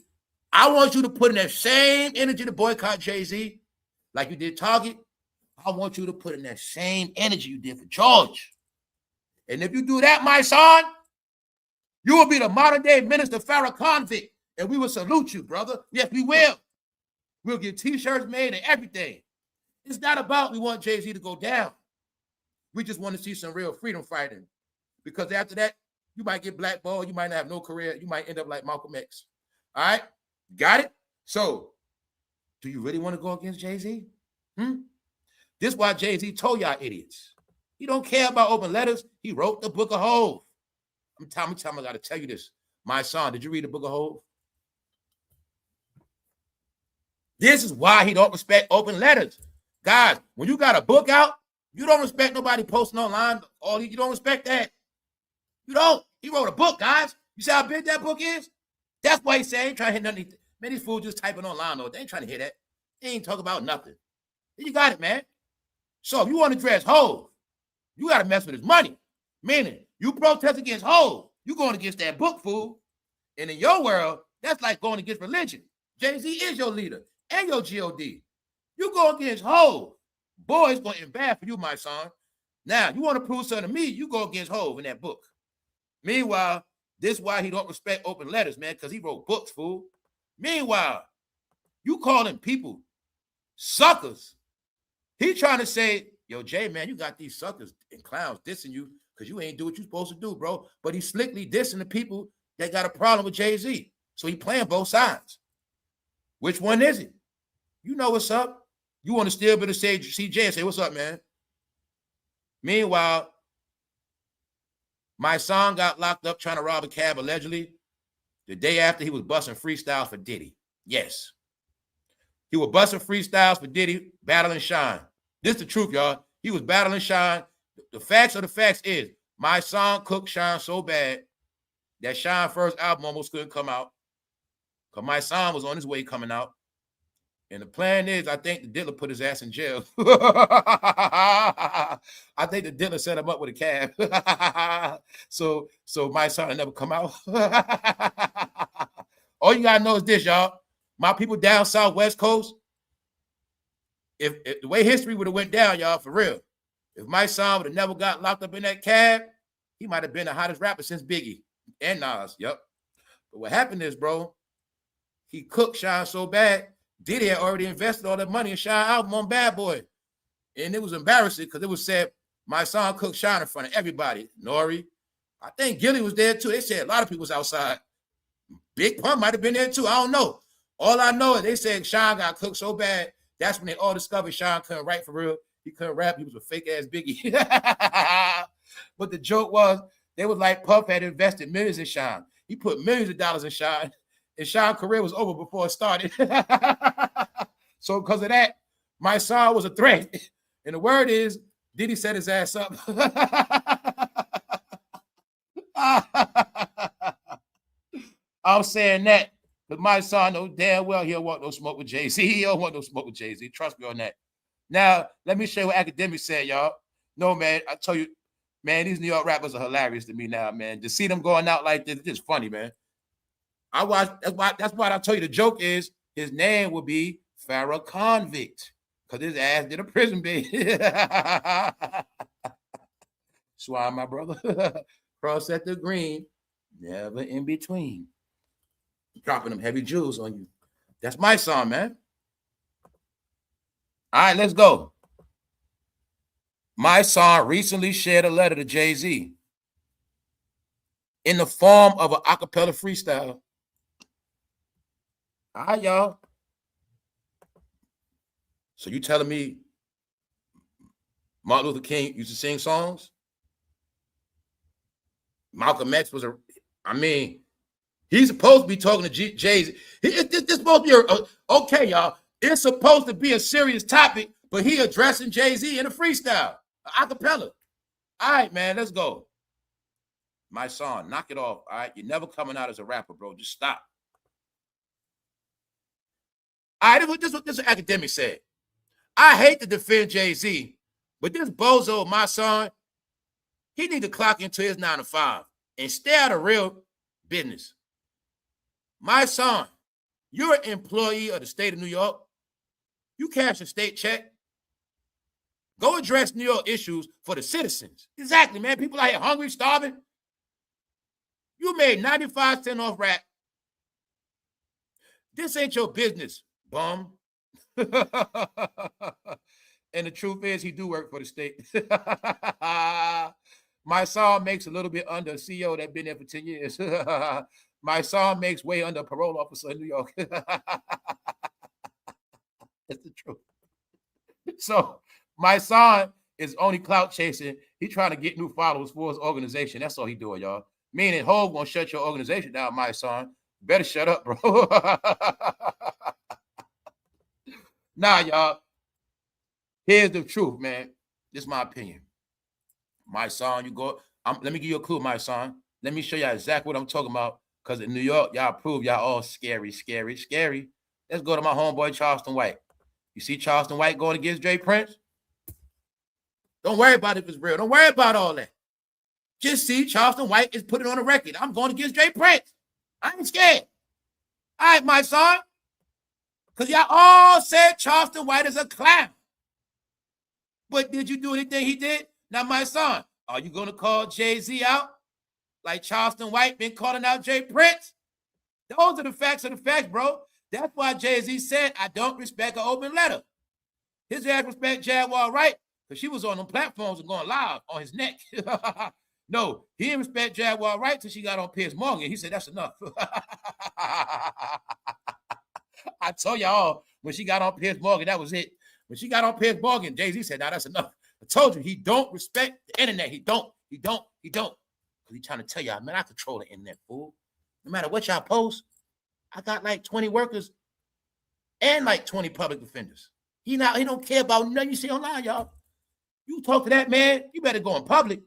I want you to put in that same energy to boycott Jay-Z like you did Target. I want you to put in that same energy you did for George. And if you do that, my son, you will be the modern day Minister Farrakhan, and we will salute you, brother. Yes, we will. We'll get t-shirts made and everything. It's not about we want Jay-Z to go down. We just want to see some real freedom fighting. Because after that, you might get blackballed. You might not have no career. You might end up like Malcolm X. All right? Got it? So, do you really want to go against Jay-Z? This is why Jay-Z told y'all idiots. He don't care about open letters. He wrote the Book of Hov. I'm telling I got to tell you this. My son, did you read the Book of Hov? This is why he don't respect open letters. Guys, when you got a book out, you don't respect nobody posting online. You don't respect that. You don't. He wrote a book, guys. You see how big that book is? That's why he said he ain't trying to hit nothing. Man, these fools just typing online, though. They ain't trying to hear that. They ain't talking about nothing. You got it, man. So if you want to dress Hov, you got to mess with his money. Meaning, you protest against Hov, you going against that book, fool. And in your world, that's like going against religion. Jay-Z is your leader and your G.O.D. You go against Hov. Boy, it's going to end bad for you, my son. Now, you want to prove something to me, you go against Hov in that book. Meanwhile, this is why he don't respect open letters, man, because he wrote books, fool. Meanwhile, you calling people suckers. He trying to say, yo, Jay, man, you got these suckers and clowns dissing you because you ain't do what you supposed to do, bro. But he's slickly dissing the people that got a problem with Jay-Z. So he playing both sides. Which one is it? You know what's up. You want to still be able to see Jay and say, what's up, man? Meanwhile, my son got locked up trying to rob a cab allegedly the day after he was busting freestyles for Diddy. Yes. He was busting freestyles for Diddy, battling Shine. This is the truth, y'all. He was battling Shine. The facts of the facts is my son cooked Shine so bad that Shine's first album almost couldn't come out because my son was on his way coming out. And the plan is, I think the dealer put his ass in jail. I think the dealer set him up with a cab. so my son will never come out. All you gotta know is this, y'all. My people down south, West Coast, if the way history would have went down, y'all, for real, if my son would have never got locked up in that cab, he might have been the hottest rapper since Biggie and Nas. Yep. But what happened is, bro, he cooked Shine so bad, Diddy had already invested all that money in Shine album on Bad Boy. And it was embarrassing because it was said, my son cooked Shine in front of everybody. Nori. I think Gilly was there too. They said a lot of people was outside. Big Pun might have been there too. I don't know. All I know is they said Shine got cooked so bad, that's when they all discovered Shine couldn't write for real. He couldn't rap. He was a fake-ass Biggie. But the joke was, they was like Puff had invested millions in Shine. He put millions of dollars in Shine. And Shine's career was over before it started. So because of that, my son was a threat. And the word is, Diddy set his ass up. I'm saying that because my son knows damn well he don't want no smoke with Jay-Z. He don't want no smoke with Jay-Z. Trust me on that. Now, let me show you what akademiks said, y'all. No, man, I tell you, man, these New York rappers are hilarious to me now, man. To see them going out like this, it's just funny, man. I watch. That's why I tell you the joke is his name will be Pharaoh Convict because his ass did a prison bid. Swine, my brother. Cross at the green, never in between. Dropping them heavy jewels on you. That's my song, man. All right, let's go. My song recently shared a letter to Jay-Z in the form of an acapella freestyle. All right, y'all. So you telling me Martin Luther King used to sing songs? Malcolm X was he's supposed to be talking to Jay-Z. This supposed to be okay, y'all. It's supposed to be a serious topic, but he addressing Jay-Z in a freestyle, acapella. All right, man, let's go. My song, knock it off. All right, you're never coming out as a rapper, bro. Just stop. All right, this is what akademiks said. I hate to defend Jay-Z, but this bozo, my son, he need to clock into his 9 to 5 and stay out of real business. My son, you're an employee of the state of New York. You cash a state check. Go address New York issues for the citizens. Exactly, man. People out here hungry, starving. You made 95 cents off rap. This ain't your business, bum. And the truth is, he do work for the state. My son makes a little bit under a CEO that been there for 10 years. My son makes way under a parole officer in New York. That's the truth. So my son is only clout chasing. He trying to get new followers for his organization. That's all he doing, y'all. Meaning, Hov gonna shut your organization down, my son. Better shut up, bro. Nah, y'all. Here's the truth, man. This is my opinion. My son, you go. Let me give you a clue, my son. Let me show you exactly what I'm talking about. Because in New York, y'all prove y'all all scary, scary, scary. Let's go to my homeboy, Charleston White. You see Charleston White going against Dre Prince? Don't worry about if it's real. Don't worry about all that. Just see Charleston White is putting on a record. I'm going against Dre Prince. I ain't scared. All right, my son. Because y'all all said Charleston White is a clown. But did you do anything he did? Now, my son, are you going to call Jay-Z out like Charleston White been calling out Jay Prince? Those are the facts of the facts, bro. That's why Jay-Z said, I don't respect an open letter. His ass respect Jaguar, right? because she was on them platforms and going live on his neck. No, he didn't respect Jaguar right till she got on Piers Morgan. He said, that's enough. I told y'all when she got on Piers Morgan, that was it. When she got on Piers Morgan, Jay-Z said, nah, that's enough. I told you, he don't respect the internet. He don't. Because he's trying to tell y'all, man, I control the internet, fool. No matter what y'all post, I got like 20 workers and like 20 public defenders. He don't care about nothing you see online, y'all. You talk to that man, you better go in public.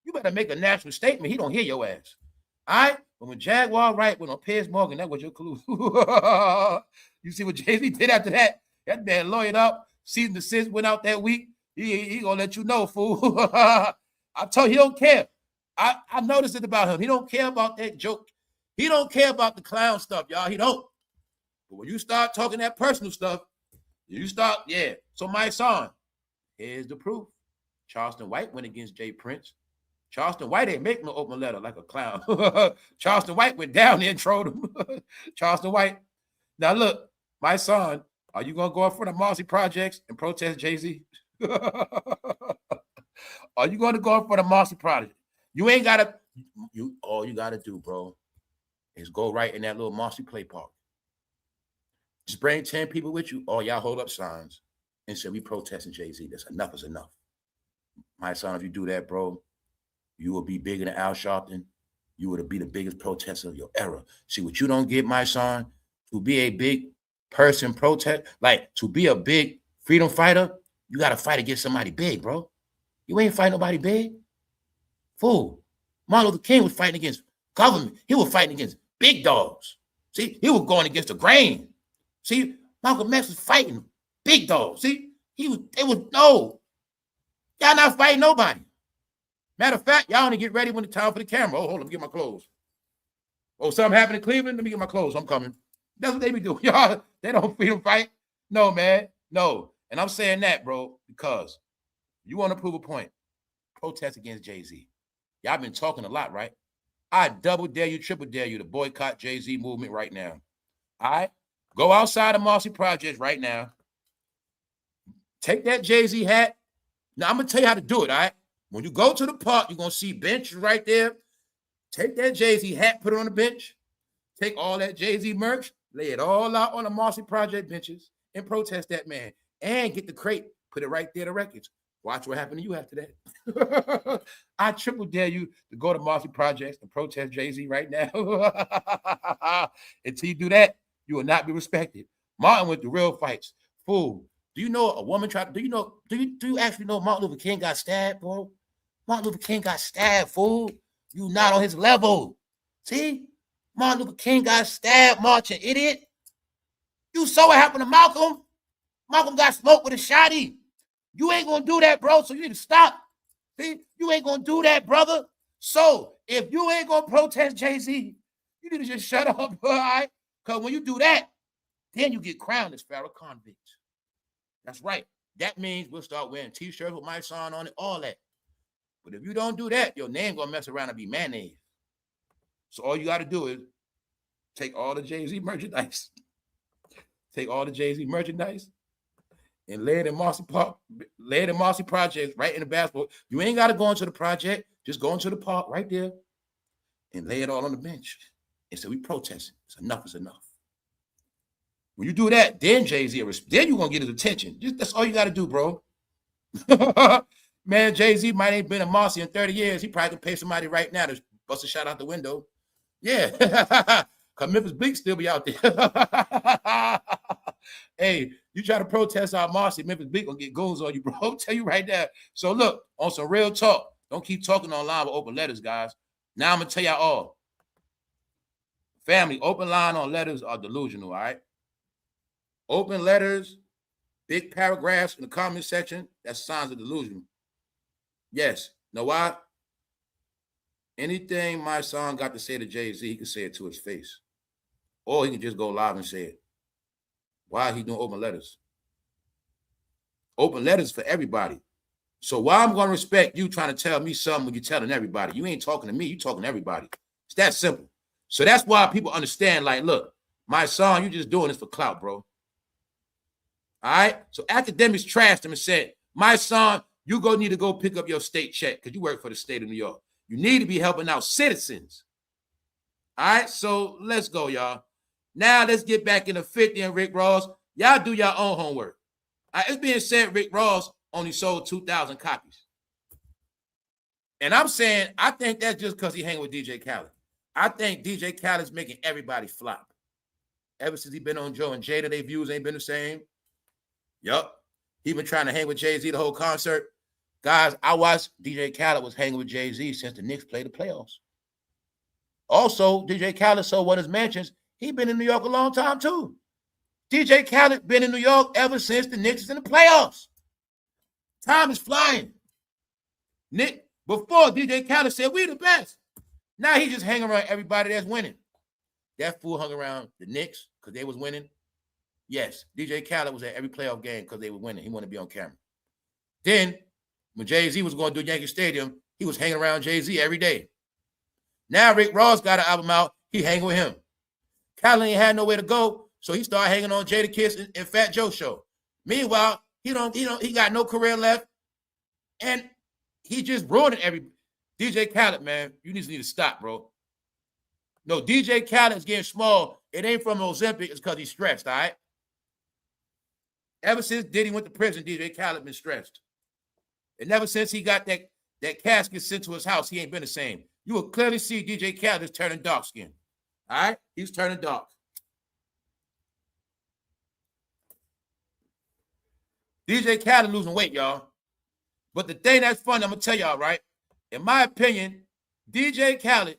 You better make a national statement. He don't hear your ass. All right? But when Jaguar Wright went on Piers Morgan, that was your clue. You see what Jay-Z did after that? That man lawyered up. Season desist went out that week. He gonna let you know, fool. I told you, he don't care. I noticed it about him. He don't care about that joke. He don't care about the clown stuff, y'all. He don't. But when you start talking that personal stuff, you start, yeah. So my son, here's the proof. Charleston White went against Jay Prince. Charleston White ain't make no open letter like a clown. Charleston White went down there and trolled him. Charleston White. Now look, my son, are you gonna go in front of Marcy Projects and protest Jay-Z? Are you gonna go in front of Marcy Project? You ain't gotta. All you gotta do, bro, is go right in that little Marcy play park. Just bring 10 people with you. All y'all hold up signs and say we protesting Jay-Z. That's enough is enough. My son, if you do that, bro, you will be bigger than Al Sharpton. You would be the biggest protester of your era. See, what you don't get, my son, to be a big person protest, like to be a big freedom fighter, you got to fight against somebody big, bro. You ain't fighting nobody big. Fool. Martin Luther King was fighting against government. He was fighting against big dogs. See, he was going against the grain. See, Malcolm X was fighting big dogs. See, no. Y'all not fighting nobody. Matter of fact, y'all only get ready when it's time for the camera. Oh, hold on, let me get my clothes. Oh, something happened in Cleveland? Let me get my clothes. I'm coming. That's what they be doing. Y'all, they don't freedom fight. No, man. No. And I'm saying that, bro, because you want to prove a point. Protest against Jay-Z. Y'all been talking a lot, right? I double dare you, triple dare you to boycott Jay-Z movement right now. All right? Go outside of Marcy Projects right now. Take that Jay-Z hat. Now, I'm going to tell you how to do it, all right? When you go to the park, you're going to see benches right there. Take that Jay-Z hat, put it on the bench. Take all that Jay-Z merch, lay it all out on the Marcy Project benches, and protest that man. And get the crate, put it right there to records. Watch what happened to you after that. I triple dare you to go to Marcy Projects and protest Jay-Z right now. Until you do that, you will not be respected. Martin went to real fights. Fool. Do you know a woman tried to, do you actually know Martin Luther King got stabbed, bro? Martin Luther King got stabbed, fool. You not on his level. See? Martin Luther King got stabbed, marching, idiot. You saw what happened to Malcolm. Malcolm got smoked with a shotty. You ain't gonna do that, bro, so you need to stop. See? You ain't gonna do that, brother. So, if you ain't gonna protest Jay-Z, you need to just shut up, all right? Because when you do that, then you get crowned as Pharaoh convict. That's right. That means we'll start wearing T-shirts with my son on it, all that. But if you don't do that, your name gonna mess around and be mayonnaise. So all you got to do is take all the Jay-Z merchandise, and lay it in Marcy Park, lay it in Marcy Projects, right in the basketball. You ain't got to go into the project. Just go into the park right there and lay it all on the bench. And so we protesting. Enough is enough. When you do that, then Jay-Z, then you're going to get his attention. That's all you got to do, bro. Man, Jay-Z might ain't been in Marcy in 30 years. He probably can pay somebody right now to bust a shot out the window. Yeah. Because Memphis Bleak still be out there. Hey, you try to protest our Marcy, Memphis Bleak gonna get goons on you, bro. I'll tell you right now. So look, on some real talk, don't keep talking online with open letters, guys. Now I'm going to tell y'all all. Family, open line on letters are delusional, all right? Open letters, big paragraphs in the comment section, that's signs of delusion. Yes. Know why? Anything my son got to say to Jay-Z, he can say it to his face. Or he can just go live and say it. Why are he doing open letters? Open letters for everybody. So why I'm going to respect you trying to tell me something when you're telling everybody? You ain't talking to me, you talking to everybody. It's that simple. So that's why people understand, like, look, my son, you just doing this for clout, bro. All right? So academics trashed him and said, my son, You need to go pick up your state check because you work for the state of New York. You need to be helping out citizens. All right, so let's go, y'all. Now let's get back into 50 and Rick Ross. Y'all do your own homework. All right, it's being said Rick Ross only sold 2,000 copies. And I'm saying, I think that's just because he hang with DJ Khaled. I think DJ Khaled's making everybody flop. Ever since he been on Joe and Jada, their views ain't been the same. Yup. He been trying to hang with Jay-Z the whole concert. Guys, I watched DJ Khaled was hanging with Jay-Z since the Knicks played the playoffs. Also, DJ Khaled sold one of his mansions. He been in New York a long time, too. DJ Khaled been in New York ever since the Knicks is in the playoffs. Time is flying. Nick, before DJ Khaled said, we the best. Now he just hang around everybody that's winning. That fool hung around the Knicks because they was winning. Yes, DJ Khaled was at every playoff game because they were winning. He wanted to be on camera. Then, when Jay-Z was going to do Yankee Stadium, he was hanging around Jay-Z every day. Now Rick Ross got an album out. He hang with him. Khaled ain't had nowhere to go, so he started hanging on Jadakiss and Fat Joe show. Meanwhile, he got no career left, and he just ruining every. DJ Khaled, man, you need to stop, bro. No, DJ Khaled is getting small. It ain't from Ozempic. It's because he's stressed, all right? Ever since Diddy went to prison, DJ Khaled been stressed. And ever since he got that casket sent to his house, he ain't been the same. You will clearly see DJ Khaled is turning dark skin. All right? He's turning dark. DJ Khaled losing weight, y'all. But the thing that's funny, I'm going to tell y'all, right? In my opinion, DJ Khaled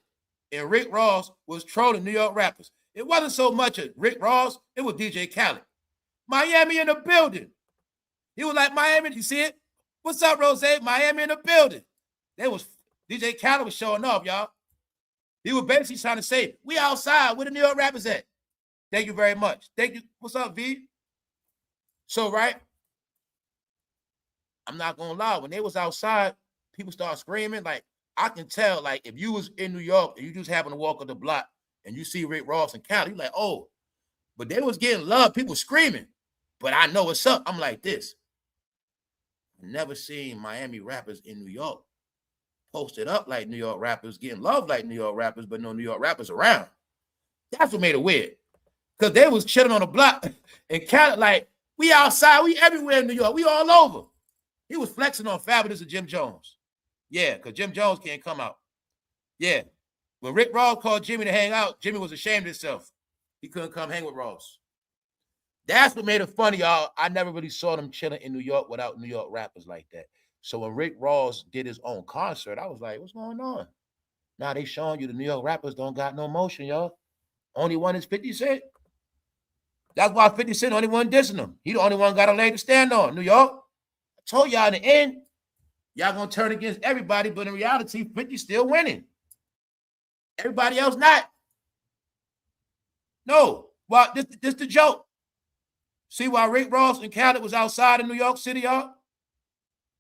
and Rick Ross was trolling New York rappers. It wasn't so much of Rick Ross, it was DJ Khaled. Miami in the building. He was like, Miami, you see it? What's up, Rose? Miami in the building. DJ Khaled was showing off, y'all. He was basically trying to say, we outside. Where the New York rappers at? Thank you very much. Thank you. What's up, V? So, right? I'm not going to lie. When they was outside, people start screaming. Like, I can tell, like, if you was in New York and you just happen to walk up the block and you see Rick Ross and Khaled, you're like, oh. But they was getting love. People screaming. But I know what's up. I'm like this. Never seen Miami rappers in New York posted up like New York rappers, getting love like New York rappers, but no New York rappers around. That's what made it weird. Because they was chilling on the block and Khaled like, we outside, we everywhere in New York, we all over. He was flexing on Fabulous and Jim Jones. Yeah, because Jim Jones can't come out. Yeah. When Rick Ross called Jimmy to hang out, Jimmy was ashamed of himself. He couldn't come hang with Ross. That's what made it funny, y'all. I never really saw them chilling in New York without New York rappers like that. So when Rick Ross did his own concert, I was like, what's going on? Now they showing you the New York rappers don't got no motion, y'all. Only one is 50 Cent. That's why 50 Cent only one dissing him. He the only one got a leg to stand on. New York. I told y'all in the end, y'all gonna turn against everybody, but in reality, 50 still winning. Everybody else not. No. Well, this the joke. See why Rick Ross and Khaled was outside in New York City, y'all?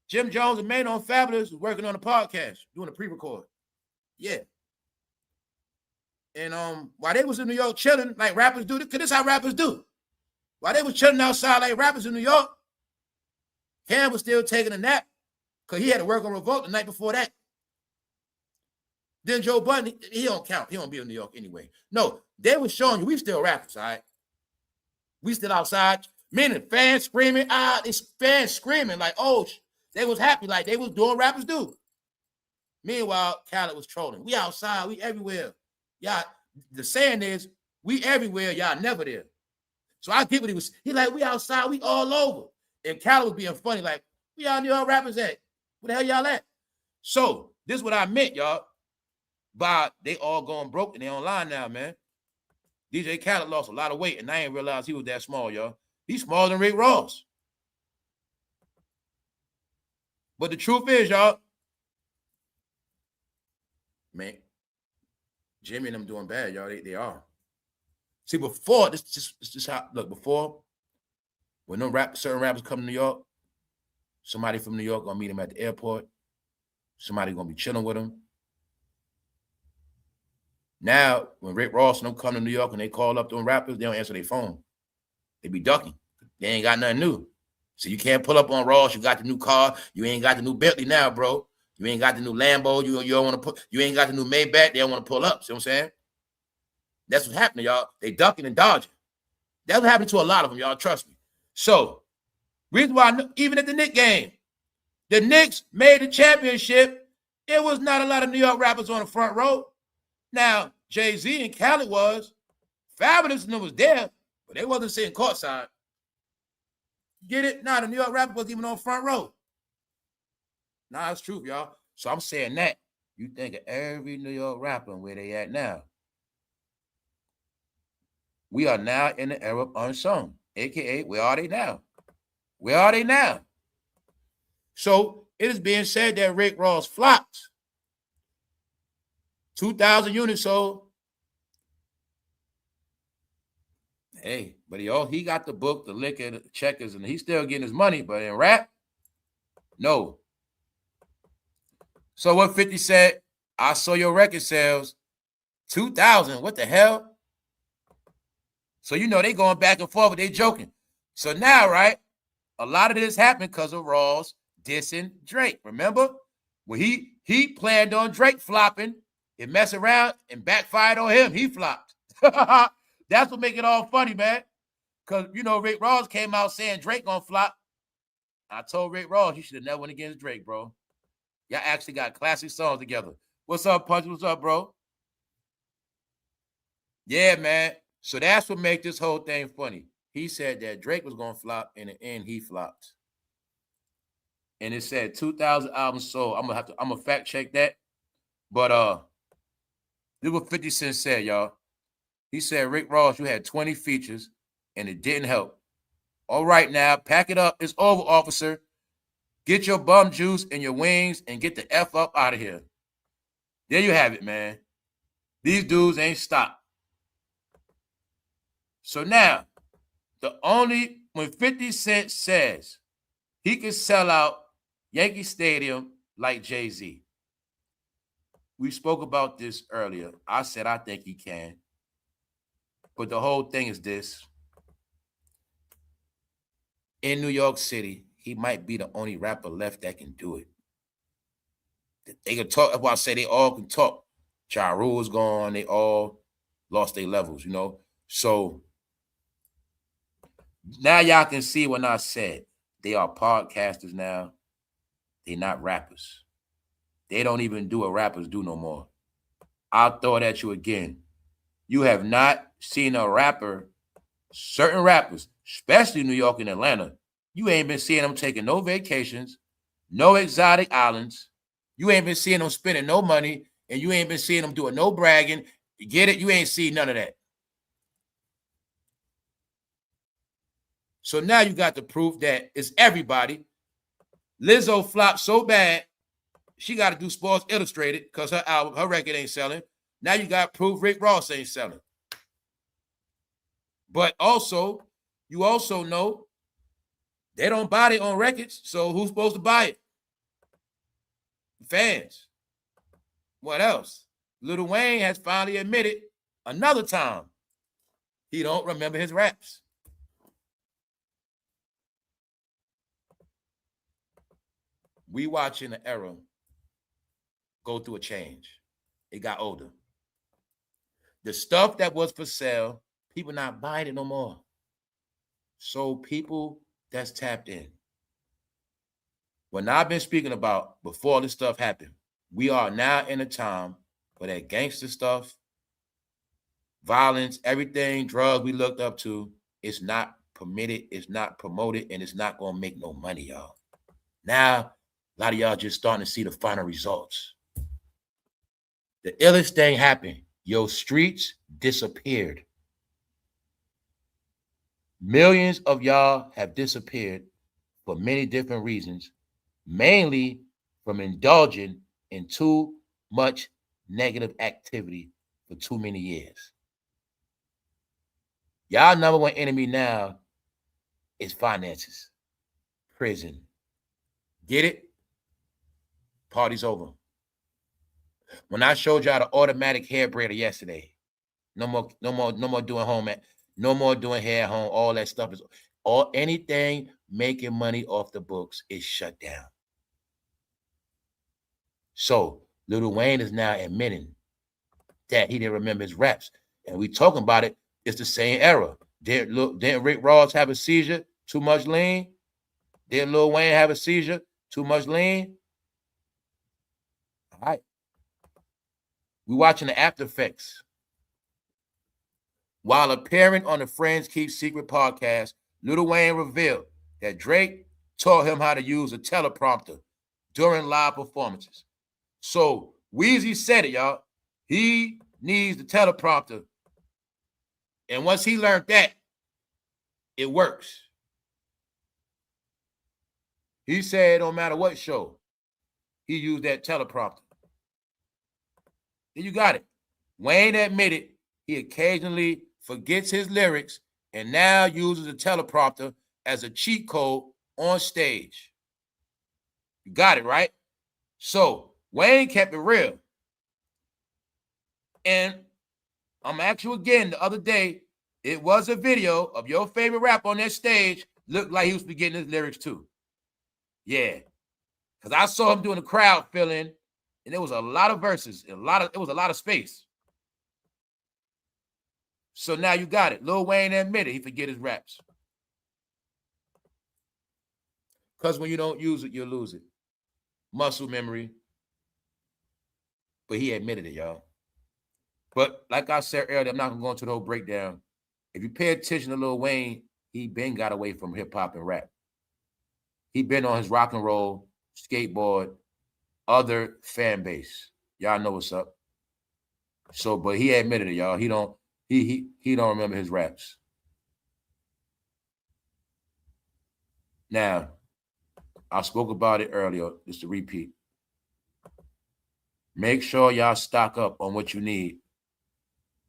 Jim Jones and Maine on Fabulous was working on a podcast, doing a pre-record. Yeah. And while they was in New York chilling, like rappers do, because this is how rappers do. While they was chilling outside like rappers in New York, Cam was still taking a nap because he had to work on Revolt the night before that. Then Joe Budden, he don't count. He don't be in New York anyway. No, they was showing you we still rappers, all right? We still outside. Meaning fans screaming, it's fans screaming like, oh, they was happy like they was doing rappers do. Meanwhile, Khaled was trolling. We outside, we everywhere. Y'all, the saying is, we everywhere, y'all never there. So I get what he was. He like, we outside, we all over. And Khaled was being funny, like, where y'all New York rappers at? Where the hell y'all at? So this is what I meant, y'all. By they all going broke and they online now, man. DJ Khaled lost a lot of weight, and I ain't realized he was that small, y'all. He's smaller than Rick Ross. But the truth is, y'all, man, Jimmy and them doing bad, y'all. They are. See, before, this is how, look, before, when certain rappers come to New York, somebody from New York gonna meet him at the airport. Somebody gonna be chilling with him. Now, when Rick Ross and them come to New York and they call up them rappers, they don't answer their phone. They be ducking. They ain't got nothing new. So you can't pull up on Ross. You got the new car. You ain't got the new Bentley now, bro. You ain't got the new Lambo. You don't want to put. You ain't got the new Maybach. They don't want to pull up. See what I'm saying? That's what's happening, y'all. They ducking and dodging. That's what happened to a lot of them, y'all. Trust me. So, reason why, even at the Knicks game, the Knicks made the championship. There was not a lot of New York rappers on the front row. Now, Jay-Z and Khaled was. Fabulous was there, but they wasn't sitting courtside. Get it? Nah, the New York rapper wasn't even on front row. Nah, it's true, y'all. So I'm saying that. You think of every New York rapper and where they at now. We are now in the era of unsung, a.k.a. where are they now? Where are they now? So it is being said that Rick Ross flopped. 2,000 units sold. Hey, but he got the book, the liquor, the checkers, and he's still getting his money. But in rap, no. So what 50 said, I saw your record sales, 2,000. What the hell? So, you know, they going back and forth, but they joking. So now, right, a lot of this happened because of Ross dissing Drake. Remember? When he planned on Drake flopping, it messed around and backfired on him. He flopped. That's what make it all funny, man. Because, you know, Rick Ross came out saying Drake gonna flop. I told Rick Ross, you should have never went against Drake, bro. Y'all actually got classic songs together. What's up, Punch? What's up, bro? Yeah, man. So that's what made this whole thing funny. He said that Drake was going to flop. In the end, he flopped. And it said 2,000 albums sold. I'm going to fact check that. But this is what 50 Cent said, y'all. He said, Rick Ross, you had 20 features and it didn't help. All right, now, pack it up. It's over, officer. Get your bum juice and your wings and get the F up out of here. There you have it, man. These dudes ain't stopped. So now, when 50 Cent says he can sell out Yankee Stadium like Jay-Z, we spoke about this earlier. I said I think he can. But the whole thing is this. In New York City, he might be the only rapper left that can do it. They can talk. That's why I say they all can talk. Ja Rule is gone. They all lost their levels, you know. So now y'all can see when I said they are podcasters now. They're not rappers. They don't even do what rappers do no more. I'll throw it at you again. You have not seen a rapper, certain rappers, especially New York and Atlanta, you ain't been seeing them taking no vacations, no exotic islands. You ain't been seeing them spending no money, and you ain't been seeing them doing no bragging. You get it? You ain't seen none of that. So now you got the proof that it's everybody. LIZZO flopped so bad, she got to do Sports Illustrated because her record ain't selling. Now you got proof Rick Ross ain't selling. But also, you also know they don't buy their own records, so who's supposed to buy it? Fans. What else? Lilwayne has finally admitted another time he don't remember his raps. We watching the era go through a change. It got older. The stuff that was for sale, people not buying it no more. So people that's tapped in. When I've been speaking about before this stuff happened, we are now in a time where that gangster stuff, violence, everything, drugs we looked up to, it's not permitted, it's not promoted, and it's not going to make no money, y'all. Now, a lot of y'all just starting to see the final results. The illest thing happened. Your streets disappeared. Millions of y'all have disappeared for many different reasons, mainly from indulging in too much negative activity for too many years. Y'all number one enemy now is finances, prison. Get it? Party's over. When I showed y'all the automatic hair braider yesterday, no more doing home at, no more doing hair at home. All that stuff is. or anything making money off the books is shut down. So Lil Wayne is now admitting that he didn't remember his raps. And we talking about it, it's the same era. Didn't Rick Ross have a seizure? Too much lean? Did Lil Wayne have a seizure? Too much lean? All right. We watching the after effects. While appearing on the Friends Keep Secret podcast, Lil Wayne revealed that Drake taught him how to use a teleprompter during live performances. So Weezy said it, y'all. He needs the teleprompter. And once he learned that, it works. He said no matter what show, he used that teleprompter. Then you got it. Wayne admitted he occasionally forgets his lyrics and now uses a teleprompter as a cheat code on stage. You got it, right? So Wayne kept it real. And I'm asking you again, the other day, it was a video of your favorite rapper on that stage. Looked like he was forgetting his lyrics too. Yeah. Because I saw him doing the crowd filling, and there was a lot of verses, it was a lot of space. So now you got it. Lil Wayne admitted he forget his raps. Because when you don't use it, you lose it. Muscle memory. But he admitted it, y'all. But like I said earlier, I'm not going to go into the whole breakdown. If you pay attention to Lil Wayne, he been got away from hip-hop and rap. He been on his rock and roll, skateboard, other fan base. Y'all know what's up. So, but he admitted it, y'all. He don't remember his raps. Now, I spoke about it earlier, just to repeat. Make sure y'all stock up on what you need.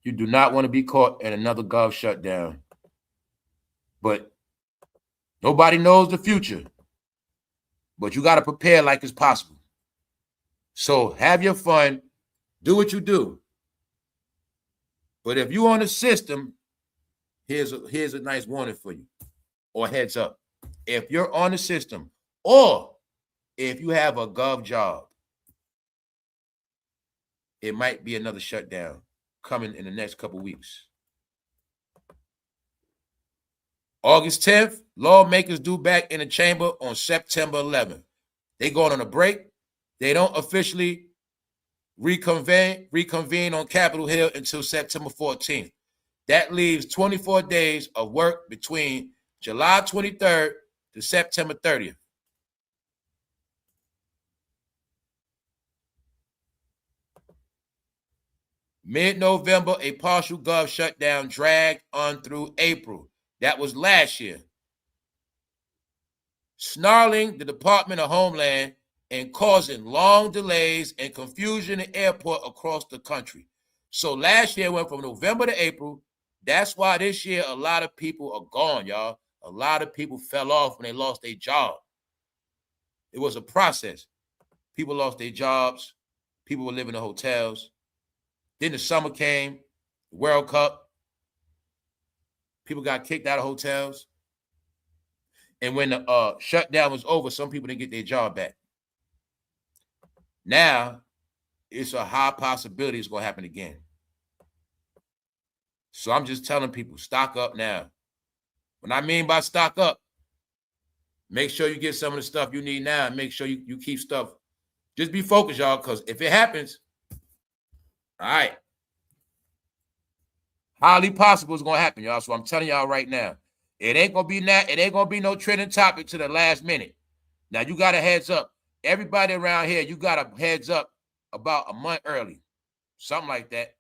You do not want to be caught in another gov shutdown. But nobody knows the future. But you got to prepare like it's possible. So have your fun. Do what you do. But if you're on the system, here's a nice warning for you, or heads up. If you're on the system, or if you have a gov job, it might be another shutdown coming in the next couple weeks. August 10th, lawmakers due back in the chamber on September 11th. They going on a break. They don't officially reconvene on Capitol Hill until September 14th. That leaves 24 days of work between July 23rd to September 30th. Mid-November, a partial gov shutdown dragged on through April. That was last year. Snarling the Department of Homeland and causing long delays and confusion in airport across the country. So last year went from November to April. That's why this year a lot of people are gone, y'all. A lot of people fell off when they lost their job. It was a process. People lost their jobs. People were living in hotels. Then the summer came, the World Cup. People got kicked out of hotels. And when the shutdown was over, some people didn't get their job back. Now, it's a high possibility it's going to happen again. So I'm just telling people, stock up now. What I mean by stock up, make sure you get some of the stuff you need now and make sure you keep stuff. Just be focused, y'all, because if it happens, all right, highly possible it's going to happen, y'all. So I'm telling y'all right now, it ain't going to be no trending topic to the last minute. Now, you got a heads up. Everybody around here, you got a heads up about a month early. Something like that.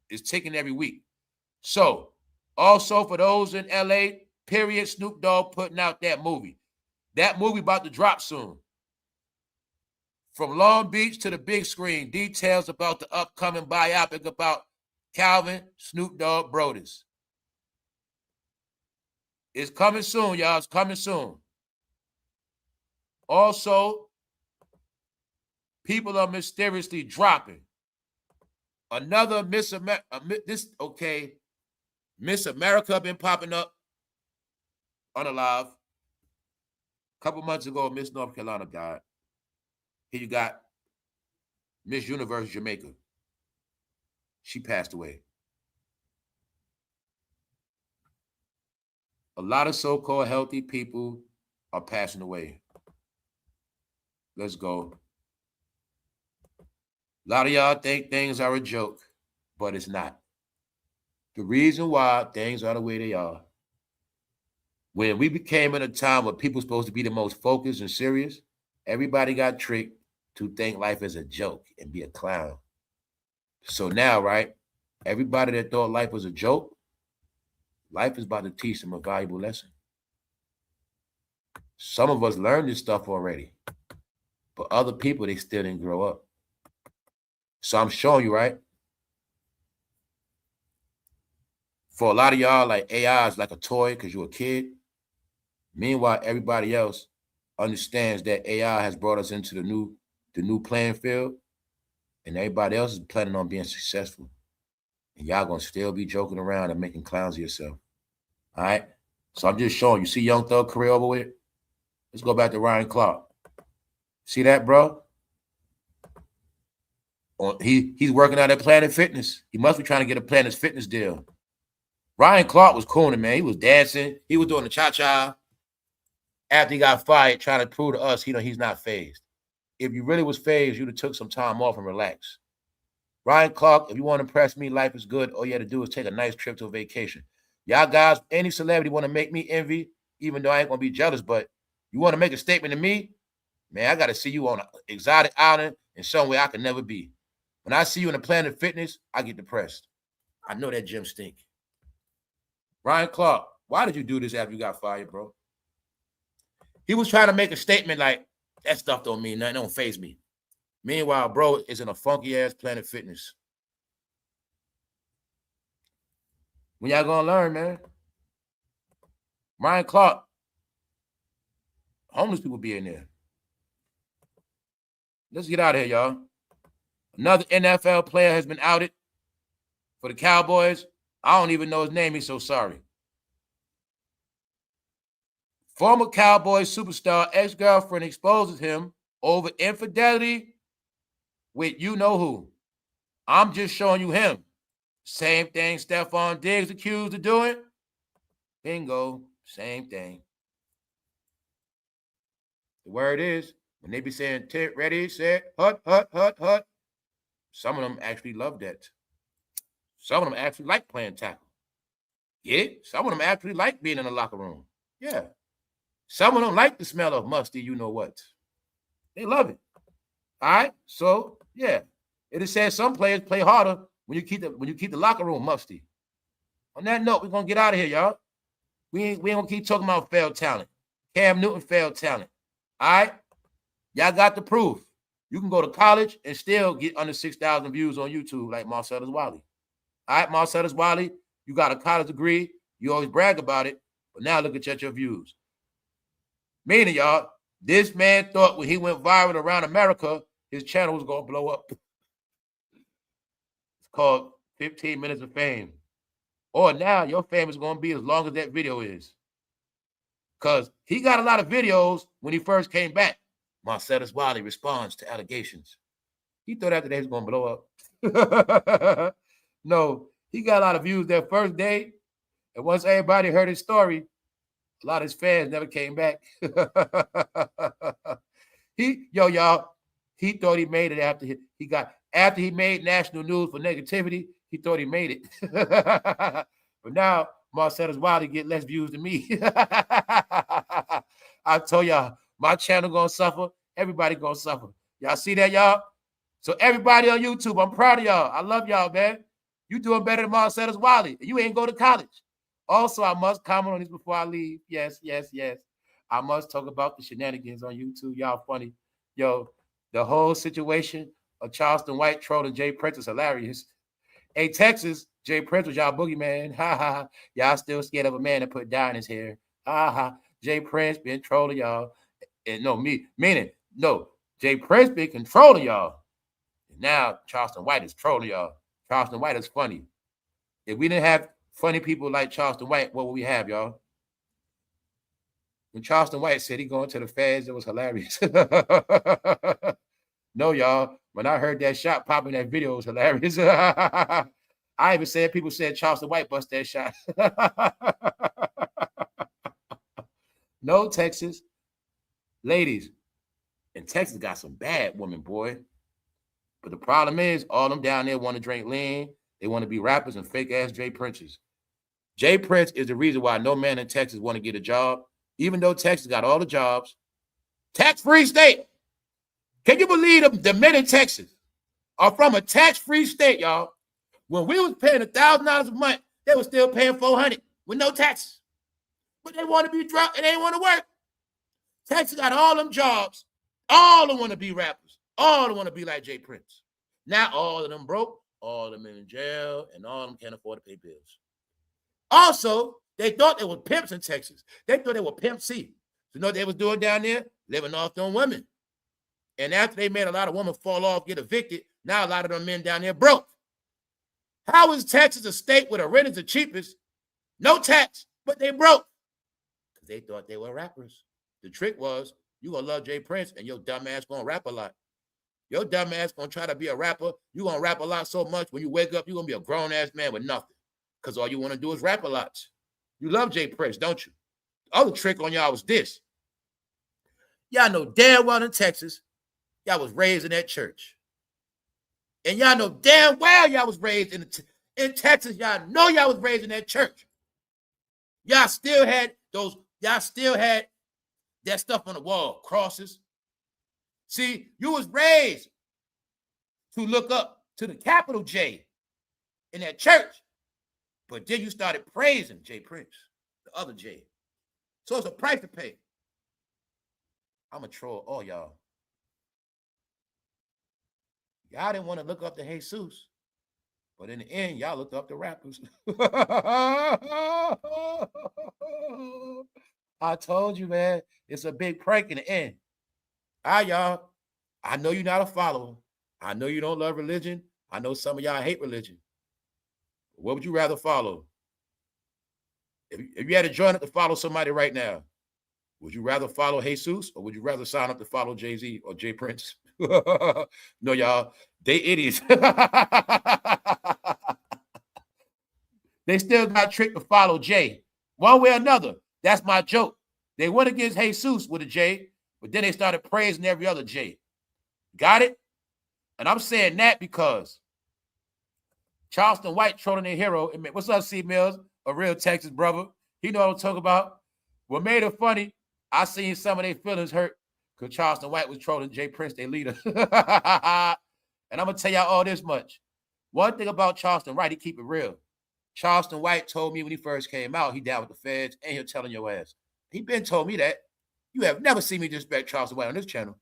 It's ticking every week. So, also for those in LA, period, Snoop Dogg putting out that movie. That movie about to drop soon. From Long Beach to the big screen, details about the upcoming biopic about Calvin Snoop Dogg Brothers. It's coming soon, y'all. It's coming soon. Also, people are mysteriously dropping. Another Miss America been popping up. unalive. A couple months ago, Miss North Carolina died. Here you got Miss Universe Jamaica. She passed away. A lot of so-called healthy people are passing away. Let's go. A lot of y'all think things are a joke, but it's not. The reason why things are the way they are, when we became in a time where people were supposed to be the most focused and serious, everybody got tricked to think life is a joke and be a clown. So now, right, everybody that thought life was a joke, life is about to teach them a valuable lesson. Some of us learned this stuff already, but other people, they still didn't grow up. So I'm showing you, right? For a lot of y'all, like AI is like a toy because you're a kid. Meanwhile, everybody else understands that AI has brought us into the new playing field, and everybody else is planning on being successful. And y'all gonna still be joking around and making clowns of yourself. All right. So I'm just showing you. See Young Thug career over with? Let's go back to Ryan Clark. See that, bro? He's working out at Planet Fitness. He must be trying to get a Planet Fitness deal. Ryan Clark was cooning, man. He was dancing. He was doing the cha-cha. After he got fired, trying to prove to us, he's not phased. If you really was phased, you'd have took some time off and relaxed. Ryan Clark, if you want to impress me, life is good. All you had to do is take a nice trip to a vacation. Y'all guys, any celebrity want to make me envy, even though I ain't going to be jealous, but you want to make a statement to me, man, I got to see you on an exotic island in somewhere I can never be. When I see you in a Planet Fitness, I get depressed. I know that gym stink. Ryan Clark, why did you do this after you got fired, bro? He was trying to make a statement like, that stuff don't mean nothing, don't faze me. Meanwhile, bro is in a funky-ass Planet Fitness. When y'all gonna learn, man? Ryan Clark, homeless people be in there. Let's get out of here, y'all. Another NFL player has been outed for the Cowboys. I don't even know his name. He's so sorry. Former Cowboys superstar ex-girlfriend exposes him over infidelity with you-know-who. I'm just showing you him. Same thing Stephon Diggs accused of doing. Bingo. Same thing. The word is, when they be saying, ready, set, hut, hut, hut, hut, some of them actually love that. Some of them actually like playing tackle. Yeah, some of them actually like being in the locker room. Yeah. Some of them like the smell of musty, you know what. They love it. All right. So yeah. It is said some players play harder when you keep the locker room musty. On that note, we're gonna get out of here, y'all. We ain't gonna keep talking about failed talent. Cam Newton failed talent. All right. Y'all got the proof. You can go to college and still get under 6,000 views on YouTube like Marcellus Wiley. All right, Marcellus Wiley, you got a college degree. You always brag about it, but now look at your views. Meaning, y'all, this man thought when he went viral around America, his channel was going to blow up. It's called 15 Minutes of Fame. Or now your fame is going to be as long as that video is. Because he got a lot of videos when he first came back. Marcellus Wiley responds to allegations. He thought after that he was going to blow up. No, he got a lot of views that first day. And once everybody heard his story, a lot of his fans never came back. Y'all, he thought he made it after he made national news for negativity. He thought he made it. But now Marcellus Wiley get less views than me. I told y'all, my channel gonna suffer. Everybody gonna suffer. Y'all see that, y'all? So everybody on YouTube, I'm proud of y'all. I love y'all, man. You doing better than Marcellus Wiley. You ain't go to college. Also, I must comment on this before I leave. Yes. I must talk about the shenanigans on YouTube. Y'all funny. Yo, the whole situation of Charleston White trolling Jay Prince is hilarious. Hey, Texas, Jay Prince was y'all boogeyman. Ha ha. Y'all still scared of a man that put dye in his hair. Ha ha. Jay Prince been trolling y'all. And Jay Prince been controlling y'all. And now Charleston White is trolling y'all. Charleston White is funny. If we didn't have funny people like Charleston White, what would we have, y'all? When Charleston White said he going to the feds, it was hilarious. No, y'all. When I heard that shot pop in that video, it was hilarious. I even said people said Charleston White bust that shot. No, Texas. Ladies, and Texas got some bad women, boy. But the problem is, all them down there want to drink lean. They want to be rappers and fake-ass Jay Princes. Jay Prince is the reason why no man in Texas want to get a job, even though Texas got all the jobs. Tax-free state. Can you believe the men in Texas are from a tax-free state, y'all? When we was paying $1,000 a month, they were still paying $400 with no taxes. But they want to be drunk and they want to work. Texas got all them jobs. All of them want to be rappers. All of them want to be like Jay Prince. Now all of them broke, all of them in jail, and all of them can't afford to pay bills. Also, they thought they were pimps in Texas. They thought they were Pimp C. You know what they was doing down there? Living off them women. And after they made a lot of women fall off, get evicted, now a lot of them men down there broke. How is Texas a state where the rent is the cheapest? No tax, but they broke. Because they thought they were rappers. The trick was, you going to love Jay Prince and your dumb ass going to rap a lot. Your dumb ass going to try to be a rapper. You going to rap a lot so much, when you wake up, you're going to be a grown-ass man with nothing. Because all you want to do is rap a lot. You love Jay Prince, don't you? The other trick on y'all was this. Y'all know damn well in Texas, y'all was raised in that church. And y'all know damn well y'all was raised in Texas. Y'all know y'all was raised in that church. Y'all still had that stuff on the wall, crosses. See, you was raised to look up to the capital J in that church. But then you started praising Jay Prince, the other J. So it's a price to pay. I'm going to troll all y'all. Y'all didn't want to look up to Jesus. But in the end, y'all looked up to rappers. I told you, man, it's a big prank in the end. All right, y'all. I know you're not a follower. I know you don't love religion. I know some of y'all hate religion. What would you rather follow? If you had to join up to follow somebody right now, would you rather follow Jesus or would you rather sign up to follow Jay-Z or Jay Prince? No, y'all, they idiots. They still got tricked to follow Jay. One way or another. That's my joke. They went against Jesus with a J, but then they started praising every other J. Got it? And I'm saying that because Charleston White trolling their hero. What's up, C Mills? A real Texas brother. He know what I'm talking about. What made it funny, I seen some of their feelings hurt because Charleston White was trolling Jay Prince, their leader. And I'm going to tell y'all all this much. One thing about Charleston White, he keep it real. Charleston White told me when he first came out, he down with the feds, and he'll telling your ass. He been told me that. You have never seen me disrespect Charleston White on this channel.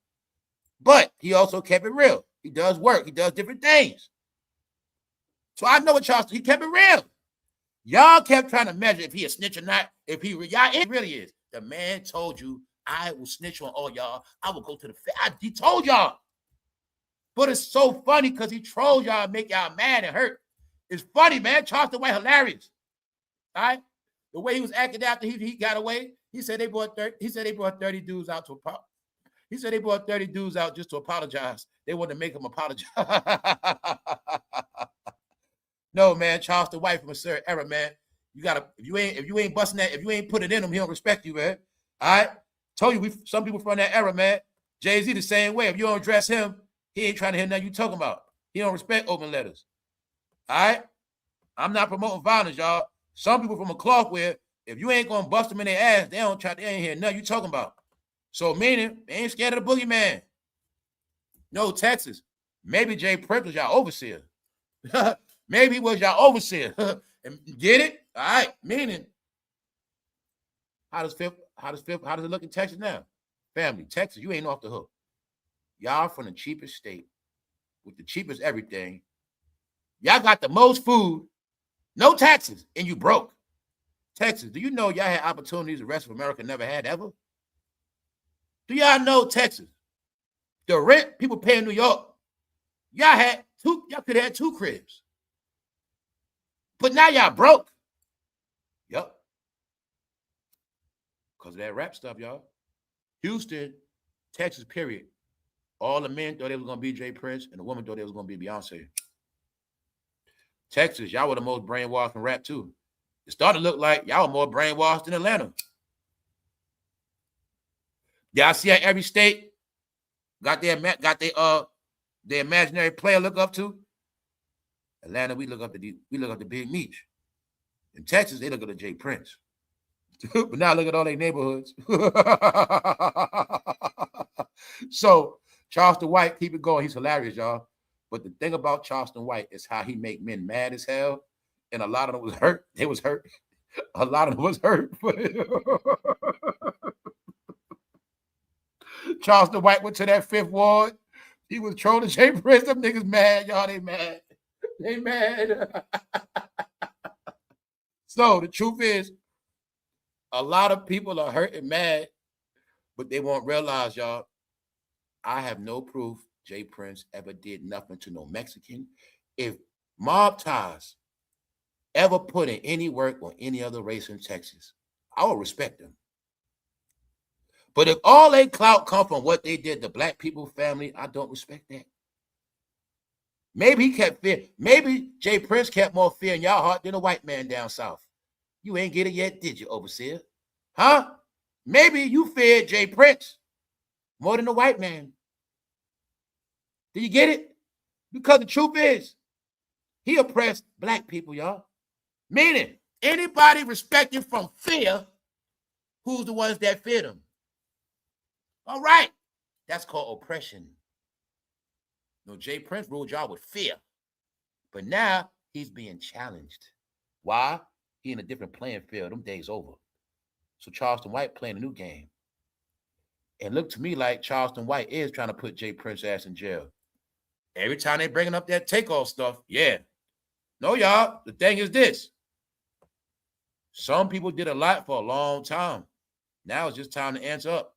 But he also kept it real. He does work. He does different things. So I know what Charleston, he kept it real. Y'all kept trying to measure if he a snitch or not. If he really is. The man told you, I will snitch on all y'all. I will go to the feds. He told y'all. But it's so funny because he trolled y'all and make y'all mad and hurt. It's funny, man. Charleston White hilarious. All right? The way he was acting after he got away, he said they brought 30 dudes out to apologize. He said they brought 30 dudes out just to apologize. They wanted to make him apologize. No, man, Charleston White from a certain era, man. You gotta, if you ain't busting that, if you ain't putting it in him, he don't respect you, man. All right? Told you, some people from that era, man. Jay-Z the same way. If you don't dress him, he ain't trying to hear nothing you talking about. He don't respect open letters. All right? I'm not promoting violence, y'all. Some people from a cloth where if you ain't gonna bust them in their ass, they ain't hear nothing you talking about. So meaning, they ain't scared of the boogeyman. No, Texas. Maybe Jay Prince was y'all overseer. Maybe he was y'all overseer. Get it? All right. Meaning, how does it look in Texas now? Family, Texas, you ain't off the hook. Y'all from the cheapest state with the cheapest everything. Y'all got the most food, no taxes, and you broke. Texas, do you know y'all had opportunities the rest of America never had ever? Do y'all know Texas? The rent people pay in New York, y'all could have had 2 cribs. But now y'all broke. Yep. Because of that rap stuff, y'all. Houston, Texas, period. All the men thought they was going to be Jay Prince, and the women thought they was going to be Beyonce. Texas, y'all were the most brainwashed in rap, too. It started to look like y'all were more brainwashed than Atlanta. Y'all see how every state got their imaginary player look up to? Atlanta, we look up to Big Meech. In Texas, they look at the Jay Prince. But now look at all their neighborhoods. So Charleston White, keep it going. He's hilarious, y'all. But the thing about Charleston White is how he make men mad as hell. And a lot of them was hurt. They was hurt. A lot of them was hurt. Charleston White went to that 5th Ward. He was trolling Jay Prince. Them niggas mad, y'all. They mad. They mad. So the truth is, a lot of people are hurt and mad, but they won't realize, y'all, I have no proof Jay Prince ever did nothing to no Mexican. If mob ties ever put in any work on any other race in Texas, I will respect them. But if all they clout come from what they did to black people, family, I don't respect that. Maybe he kept fear. Maybe Jay Prince kept more fear in y'all heart than a white man down south. You ain't get it yet, did you, overseer? Huh? Maybe you feared Jay Prince more than the white man. Do you get it? Because the truth is, he oppressed black people, y'all. Meaning, anybody respecting from fear, who's the ones that fear them? All right. That's called oppression. No, Jay Prince ruled y'all with fear. But now he's being challenged. Why? He in a different playing field. Them days over. So Charleston White playing a new game. And look to me like Charleston White is trying to put Jay Prince ass in jail. Every time they bringing up that takeoff stuff, yeah. No, y'all, the thing is this. Some people did a lot for a long time. Now it's just time to answer up.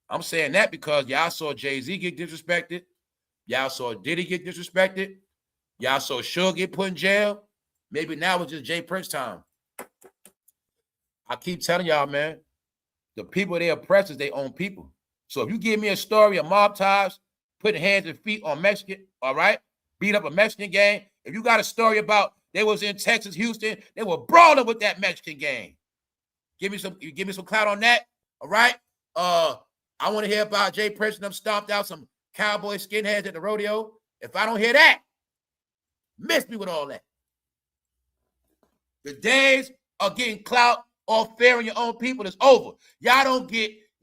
I'm saying that because y'all saw Jay-Z get disrespected. Y'all saw Diddy get disrespected. Y'all saw Suge get put in jail. Maybe now it's just Jay Prince time. I keep telling y'all, man, the people they oppress is their own people. So if you give me a story of mob ties, putting hands and feet on Mexican, all right, beat up a Mexican gang. If you got a story about they was in Texas, Houston, they were brawling with that Mexican gang. Give me some clout on that, all right? I want to hear about Jay Prince and them stomped out some cowboy skinheads at the rodeo. If I don't hear that, miss me with all that. The days of getting clout or fearing your own people is over. Y'all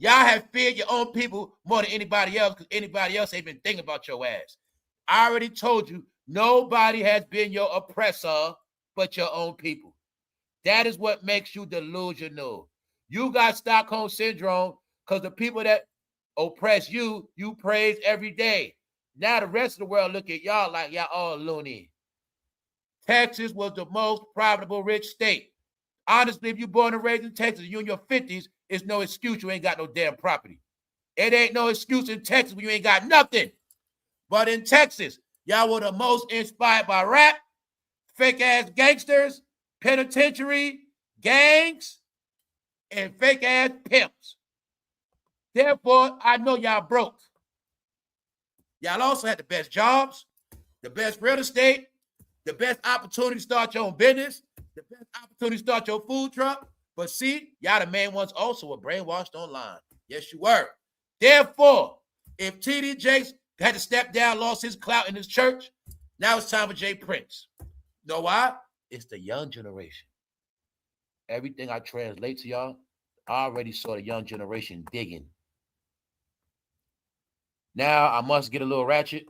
have feared your own people more than anybody else because anybody else ain't been thinking about your ass. I already told you, nobody has been your oppressor but your own people. That is what makes you delusional. You got Stockholm Syndrome because the people that oppress you, you praise every day. Now the rest of the world look at y'all like y'all all loony. Texas was the most profitable rich state. Honestly, if you're born and raised in Texas, you in your 50s, it's no excuse you ain't got no damn property. It ain't no excuse in Texas when you ain't got nothing. But in Texas, y'all were the most inspired by rap, fake-ass gangsters, penitentiary, gangs, and fake-ass pimps. Therefore, I know y'all broke. Y'all also had the best jobs, the best real estate, the best opportunity to start your own business, the best opportunity to start your food truck. But see, y'all the main ones also were brainwashed online. Yes, you were. Therefore, if TD Jakes had to step down, lost his clout in his church, now it's time for Jay Prince. You know why? It's the young generation. Everything I translate to y'all, I already saw the young generation digging. Now I must get a little ratchet.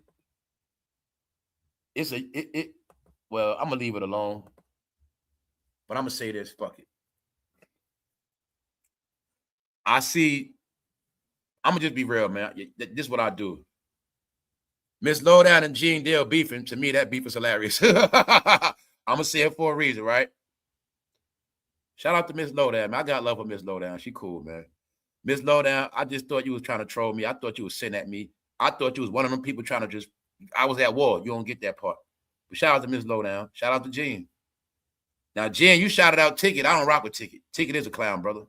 Well, I'm gonna leave it alone. But I'm gonna say this, fuck it. I'm gonna just be real, man. This is what I do. Miss Lowdown and Gene Dale beefing. To me, that beef is hilarious. I'm gonna say it for a reason, right? Shout out to Miss Lowdown, man. I got love for Miss Lowdown. She cool, man. Miss Lowdown, I just thought you was trying to troll me. I thought you was sitting at me. I thought you was one of them people trying to I was at war. You don't get that part. But shout out to Miss Lowdown. Shout out to Gene. Now, Gene, you shouted out Ticket. I don't rock with Ticket. Ticket is a clown, brother.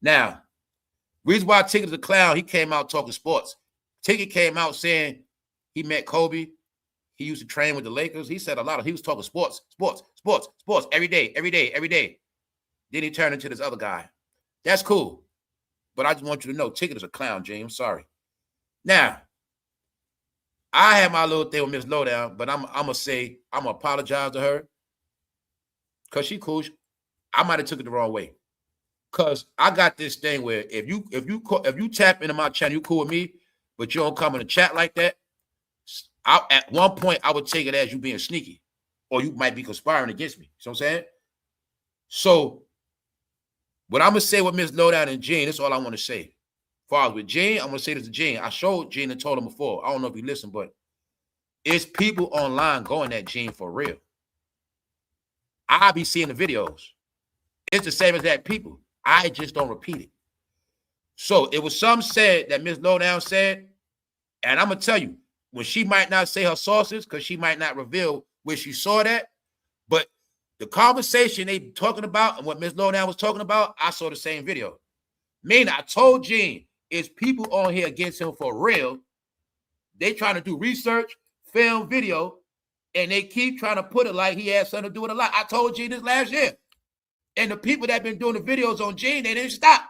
Now, reason why Ticket's a clown, he came out talking sports. Ticket came out saying he met Kobe. He used to train with the Lakers. He said a lot of, he was talking sports every day. Then he turned into this other guy. That's cool. But I just want you to know, Ticket is a clown, James. I'm sorry. Now, I have my little thing with Miss Lowdown, but I'm going to apologize to her because she cool. I might have took it the wrong way. Because I got this thing where if you tap into my channel, you cool with me, but you don't come in the chat like that, at one point, I would take it as you being sneaky, or you might be conspiring against me. You know what I'm saying? So, what I'm going to say with Miss Lowdown and Gene, that's all I want to say. As far as with Gene, I'm going to say this to Gene. I showed Gene and told him before. I don't know if you listened, but it's people online going at Gene for real. I be seeing the videos. It's the same as that people. I just don't repeat it. So, it was some said that Miss Lowdown said, and I'm going to tell you, when she might not say her sources because she might not reveal where she saw that, but the conversation they talking about and what Miss Lowdown was talking about, I saw the same video. Meaning, I told Gene, it's people on here against him for real. They trying to do research, film, video, and they keep trying to put it like he had something to do with a lot. I told Gene this last year. And the people that been doing the videos on Gene, they didn't stop.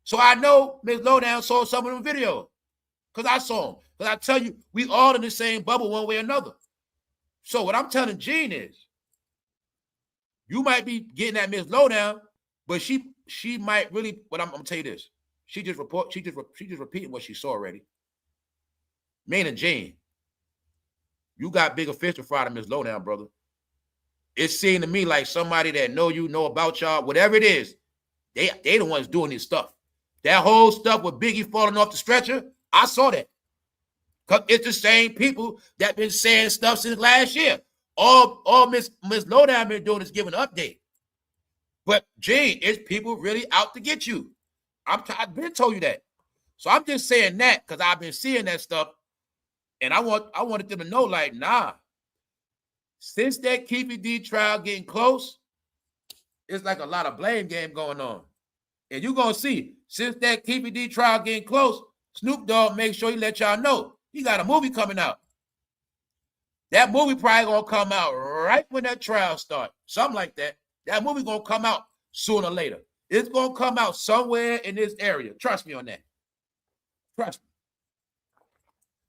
So I know Miss Lowdown saw some of them videos because I saw them. Because I tell you, we all in the same bubble one way or another. So what I'm telling Gene is, you might be getting at Miss Lowdown, but she might really. But I'm gonna tell you this: she just repeating what she saw already. Meaning, Gene, you got bigger fish to fry than Miss Lowdown, brother. It seemed to me like somebody that know about y'all, whatever it is, they the ones doing this stuff. That whole stuff with Biggie falling off the stretcher, I saw that. Because it's the same people that been saying stuff since last year. All Miss Lowdown been doing is giving an update. But Gene, it's people really out to get you. I've been told you that. So I'm just saying that because I've been seeing that stuff. And I wanted them to know, like, nah. Since that Keefy D trial getting close, it's like a lot of blame game going on. And you're going to see, since that Keefy D trial getting close, Snoop Dogg make sure he let y'all know he got a movie coming out. That movie probably going to come out right when that trial starts. Something like that. That movie going to come out sooner or later. It's going to come out somewhere in this area. Trust me on that. Trust me.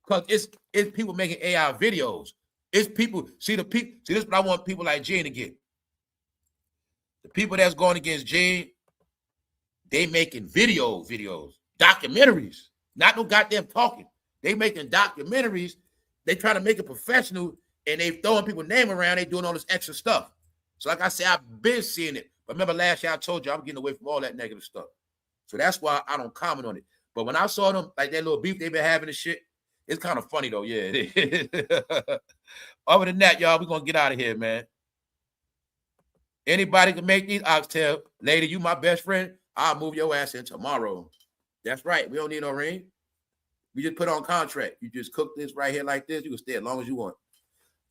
Because it's people making AI videos. It's people, see this is what I want people like Gene to get. The people that's going against Gene, they making videos, documentaries. Not no goddamn talking. They making documentaries. They trying to make it professional, and they throwing people's name around. They doing all this extra stuff. So like I said, I've been seeing it. But remember last year I told you I'm getting away from all that negative stuff. So that's why I don't comment on it. But when I saw them, like that little beef they been having and shit, it's kind of funny though. Yeah. Other than that, y'all, we're going to get out of here, man. Anybody can make these oxtail. Lady, you my best friend. I'll move your ass in tomorrow. That's right. We don't need no ring. We just put on contract. You just cook this right here like this. You can stay as long as you want.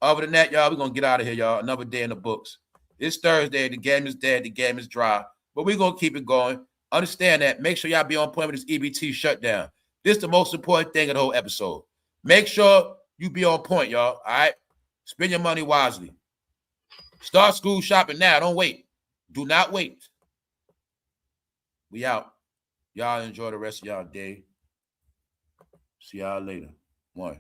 Other than that, y'all, we're going to get out of here, y'all. Another day in the books. It's Thursday. The game is dead. The game is dry. But we're going to keep it going. Understand that. Make sure y'all be on point with this EBT shutdown. This is the most important thing of the whole episode. Make sure you be on point, y'all. All right? Spend your money wisely. Start school shopping now. Don't wait. Do not wait. We out. Y'all enjoy the rest of y'all day. See y'all later. One.